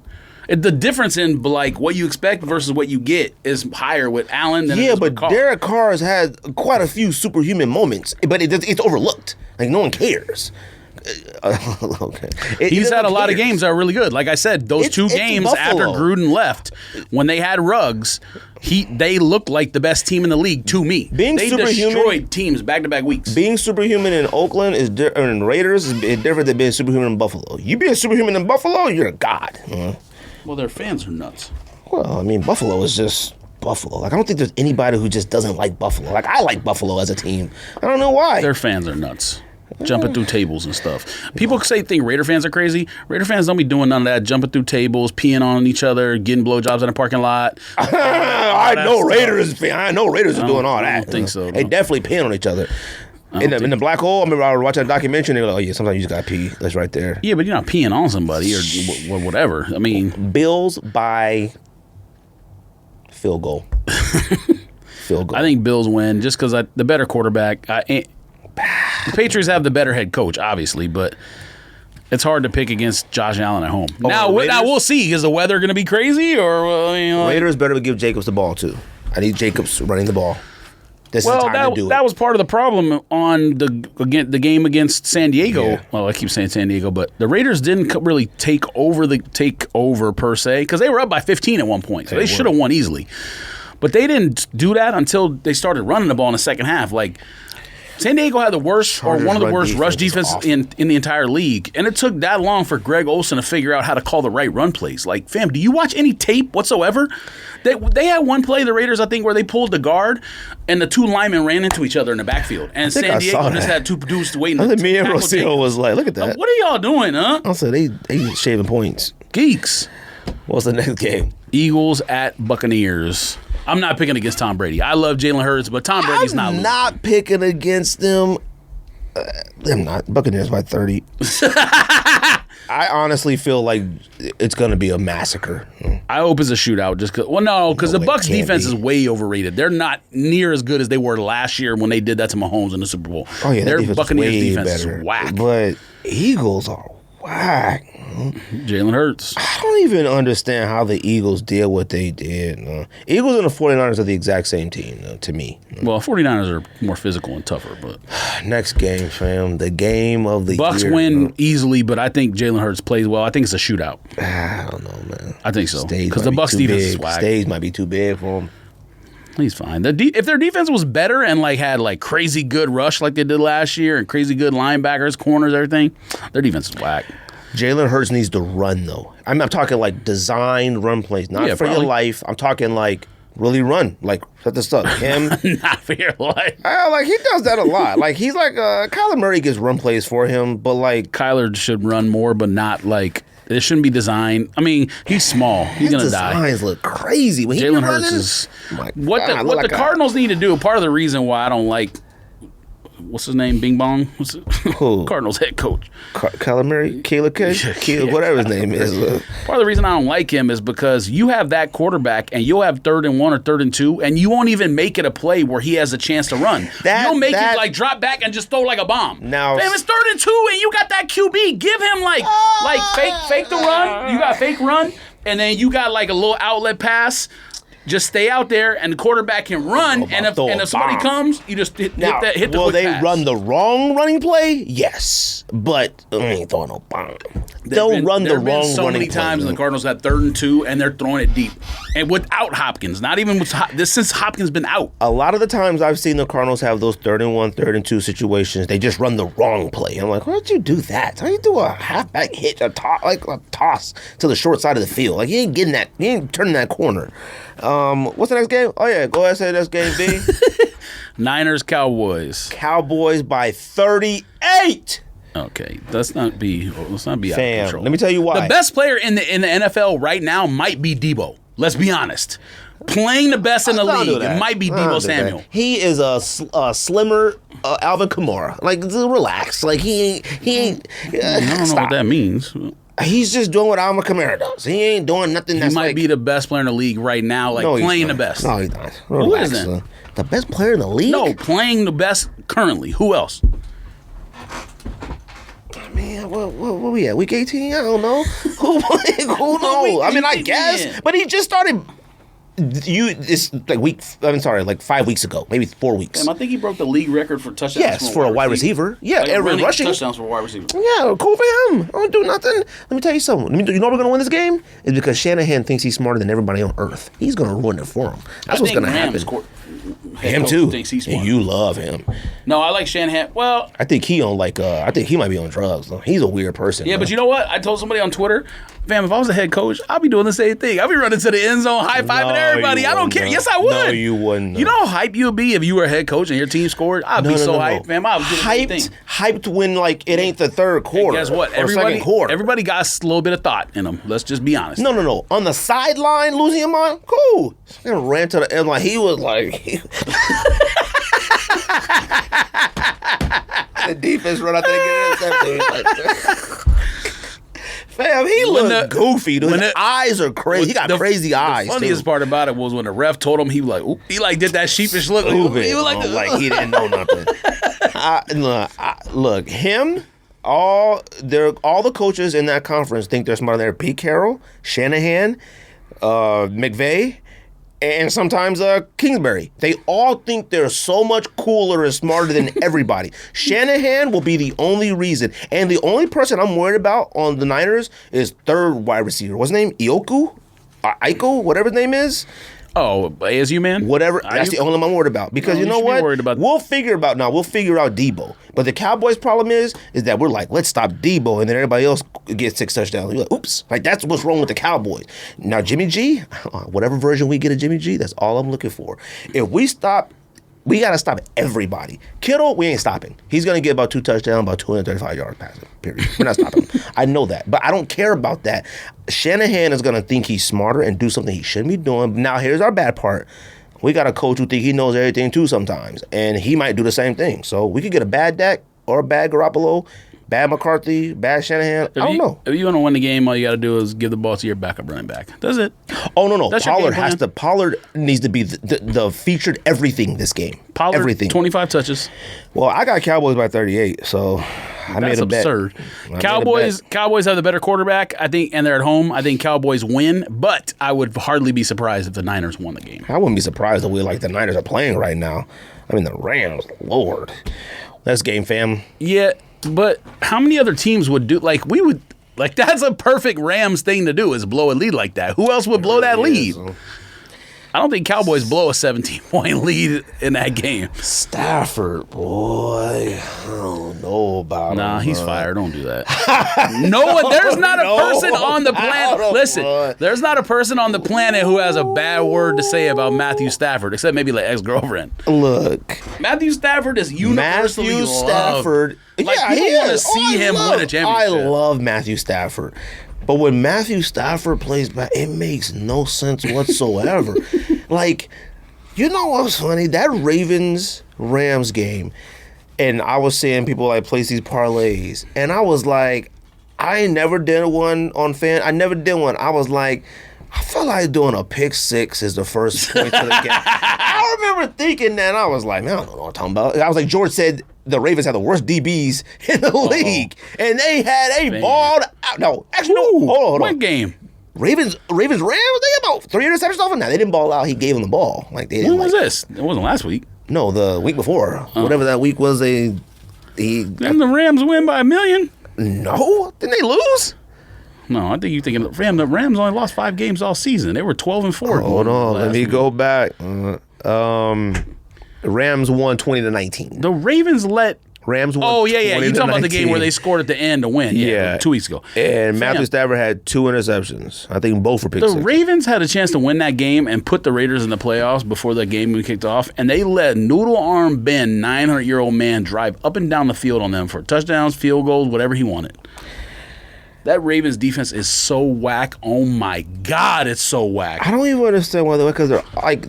The difference in what you expect versus what you get is higher with Allen than but Carr. Derek Carr has had quite a few superhuman moments, but it's overlooked. Like, no one cares. Okay. He's had a lot of games that are really good. Like I said, those two games after Gruden left, when they had Ruggs, they looked like the best team in the league to me. They destroyed teams back-to-back weeks. Being superhuman in Oakland and Raiders is different than being superhuman in Buffalo. You being superhuman in Buffalo, you're a god. Well, their fans are nuts. Well, I mean, Buffalo is just Buffalo. Like, I don't think there's anybody who just doesn't like Buffalo. Like, I like Buffalo as a team. I don't know why. Their fans are nuts. Jumping through tables and stuff. People think Raider fans are crazy. Raider fans don't be doing none of that. Jumping through tables, peeing on each other, getting blowjobs in the parking lot. I know Raiders are doing all that. I don't think so. They definitely peeing on each other. In the black hole, I remember I was watching a documentary and they were like, oh yeah, sometimes you just got to pee. That's right there. Yeah, but you're not peeing on somebody or whatever. I mean. Bills by field goal. Field goal. I think Bills win just because the better quarterback. The Patriots have the better head coach, obviously, but it's hard to pick against Josh Allen at home. Now we'll see. Is the weather going to be crazy? Raiders better give Jacobs the ball, too. I need Jacobs running the ball. This is the time to do it. That was part of the problem on the game against San Diego. Yeah. Well, I keep saying San Diego, but the Raiders didn't really take over per se because they were up by 15 at one point, so they should have won easily. But they didn't do that until they started running the ball in the second half. Like, San Diego had the worst or one of the worst rush defense in the entire league, and it took that long for Greg Olsen to figure out how to call the right run plays. Like, fam, do you watch any tape whatsoever? They had one play, the Raiders, I think, where they pulled the guard, and the two linemen ran into each other in the backfield, and San Diego just had two dudes waiting. I think me and Rocio was like, look at that. What are y'all doing, huh? Also, they shaving points. Geeks. What's the next game? Eagles at Buccaneers. I'm not picking against Tom Brady. I love Jalen Hurts, but Tom Brady's not losing. I'm not picking against them. I'm not. Buccaneers by 30. I honestly feel like it's going to be a massacre. I hope it's a shootout. Because the Bucs defense is way overrated. They're not near as good as they were last year when they did that to Mahomes in the Super Bowl. Oh yeah, their Buccaneers defense is whack. But Eagles are whack. Jalen Hurts. I don't even understand how the Eagles did what they did. Eagles and the 49ers are the exact same team, to me. Well, 49ers are more physical and tougher. But next game, fam. The game of the Bucs year. win easily, but I think Jalen Hurts plays well. I think it's a shootout. I don't know, man. I think so. Because the Bucs defense is whack. Stage might be too big for him. He's fine. If their defense was better and had crazy good rush like they did last year and crazy good linebackers, corners, everything, their defense is whack. Jalen Hurts needs to run, though. I'm talking designed run plays, not for your life. I'm talking really run, set this up. Him, not for your life. He does that a lot. He's Kyler Murray gets run plays for him, but Kyler should run more, but not it shouldn't be designed. I mean, he's small. He's gonna die. His designs look crazy. When Jalen Hurts is what the Cardinals need to do. Part of the reason why I don't like. What's his name? Bing Bong? What's it? Cardinals head coach. Kyler Murray? Caleb, whatever his name is. Part of the reason I don't like him is because you have that quarterback and you'll have 3rd and 1 or 3rd and 2, and you won't even make it a play where he has a chance to run. You'll make it drop back and just throw like a bomb. Now, damn, it's 3rd and 2 and you got that QB. Give him fake the run. You got fake run, and then you got a little outlet pass. Just stay out there, and the quarterback can run. And if somebody comes, you just hit the quick pass. Will they run the wrong running play? Yes, but they ain't throwing no bomb. They'll run the wrong running play. There have been so many times when the Cardinals got 3rd and 2, and they're throwing it deep, and without Hopkins. Not even with since Hopkins been out. A lot of the times I've seen the Cardinals have those 3rd and 1, 3rd and 2 situations. They just run the wrong play. I'm like, why did you do that? How do you do a halfback hitch, a toss to the short side of the field? You ain't getting that. You ain't turning that corner. What's the next game? Oh yeah, go ahead and say the next game, B. Niners, Cowboys. Cowboys by 38. Okay, let's not be out of control. Let me tell you why. The best player in the NFL right now might be Debo. Let's be honest. Playing the best in the league, it might be Debo Samuel. He is a slimmer Alvin Kamara. Relax. He ain't. I don't know what that means. He's just doing what Alvin Kamara does. He ain't doing nothing that's He might be the best player in the league right now, playing the best. No, he's not. Who is then? The best player in the league? No, playing the best currently. Who else? Man, where we at? Week 18? I don't know. Who knows? I guess. But he just started. It's like 5 weeks ago, maybe 4 weeks. Damn, I think he broke the league record for touchdowns. Yes, for a wide receiver. Yeah, like every rushing touchdowns for a wide receiver. Yeah, cool for him. I don't do nothing. Let me tell you something. You know we're gonna win this game is because Shanahan thinks he's smarter than everybody on earth. He's gonna ruin it for him. That's what's gonna happen. Him too. Thinks he's smart. You love him. No, I like Shanahan. Well, I think he might be on drugs. Though. He's a weird person. Yeah, though. but you know what? I told somebody on Twitter, fam, if I was the head coach, I'd be doing the same thing. I'd be running to the end zone, high-fiving everybody. I don't care. No. Yes, I would. No, you wouldn't. You know how hype you would be if you were a head coach and your team scored? I'd be so hyped, fam. I would do the same thing. Hyped when it ain't the third quarter. And guess what? Everybody got a little bit of thought in them. Let's just be honest. No. On the sideline, losing your mind, cool. And ran to the end like he was like. The defense run out there and get intercepted. Fam, he looked goofy. His eyes are crazy. He got crazy eyes. The funniest part about it was when the ref told him, he was like, oop, he did that sheepish look. He was like he didn't know nothing. Look, him. All the coaches in that conference think they're smarter than Pete Carroll, Shanahan, McVay, and sometimes Kingsbury. They all think they're so much cooler and smarter than everybody. Shanahan will be the only reason. And the only person I'm worried about on the Niners is third wide receiver. What's his name? Iko? Whatever his name is. Oh, ASU man? Whatever. That's the only one I'm worried about. Because you know what? We'll figure out Debo. But the Cowboys' problem is that we're like, let's stop Debo, and then everybody else gets 6 touchdowns. You're like, oops. Like, that's what's wrong with the Cowboys. Now, Jimmy G, whatever version we get of Jimmy G, that's all I'm looking for. If we stop, we got to stop everybody. Kittle, we ain't stopping. He's going to get about 2 touchdowns, about 235 yards passing, period. We're not stopping him. I know that. But I don't care about that. Shanahan is going to think he's smarter and do something he shouldn't be doing. Now, here's our bad part. We got a coach who think he knows everything too sometimes, and he might do the same thing. So we could get a bad Dak or a bad Garoppolo, bad McCarthy, bad Shanahan. I don't know. If you want to win the game, all you got to do is give the ball to your backup running back. That's it. Oh, no. Pollard needs to be the featured everything this game. Pollard, everything. 25 touches. Well, I got Cowboys by 38, so I made a bet. That's absurd. Cowboys have the better quarterback, I think, and they're at home. I think Cowboys win, but I would hardly be surprised if the Niners won the game. I wouldn't be surprised the way the Niners are playing right now. I mean, the Rams, Lord. That's game, fam. Yeah, but how many other teams would do that's a perfect Rams thing to do is blow a lead like that. Who else would blow that lead? I don't think Cowboys blow a 17-point lead in that game. Stafford, boy, I don't know about him. Nah, he's fired. Don't do that. No one. There's not a person on the planet. Listen, there's not a person on the planet who has a bad word to say about Matthew Stafford, except maybe ex-girlfriend. Look, Matthew Stafford is universally loved. Stafford. People want to see him win a championship. I love Matthew Stafford. But when Matthew Stafford plays back, it makes no sense whatsoever. You know what's funny? That Ravens-Rams game, and I was seeing people place these parlays, and I was like, I never did one on fan. I never did one. I was like, I feel like doing a pick 6 is the first point to the game. I remember thinking that, and I was like, man, I don't know what I'm talking about. I was like, George said the Ravens had the worst DBs in the league, and they had a balled out. No, actually, no. Hold on. What game? Rams, they had about 3 interceptions off him. Now, they didn't ball out. He gave them the ball. When was this? It wasn't last week. No, the week before. Whatever that week was, Didn't the Rams win by 1 million? No. Didn't they lose? No, I think you're thinking the Rams only lost 5 games all season. They were 12-4. Hold on. Let me go back. Rams won 20-19. The Ravens Rams won. Oh, yeah. You're talking about the game where they scored at the end to win. Yeah. 2 weeks ago. And Matthew Stafford had 2 interceptions. I think both were pick 6. The Ravens had a chance to win that game and put the Raiders in the playoffs before the game kicked off, and they let Noodle Arm Ben, 900-year-old man, drive up and down the field on them for touchdowns, field goals, whatever he wanted. That Ravens defense is so whack. Oh my God, it's so whack. I don't even understand why because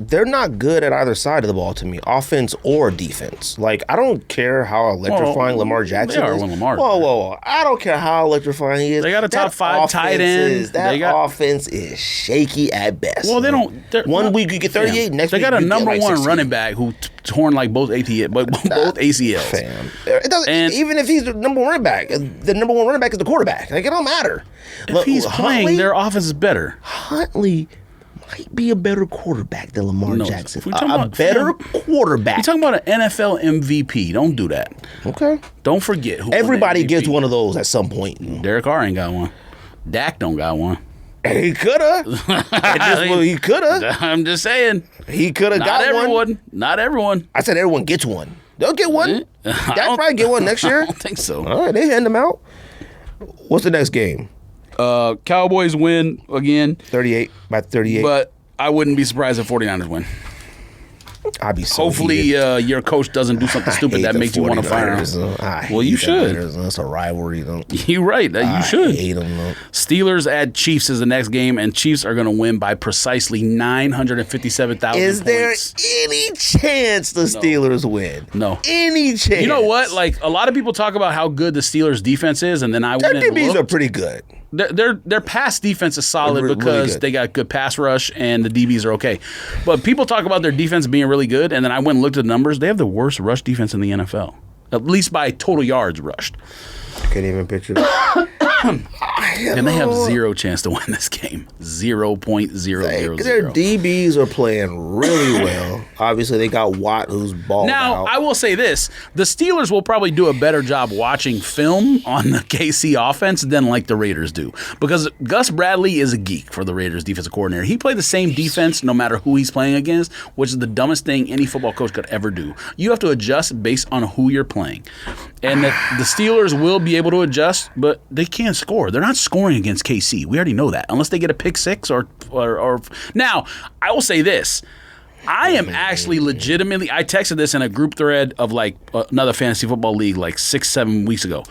they're not good at either side of the ball to me, offense or defense. I don't care how electrifying Lamar Jackson is. Whoa. I don't care how electrifying he is. They got a top 5 tight end. That offense is shaky at best. Well, they don't. One week you get 38, next week they got a number 1 16. running back who torn both ACLs. Fam. It doesn't, even if he's the number 1 running back, the number 1 running back is the quarterback. It don't matter. If he's playing, their offense is better. Huntley, might be a better quarterback than Lamar Jackson. A better quarterback. You're talking about an NFL MVP. Don't do that. Okay. Don't forget who everybody gets one of those at some point. Derek Carr ain't got one. Dak don't got one. He coulda. He coulda. I'm just saying. He coulda got one. Not everyone. I said everyone gets one. They'll get one. Dak probably get one next year. I don't think so. All right, they hand them out. What's the next game? Cowboys win again. 38 by 38. But I wouldn't be surprised if 49ers win. I'd be so Hopefully your coach doesn't do something stupid that makes you want to fire him. Well, you should. That's a rivalry, though. You're right. You should. I hate them, though. Steelers at Chiefs is the next game, and Chiefs are going to win by precisely 957,000 Is there any chance the Steelers win? No. Any chance? You know what? Like, a lot of people talk about how good the Steelers' defense is, and then I went and looked. Their DBs are pretty good. Their pass defense is solid because really they got good pass rush and the DBs are okay. But people talk about their defense being really good, and then I went and looked at the numbers. They have the worst rush defense in the NFL, at least by total yards rushed. I can't even picture that. And they have zero chance to win this game. 0.000. Their DBs are playing really well. Obviously, they got Watt, who's balled Now, out. I will say this. The Steelers will probably do a better job watching film on the KC offense than like the Raiders do. Because Gus Bradley is a geek for the Raiders defensive coordinator. He played the same defense no matter who he's playing against, which is the dumbest thing any football coach could ever do. You have to adjust based on who you're playing. And the Steelers will be able to adjust, but they can't score. They're not scoring against KC. We already know that. Unless they get a pick six or Now, I will say this. I am actually legitimately, I texted this in a group thread of like another fantasy football league like 6-7 weeks ago.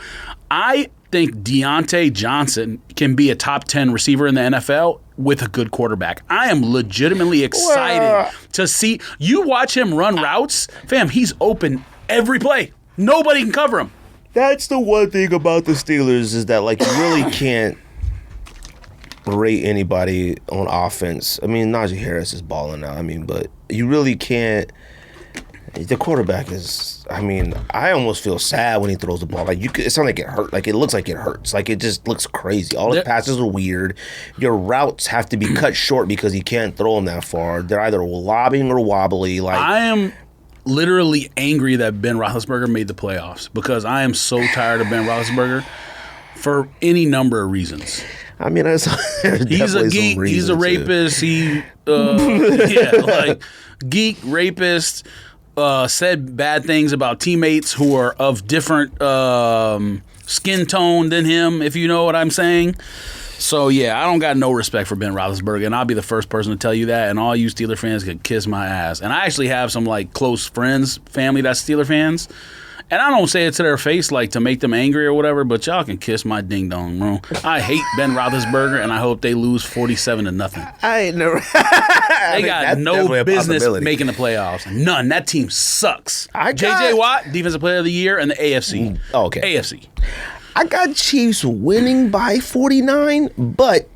I think Deontay Johnson can be a top 10 receiver in the NFL with a good quarterback. I am legitimately excited to see. You watch him run routes, fam, he's open every play. Nobody can cover him. That's the one thing about the Steelers is that, like, you really can't rate anybody on offense. I mean, Najee Harris is balling out. I mean, but you really can't. The quarterback is. I mean, I almost feel sad when he throws the ball. Like it sounds like it hurt. Like it looks like it hurts. Like it just looks crazy. All his passes are weird. Your routes have to be cut short because he can't throw them that far. They're either lobbing or wobbly. Like I am literally angry that Ben Roethlisberger made the playoffs because I am so tired of Ben Roethlisberger for any number of reasons. I mean, he's a geek. He's a rapist. Geek, rapist. Said bad things about teammates who are of different skin tone than him, if you know what I'm saying. So, yeah, I don't got no respect for Ben Roethlisberger, and I'll be the first person to tell you that, and all you Steeler fans can kiss my ass. And I actually have some, like, close friends, family that's Steeler fans, and I don't say it to their face, like, to make them angry or whatever, but y'all can kiss my ding-dong, bro. I hate Ben Roethlisberger, and I hope they lose 47-0. I ain't never... They got no business making the playoffs. None. That team sucks. J.J. Watt, Defensive Player of the Year, and the AFC. Okay. AFC. I got Chiefs winning by 49, but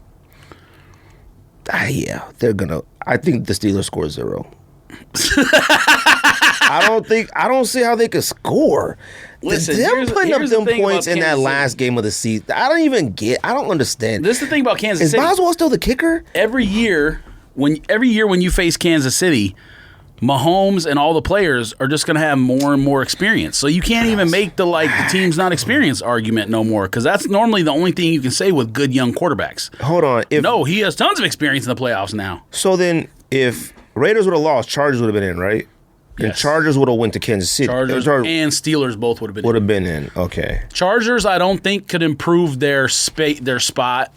yeah, they're gonna. I think the Steelers score 0. I don't see how they could score. Listen, them putting up them points in that last game of the season. I don't understand. This is the thing about Kansas City. Is Boswell still the kicker? Every year when you face Kansas City, Mahomes and all the players are just going to have more and more experience. So you can't even make the team's not experienced argument no more because that's normally the only thing you can say with good young quarterbacks. Hold on. No, he has tons of experience in the playoffs now. So then if Raiders would have lost, Chargers would have been in, right? Yes. And Chargers would have went to Kansas City. Chargers and Steelers both would have been in. Okay. Chargers, I don't think, could improve their spot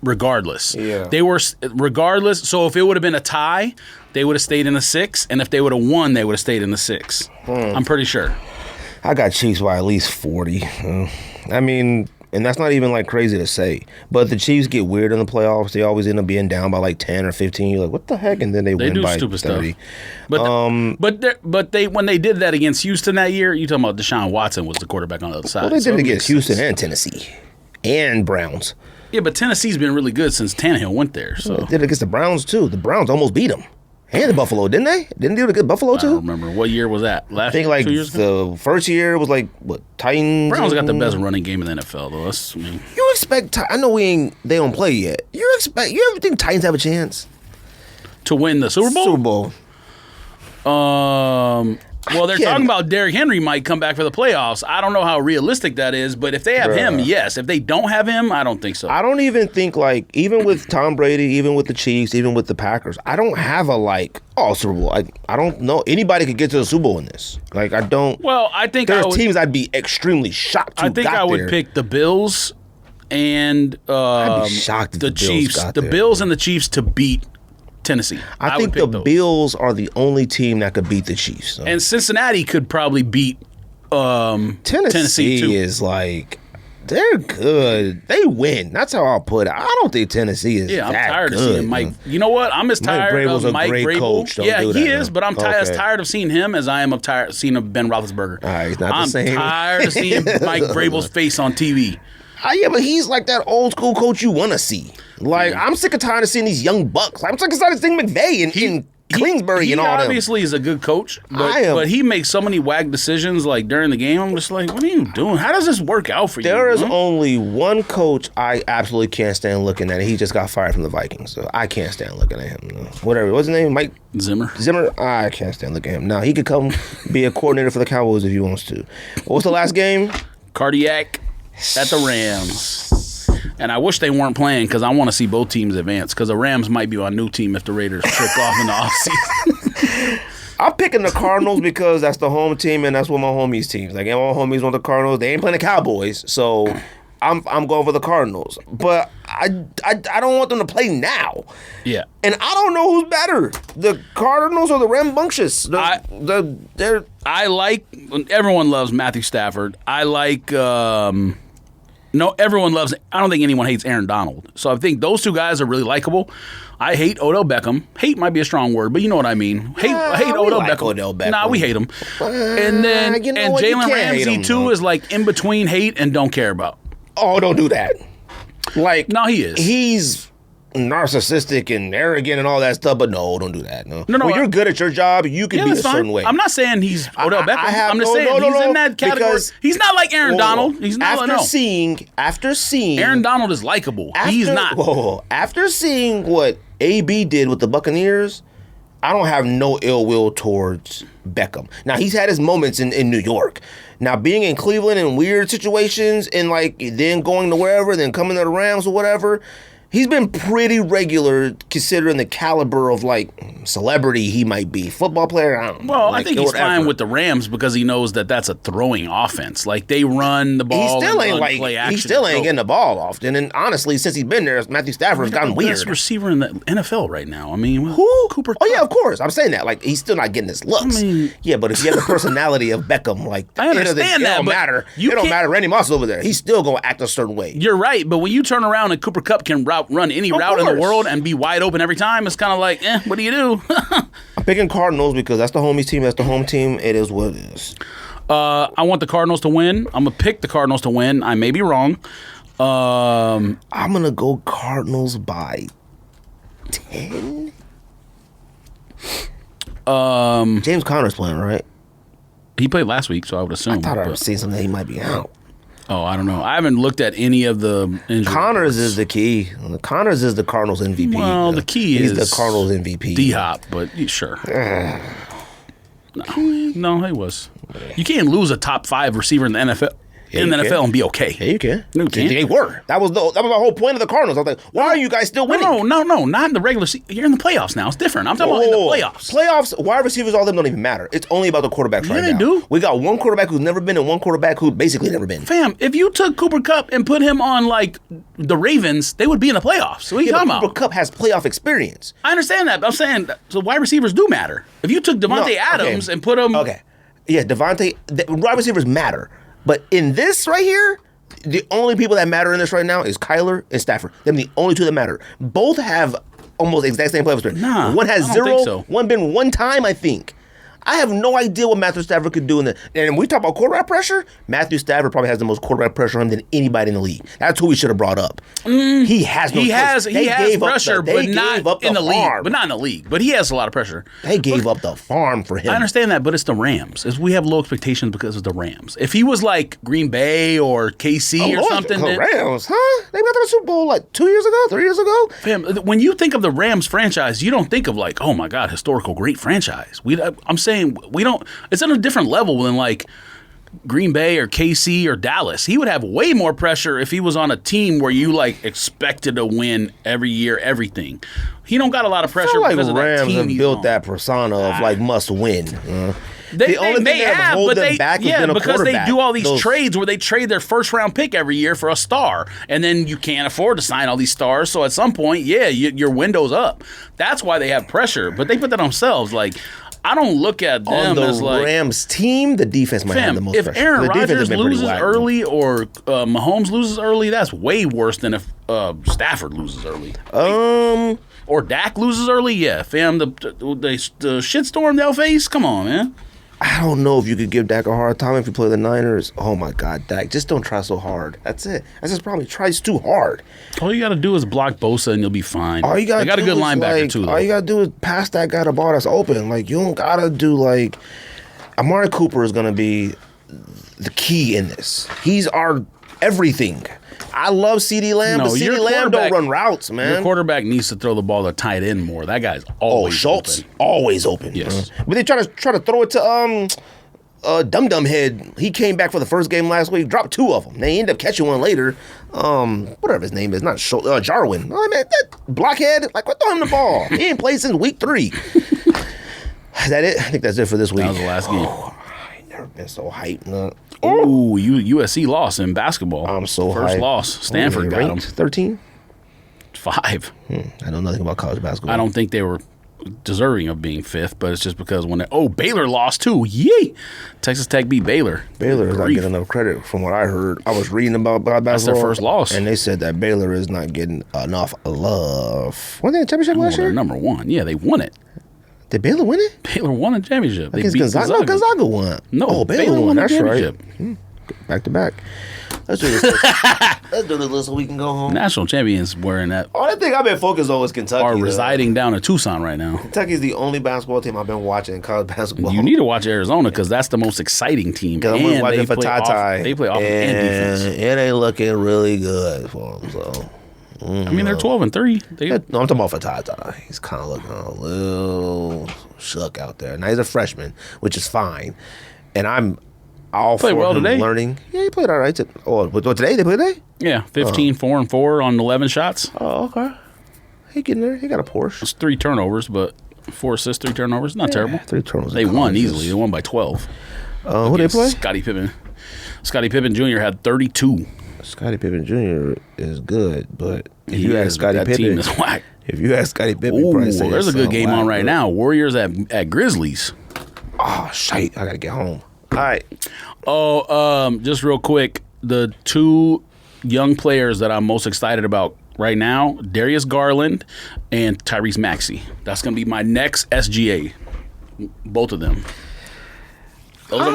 regardless. Yeah. They were regardless. So if it would have been a tie, they would have stayed in the 6, and if they would have won, they would have stayed in the 6. I'm pretty sure. I got Chiefs by at least 40. I mean, and that's not even like crazy to say. But the Chiefs get weird in the playoffs. They always end up being down by like 10 or 15. You're like, what the heck? And then they win by 30. Stuff. But they when they did that against Houston that year, you talking about Deshaun Watson was the quarterback on the other side. Well, they did it against Houston and Tennessee and Browns. Yeah, but Tennessee's been really good since Tannehill went there. So they did it against the Browns too. The Browns almost beat them. And the Buffalo, didn't they? Didn't they do it against Buffalo too? I don't remember. What year was that? I think like 2 years ago? the first year was like what, Titans. Browns got the best running game in the NFL though. You expect? I know they don't play yet. You ever think Titans have a chance? To win the Super Bowl? Super Bowl. Well, they're talking about Derrick Henry might come back for the playoffs. I don't know how realistic that is, but if they have him, yes. If they don't have him, I don't think so. I don't even think, like, even with Tom Brady, even with the Chiefs, even with the Packers, I don't have a, like, Super Bowl. I don't know. Anybody could get to the Super Bowl in this. Like, I don't. Well, I think there are teams I'd be extremely shocked to I think I would pick the Bills and I'd be shocked if the Chiefs. The Bills and the Chiefs to beat Tennessee. I think the Bills are the only team that could beat the Chiefs. So. And Cincinnati could probably beat Tennessee too. Is like, they're good. They win. That's how I'll put it. I don't think Tennessee is I'm that tired good, of seeing Mike. You know what? I'm as tired of Mike Vrabel. Yeah, he is, but I'm as tired of seeing him as I am of seeing Ben Roethlisberger. All right, he's not the same. I'm tired of seeing Mike Vrabel's face on TV. Yeah, but he's like that old school coach you want to see. Like, I'm sick and tired of seeing these young bucks. I'm sick and tired of seeing McVay and Kingsbury and all that. He obviously is a good coach, but he makes so many whack decisions like during the game. I'm just like, what are you doing? How does this work out for you? There is only one coach I absolutely can't stand looking at. He just got fired from the Vikings, so I can't stand looking at him. Whatever. What's his name? Mike Zimmer. I can't stand looking at him. Now, he could come be a coordinator for the Cowboys if he wants to. What's the last game? Cardiac at the Rams. And I wish they weren't playing because I want to see both teams advance because the Rams might be our new team if the Raiders trick off in the offseason. I'm picking the Cardinals because that's the home team and that's what my homies' teams. Like, my homies want the Cardinals. They ain't playing the Cowboys, so I'm going for the Cardinals. But I don't want them to play now. Yeah. And I don't know who's better, the Cardinals or the Rambunctious. I like, everyone loves Matthew Stafford. I like, everyone loves, I don't think anyone hates Aaron Donald. So I think those two guys are really likable. I hate Odell Beckham. Hate might be a strong word, but you know what I mean. Hate Odell Beckham. Nah, we hate him. And then Jalen Ramsey too is like in between hate and don't care about. Oh, don't do that. Like, no, he is. He's narcissistic and arrogant and all that stuff, but no, don't do that. No. When you're good at your job, you can be a certain way. I'm not saying he's Odell Beckham. I'm just saying he's in that category. He's not like Aaron Donald. He's not. After seeing Aaron Donald is likable. He's not. After seeing what AB did with the Buccaneers, I don't have no ill will towards Beckham. Now, he's had his moments in New York. Now, being in Cleveland in weird situations and like then going to wherever, then coming to the Rams or whatever, he's been pretty regular considering the caliber of, like, celebrity he might be. Football player, I don't know. Well, I think he's fine with the Rams because he knows that that's a throwing offense. Like, they run the ball play action. He still ain't getting the ball often. And honestly, since he's been there, Matthew Stafford's gotten weird. Best receiver in the NFL right now. I mean, who? Cooper Kupp. Oh, yeah, of course. I'm saying that. Like, he's still not getting his looks. Yeah, but if you have the personality of Beckham, like, I understand that. It don't matter. It don't matter. Randy Moss is over there. He's still going to act a certain way. You're right. But when you turn around and Cooper Kupp can run any route in the world and be wide open every time, it's kind of like, what do you do? I'm picking Cardinals because that's the homies team. That's the home team. It is what it is. I want the Cardinals to win. I'm going to pick the Cardinals to win. I may be wrong. I'm going to go Cardinals by 10. James Conner's playing, right? He played last week, so I would assume. I thought I was seeing something that he might be out. Oh, I don't know. I haven't looked at any of the injuries. Connors is the key. Connors is the Cardinals MVP. Well, the key is the Cardinals MVP. D-Hop, but sure. No, he was. You can't lose a top 5 receiver in the NFL. NFL and be okay. Yeah, you can. No, you can't. They were. That was the whole point of the Cardinals. I was like, why are you guys still winning? No, not in the regular season. You're in the playoffs now. It's different. I'm talking about in the playoffs. Playoffs, wide receivers, all of them don't even matter. It's only about the quarterbacks right now. They do. We got one quarterback who's never been and one quarterback who basically never been. Fam, if you took Cooper Kupp and put him on, like, the Ravens, they would be in the playoffs. What are you talking about? Cooper Kupp has playoff experience. I understand that, but I'm saying, so wide receivers do matter. If you took Devontae Adams and put him... Okay. Yeah, wide receivers matter. But in this right here, the only people that matter in this right now is Kyler and Stafford. They're the only two that matter. Both have almost exact same playoff experience. Nah, one has I don't 0. think so. One been one time, I think. I have no idea what Matthew Stafford could do. And we talk about quarterback pressure. Matthew Stafford probably has the most quarterback pressure on him than anybody in the league. That's who we should have brought up. He has no. He has pressure, but not in the league. But not in the league. But he has a lot of pressure. They gave up the farm for him. I understand that, but it's the Rams. We have low expectations because of the Rams. If he was like Green Bay or KC or something, Rams, huh? They got to the Super Bowl like 2 years ago, 3 years ago. Fam, when you think of the Rams franchise, you don't think of like, oh my God, historical great franchise. I'm saying we don't. It's on a different level than like Green Bay or KC or Dallas. He would have way more pressure if he was on a team where you like expected to win every year, everything. He don't got a lot of pressure because of that team. Rams have built that persona of like must win. They may have, but because they do all these trades where they trade their first round pick every year for a star, and then you can't afford to sign all these stars. So at some point, your window's up. That's why they have pressure, but they put that on themselves. Like, I don't look at them as like... On the Rams team, the defense might have the most pressure. If Aaron Rodgers loses early or Mahomes loses early, that's way worse than if Stafford loses early. Or Dak loses early, yeah. Fam, the shitstorm they'll face, come on, man. I don't know if you could give Dak a hard time if you play the Niners. Oh, my God, Dak, just don't try so hard. That's it. That's his problem. He tries too hard. All you got to do is block Bosa and you'll be fine. They got a good linebacker, too, though. All you got to do is pass that guy the ball that's open. Like, you don't got to do, like... Amari Cooper is going to be the key in this. He's our everything. I love CeeDee Lamb, but CeeDee Lamb don't run routes, man. Your quarterback needs to throw the ball to tight end more. That guy's always Schultz, open. Always open. Yes. But they try to throw it to Dum Dum Head. He came back for the first game last week, dropped 2 of them. They end up catching one later. Whatever his name is, not Schultz, Jarwin. Oh, man, that blockhead, like, what, throw him the ball. He ain't played since week 3. Is that it? I think that's it for this week. That was the last game. I ain't never been so hyped. Ooh, USC lost in basketball. I'm so First hyped. loss. Stanford got them. 13? 5. I know nothing about college basketball. I don't think they were deserving of being 5th, but it's just because when Baylor lost too. Yee! Texas Tech beat Baylor. Baylor is not getting enough credit from what I heard. I was reading about basketball. That's their first loss. And they said that Baylor is not getting enough love. Won they a championship last year? They're number 1. Yeah, they won it. Did Baylor win it? Baylor won a championship. They beat Gonzaga. No, Gonzaga won. No, Baylor won. That's right. Championship. Back to back. Let's do this. Let's do this list so we can go home. National champions were in that. Only thing I've been focused on is Kentucky. Are residing down in Tucson right now. Kentucky's the only basketball team I've been watching in college basketball. You need to watch Arizona because that's the most exciting team. Because I'm watching for Ty. They play offense and defense. It ain't looking really good for them. So. I mean, they're 12-3. No, I'm talking about for Ty. He's kind of looking a little shook out there. Now he's a freshman, which is fine, and I'm all for him learning. Yeah, he played all right. Today they played today. Yeah, 15, 4-4 on 11 shots. Oh, okay. He getting there. He got a Porsche. It's 3 turnovers, but 4 assists, 3 turnovers. Not terrible. 3 turnovers. They won easily. They won by 12. Who they play? Scottie Pippen. Scottie Pippen Jr. had 32. Scottie Pippen Jr. is good, but if you ask Scottie Pippen, team is whack. If you ask Scottie Pippen, there's a good game on right now. Warriors at Grizzlies. Oh shit! I gotta get home. All right. Just real quick, the 2 young players that I'm most excited about right now: Darius Garland and Tyrese Maxey. That's gonna be my next SGA. Both of them. Those are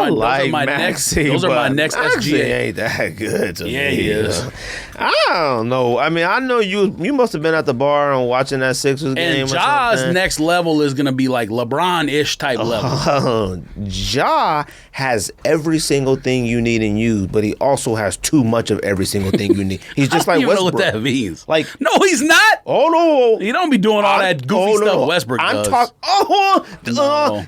my next SGA. Ain't that good to me. Yeah, he is. I don't know. I mean, I know you must have been at the bar and watching that Sixers game. And Ja's next level is going to be like LeBron-ish type level. Ja has every single thing you need in you, but he also has too much of every single thing you need. He's just like Westbrook. I don't know what that means. Like, no, he's not. Oh, no. You don't be doing all that goofy stuff Westbrook does.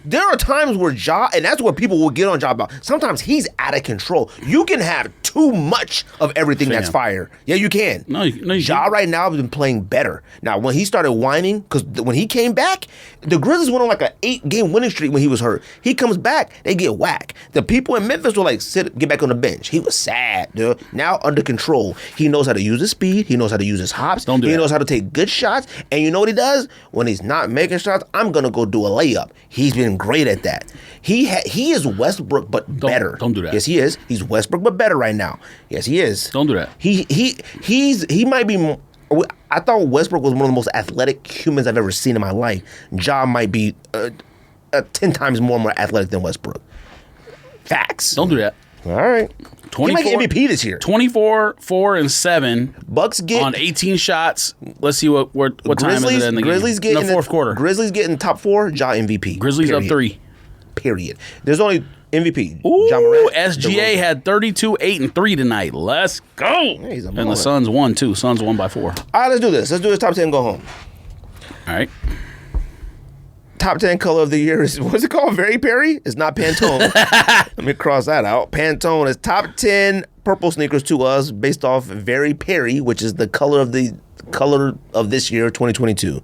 There are times where Ja, and that's what people will get on Ja about. Sometimes he's out of control. You can have too much of everything that's fire. Yeah, you can. No, you Ja right now has been playing better. Now, when he started whining, because when he came back, the Grizzlies went on like an 8-game winning streak when he was hurt. He comes back, they get whacked. The people in Memphis were like, get back on the bench. He was sad, dude. Now under control. He knows how to use his speed. He knows how to use his hops. He knows how to take good shots. And you know what he does? When he's not making shots, I'm going to go do a layup. He's been great at that. He is Westbrook, but better. Don't do that. Yes, he is. He's Westbrook, but better right now. Yes, he is. Don't do that. He might be. I thought Westbrook was one of the most athletic humans I've ever seen in my life. Ja might be 10 times more athletic than Westbrook. Facts. Don't do that. All right. 24, he might get MVP this year. 24, 4, and 7. Bucks get on 18 shots. Let's see what time is it in the Grizzlies game? In the fourth quarter. Grizzlies getting top 4. Ja MVP. Grizzlies period. up 3. Period. There's only MVP. Ooh, Ja Morant, SGA had 32, 8, and 3 tonight. Let's go. Yeah, he's a and baller. the Suns won too. Suns won by 4. All right, let's do this. Let's do this top 10 and go home. All right. Top 10 color of the year is, what's it called? Very Perry? It's not Pantone. Let me cross that out. Pantone is top 10 purple sneakers to us based off Very Perry, which is the color of this year, 2022.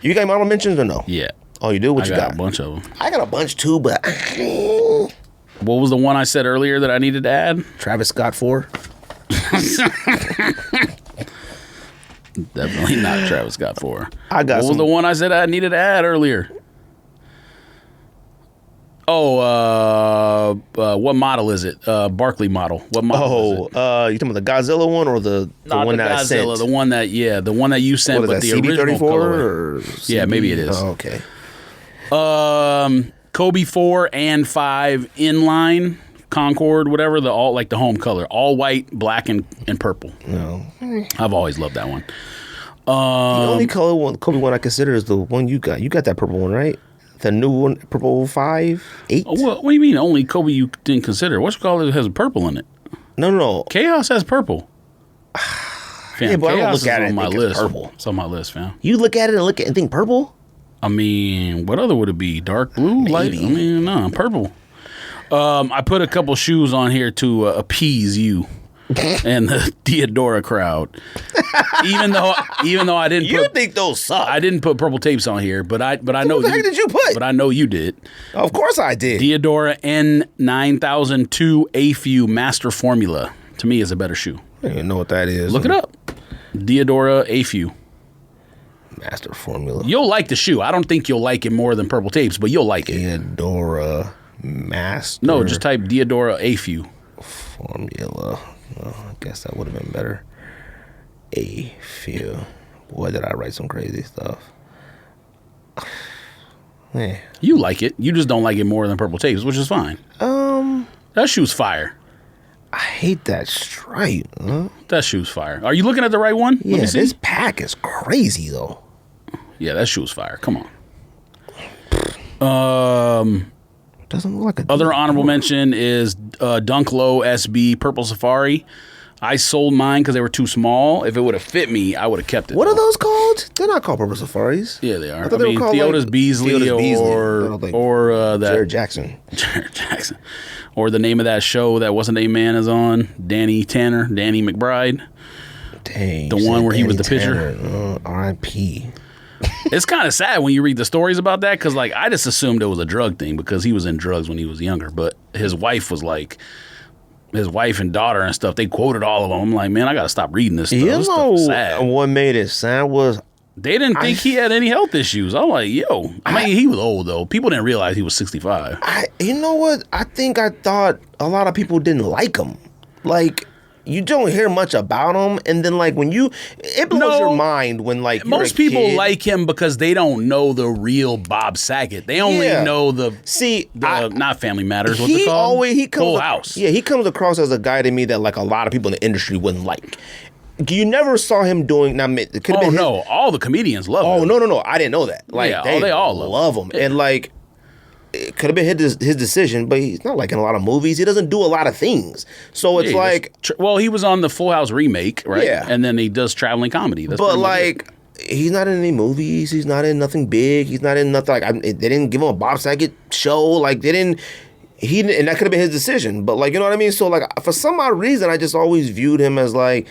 You got honorable mentions or no? Yeah. Oh, you do? What I you got got? a bunch of them. I got a bunch too, but What was the one I said earlier that I needed to add? Travis Scott 4. Definitely not Travis Scott 4. I got What was the one I said I needed to add earlier? Oh, what model is it? Barkley model. What model is it? You talking about the Godzilla one or the one that I sent? the one that you sent, What but is the that, original CB34 colorway. or Yeah, maybe it is. Oh, okay. Kobe 4 and 5 inline Concord, whatever, the home color, all white, black, and purple. No. I've always loved that one. The only color one, Kobe one I consider is the one you got. You got that purple one, right? The new one, purple 5, 8. What do you mean? Only Kobe you didn't consider? What's color has purple in it? No. Chaos has purple. Fam, Yeah, but I don't Chaos look at is it on and my think it's list. purple. It's on my list, fam. You look at it and think purple? I mean, what other would it be? Dark blue, light? I mean, no, purple. I put a couple shoes on here to appease you and the Theodora crowd. Even though I didn't. You think those suck? I didn't put purple tapes on here, but I know. What the heck did you put? But I know you did. Of course I did. Theodora N9002 AFU Master Formula to me is a better shoe. I don't even know what that is. Look it up. Theodora AFU. Master Formula. You'll like the shoe. I don't think you'll like it more than purple tapes, but you'll like it. Theodora Master. No, just type Theodora AFU. Formula. I guess that would have been better. AFU. Boy, did I write some crazy stuff. Man. You like it. You just don't like it more than purple tapes, which is fine. That shoe's fire. I hate that stripe. Huh? That shoe's fire. Are you looking at the right one? Yeah, this pack is crazy though. Yeah, that shoe's fire. Come on. Doesn't look like a Other honorable mention is Dunk Low SB Purple Safari. I sold mine because they were too small. If it would have fit me, I would have kept it. What are those called? They're not called Purple Safaris. Yeah, they are. I thought they were called Theodora's Beasley, or that Jared Jackson. Jared Jackson, or the name of that show that what's the name man is on? Danny McBride. Dang, the one where he was the pitcher. R.I.P. It's kind of sad when you read the stories about that because like I just assumed it was a drug thing because he was in drugs when he was younger, but his wife was like. His wife and daughter and stuff, they quoted all of them. I'm like, man, I got to stop reading this stuff. You This stuff know is sad. what made it sad was They didn't think he had any health issues. I'm like, yo. I mean, he was old, though. People didn't realize he was 65. you know what? I think I thought a lot of people didn't like him. Like, you don't hear much about him, and then like when it blows your mind when like most you're a people kid. like him because they don't know the real Bob Saget. They only know the not Family Matters. What's it called? Full House. Yeah, he comes across as a guy to me that like a lot of people in the industry wouldn't like. You never saw him doing. Now, it could have been no, all the comedians love him. Oh no, I didn't know that. Like they all love him, and like. It could have been his decision, but he's not like in a lot of movies. He doesn't do a lot of things. So it's like... he was on the Full House remake, right? Yeah. And then he does traveling comedy. That's but like, he's not in any movies. He's not in nothing big. He's not in nothing... Like, they didn't give him a Bob Saget show. Like, they didn't... And that could have been his decision. But like, you know what I mean? So like, for some odd reason, I just always viewed him as like...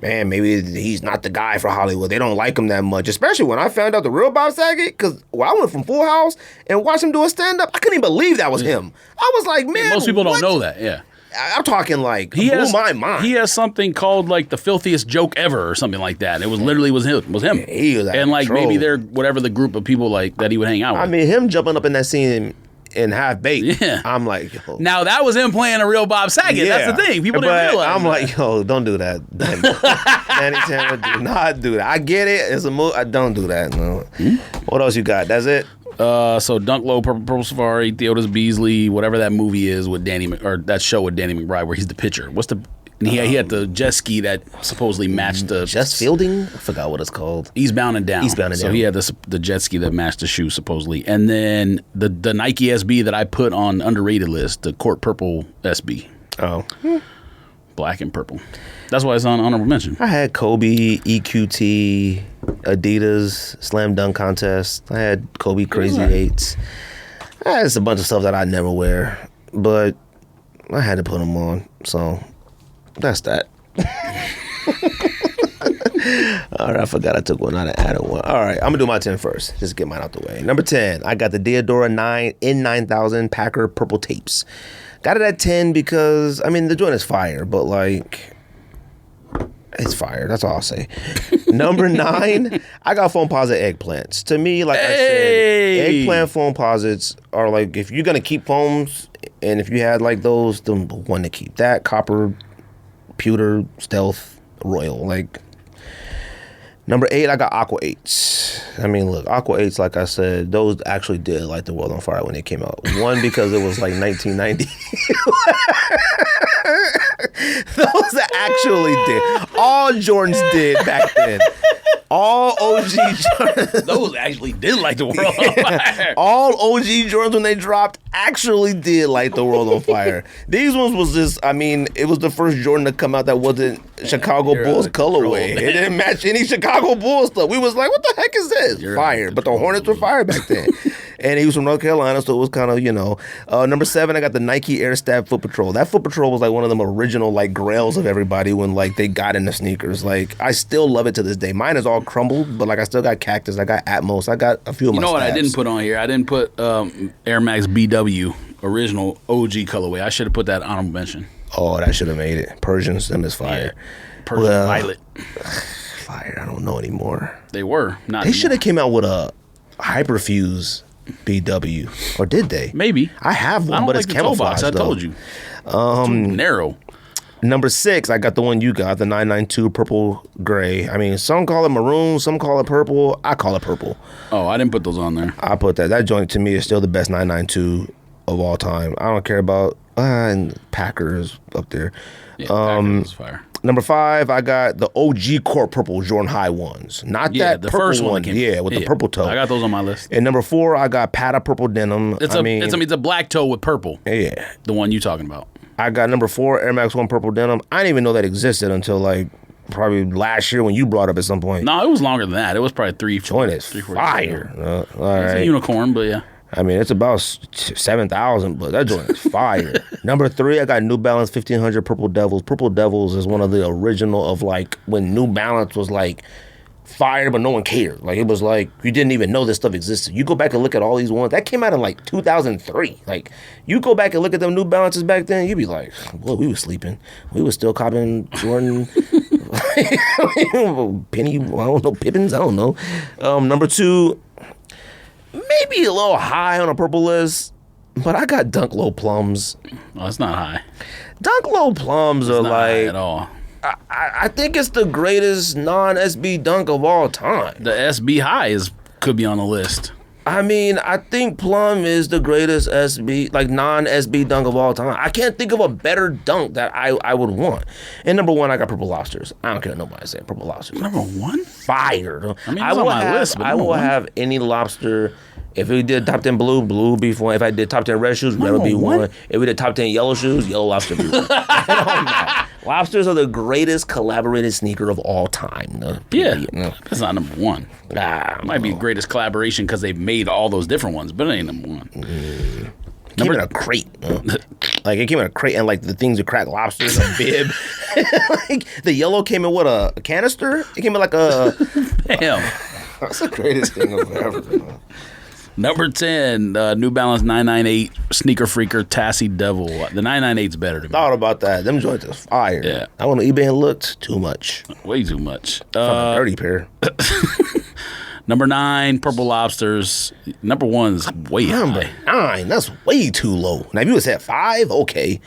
Man, maybe he's not the guy for Hollywood. They don't like him that much. Especially when I found out the real Bob Saget, because I went from Full House and watched him do a stand-up. I couldn't even believe that was him. I was like, man, most people don't know that, yeah. I'm talking like, blew my mind. He has something called like the filthiest joke ever or something like that. It was literally was him. Yeah, he was out and of like control. maybe they're whatever the group of people like that he would hang out with. I mean, him jumping up in that scene in Half Baked. Yeah. I'm like, yo. Now that was him playing a real Bob Saget. Yeah. That's the thing. People didn't realize. I'm like, yo, don't do that. Danny Tanner, do not do that. I get it. It's a movie. Don't do that. No. What else you got? That's it? So Dunk Low, Purple Safari, Theodis Beasley, whatever that movie is with or that show with Danny McBride where he's the pitcher. And he had the jet ski that supposedly matched the... Just Fielding? I forgot what it's called. Eastbound and Down. Eastbound and Down. So he had the jet ski that matched the shoe, supposedly. And then the Nike SB that I put on underrated list, the Court Purple SB. Oh. Black and purple. That's why it's on honorable mention. I had Kobe, EQT, Adidas, Slam Dunk Contest. I had Kobe Crazy 8s. I had just a bunch of stuff that I never wear, but I had to put them on, so... That's that. All right, I forgot I took one out and added one. All right, I'm going to do my 10 first. Just get mine out the way. Number 10, I got the Diodora 9 N9000 Packer Purple Tapes. Got it at 10 because, I mean, the joint is fire, but, like, it's fire. That's all I'll say. Number 9, I got foam posit eggplants. To me, like I said, eggplant foam posits are, like, if you're going to keep foams, and if you had, like, those, the one to keep. That, copper... Pewter, Stealth, Royal. Like, number 8, I got Aqua 8s. I mean, look, Aqua 8s, like I said, those actually did light the world on fire when they came out. One, because it was like 1990. Those actually did. All Jordans did back then. All OG Jordans. Those actually did light the world on fire. All OG Jordans, when they dropped, actually did light the world on fire. These ones was just, I mean, it was the first Jordan to come out that wasn't Chicago Bulls colorway. It didn't match any Chicago Bulls stuff. We was like, what the heck is this? Fire. But the Hornets were fire back then. And he was from North Carolina, so it was kind of, you know. Number 7, I got the Nike Air Stab Foot Patrol. That Foot Patrol was like one of them original like grails of everybody when like they got into sneakers. Like, I still love it to this day. Mine is all crumbled, but like I still got Cactus, I got Atmos, I got a few of my You know what stabs. I didn't put on here? I didn't put Air Max BW, original OG colorway. I should have put that honorable mention. Oh, that should have made it. Persians, them is fire. Yeah. Persian Violet. Fire, I don't know anymore. They were. Not They should have came out with a Hyperfuse BW. Or did they? Maybe. I have one, I don't but like it's the toe box. camouflage, I though. told you. Too narrow. Number 6, I got the one you got, the 992 purple gray. I mean, some call it maroon, some call it purple. I call it purple. Oh, I didn't put those on there. I put that. That joint to me is still the best 992 of all time. I don't care about and Packers up there. Yeah, Packers is fire. Number 5, I got the OG Court Purple Jordan High ones. Not that the purple first one. came Yeah, with the purple toe. I got those on my list. And number 4, I got Pata Purple Denim. It's a black toe with purple. Yeah. The one you talking about. I got number 4, Air Max 1 Purple Denim. I didn't even know that existed until like probably last year when you brought it up at some point. No, it was longer than that. It was probably 3 Joint is 4 fire. All It's right. a unicorn, but yeah. I mean, it's about 7,000, but that joint is fire. Number 3, I got New Balance 1500 Purple Devils. Purple Devils is one of the original of like when New Balance was like fire, but no one cared. Like it was like you didn't even know this stuff existed. You go back and look at all these ones that came out in like 2003. Like you go back and look at them New Balances back then, you'd be like, boy, we was sleeping. We was still copping Jordan. Penny, I don't know, Pippins, I don't know. Number 2, maybe a little high on a purple list, but I got Dunk Low Plums. Oh, that's not high. Dunk Low Plums are Not high like, at all. I think it's the greatest non-SB dunk of all time. The SB high could be on the list. I mean, I think Plum is the greatest SB, like non-SB dunk of all time. I can't think of a better dunk that I would want. And number 1, I got Purple Lobsters. I don't care what nobody say. Purple Lobsters. Number 1? Fire. I mean, it's on my list, but I will have any lobster. If we did top 10 blue would be one. If I did top 10 red shoes, red would be one. If we did top 10 yellow shoes, yellow lobster would be one. Lobsters are the greatest collaborated sneaker of all time. Yeah, that's not number 1. Nah, Might be the greatest collaboration because they've made all those different ones, but it ain't number 1. It came in a crate. Like it came in a crate and like the things that crack lobsters, a bib. Like the yellow came in what, a canister? It came in like a... Damn. That's the greatest thing I've ever done. Number 10, New Balance 998 Sneaker Freaker Tassie Devil. The 998's better to me. Thought about that. Them joints is fire. Yeah. I went on eBay and looked. Too much. Way too much. Dirty pair. Number 9, Purple Lobsters. Number 1 is way Number high. 9. That's way too low. Now if you would said 5, okay.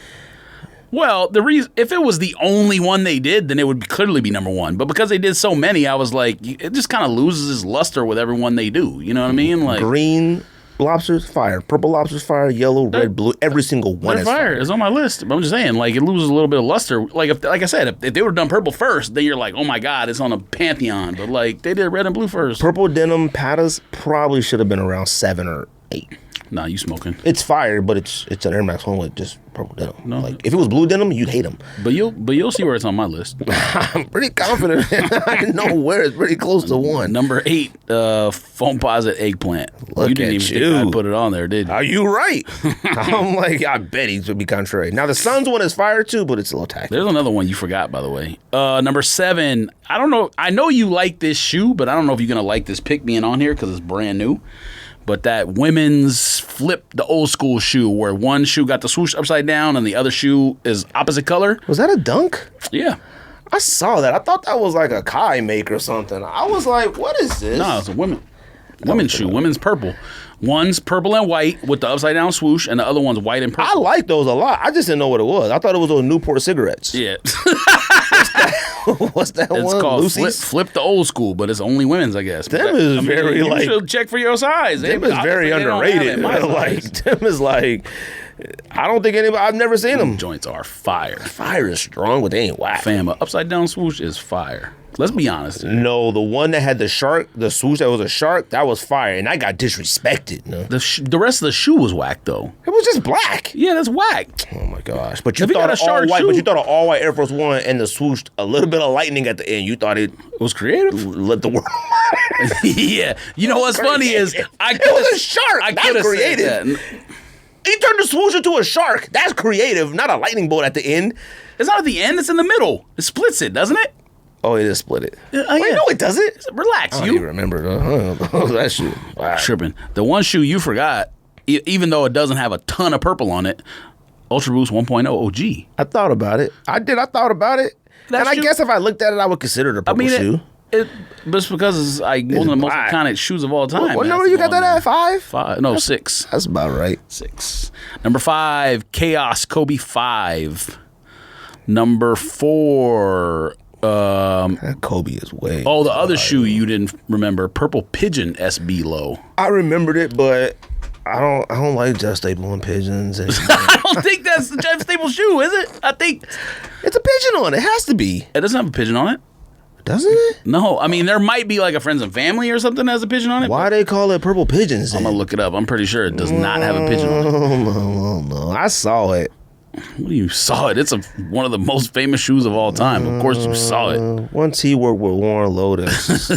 Well, the reason if it was the only one they did, then it would clearly be number 1. But because they did so many, I was like, it just kind of loses its luster with every one they do. You know what I mean? Like Green lobsters, fire. Purple lobsters, fire. Yellow, red, blue. Every single one They're is fire. fire. It's on my list. But I'm just saying, like, it loses a little bit of luster. Like I said, if they would have done purple first, then you're like, oh my god, it's on a pantheon. But like, they did red and blue first. Purple denim pattas probably should have been around 7 or 8. Nah, you smoking. It's fire, but it's an Air Max 1 with just purple denim. No. Like, if it was blue denim, you'd hate them. But you'll see where it's on my list. I'm pretty confident. I know where it's pretty close to 1. Number 8, foam-posite eggplant. Look You didn't at even you. think I'd put it on there, did you? Are you right? I'm like, I bet he would be contrary. Now, the Suns one is fire too, but it's a little tacky. There's another one you forgot, by the way. Number 7, I don't know. I know you like this shoe, but I don't know if you're going to like this pick being on here because it's brand new. But that women's flip, the old school shoe, where one shoe got the swoosh upside down and the other shoe is opposite color. Was that a dunk? Yeah. I saw that. I thought that was like a Kai make or something. I was like, what is this? No, it's a women's shoe. Women's purple. One's purple and white with the upside down swoosh, and the other one's white and I purple. like those a lot. I just didn't know what it was. I thought it was those Newport cigarettes. Yeah. What's that It's one? called Lucy's? flip the old school, but it's only women's, I guess. Them is very, you like- should check for your size. Them is very underrated. Like, them is like, I don't think anybody, I've never seen them. Joints are fire. Fire is strong, but they ain't whack. Fam, a upside down swoosh is fire. Let's be honest. No, the one that had the shark, the swoosh that was a shark, that was fire, and I got disrespected. No? The rest of the shoe was whack though. It was just black. Yeah, that's whack. Oh my gosh! But you If you thought got an a shark all white. shoe- But you thought an all white Air Force One and the swoosh, a little bit of lightning at the end. You thought it It was creative. let the world. Yeah. You know what's funny is It was a shark. I That's could have creative. said that. He turned the swoosh into a shark. That's creative, not a lightning bolt at the end. It's not at the end. It's in the middle. It splits it, doesn't it? Oh, it is split it. Yeah, Wait, yeah. no, it doesn't. Relax, I don't even you remember that shit. Wow. tripping. The one shoe you forgot, even though it doesn't have a ton of purple on it, Ultra Boost 1.0 OG. I thought about it. I thought about it. That and I shoe- guess if I looked at it, I would consider it a purple shoe. but it's because it's like one of the most black. iconic shoes of all time. What That's number you got on that there. at? 5? 5? No, 6. That's about right. 6. Number 5, Chaos Kobe 5. Number 4, That Kobe is way. oh, the other shoe you didn't remember, Purple Pigeon SB Low. I remembered it, but I don't like Jeff Staple and pigeons. And I don't think that's the Jeff Staples shoe, is it? I think it's a pigeon on it. It has to be, it doesn't have a pigeon on it. doesn't it? No, I mean there might be like a friends and family or something that has a pigeon on it. Why they call it purple pigeons? I'm gonna look it up. I'm pretty sure it does not have a pigeon on it. No, I saw it. What do you saw it? It's one of the most famous shoes of all time. Of course you saw it. Once he worked with Warren Lotus.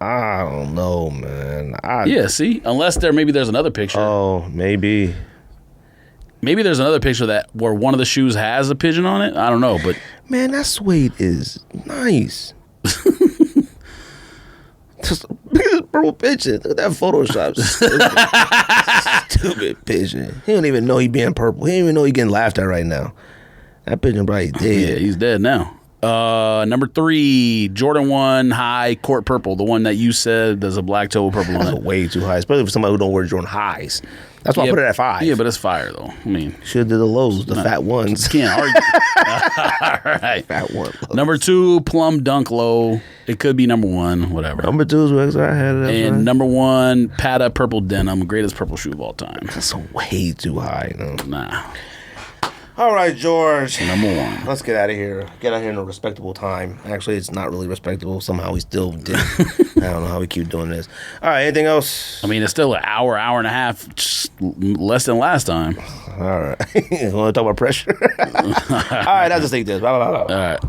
I don't know, man. Yeah, see? Unless maybe there's another picture. Oh, maybe. Maybe there's another picture where one of the shoes has a pigeon on it. I don't know, but Man, that suede is nice. Just a purple pigeon. Look at that Photoshop. Stupid pigeon. He don't even know he being purple. He don't even know he getting laughed at right now. That pigeon probably yeah, dead. he's dead now. Number 3, Jordan 1 High Court Purple, the one that you said there's a black toe with purple on That's it. way too high, especially for somebody who don't wear Jordan highs. That's why I put it at 5. Yeah, but it's fire though. I mean, should have did the lows, the fat ones. can't argue. All right. Fat one. Number 2, Plum Dunk Low. It could be number 1, whatever. Number 2 is what I had it at. And number 1, Pata Purple Denim, greatest purple shoe of all time. That's way too high. No. Nah, All right, George. number 1. Let's get out of here. Get out of here in a respectable time. Actually, it's not really respectable. Somehow we still did. I don't know how we keep doing this. All right, anything else? I mean, it's still an hour and a half, just less than last time. All right. You want to talk about pressure? All right, I'll just take this. Bye, bye, bye, bye. All right.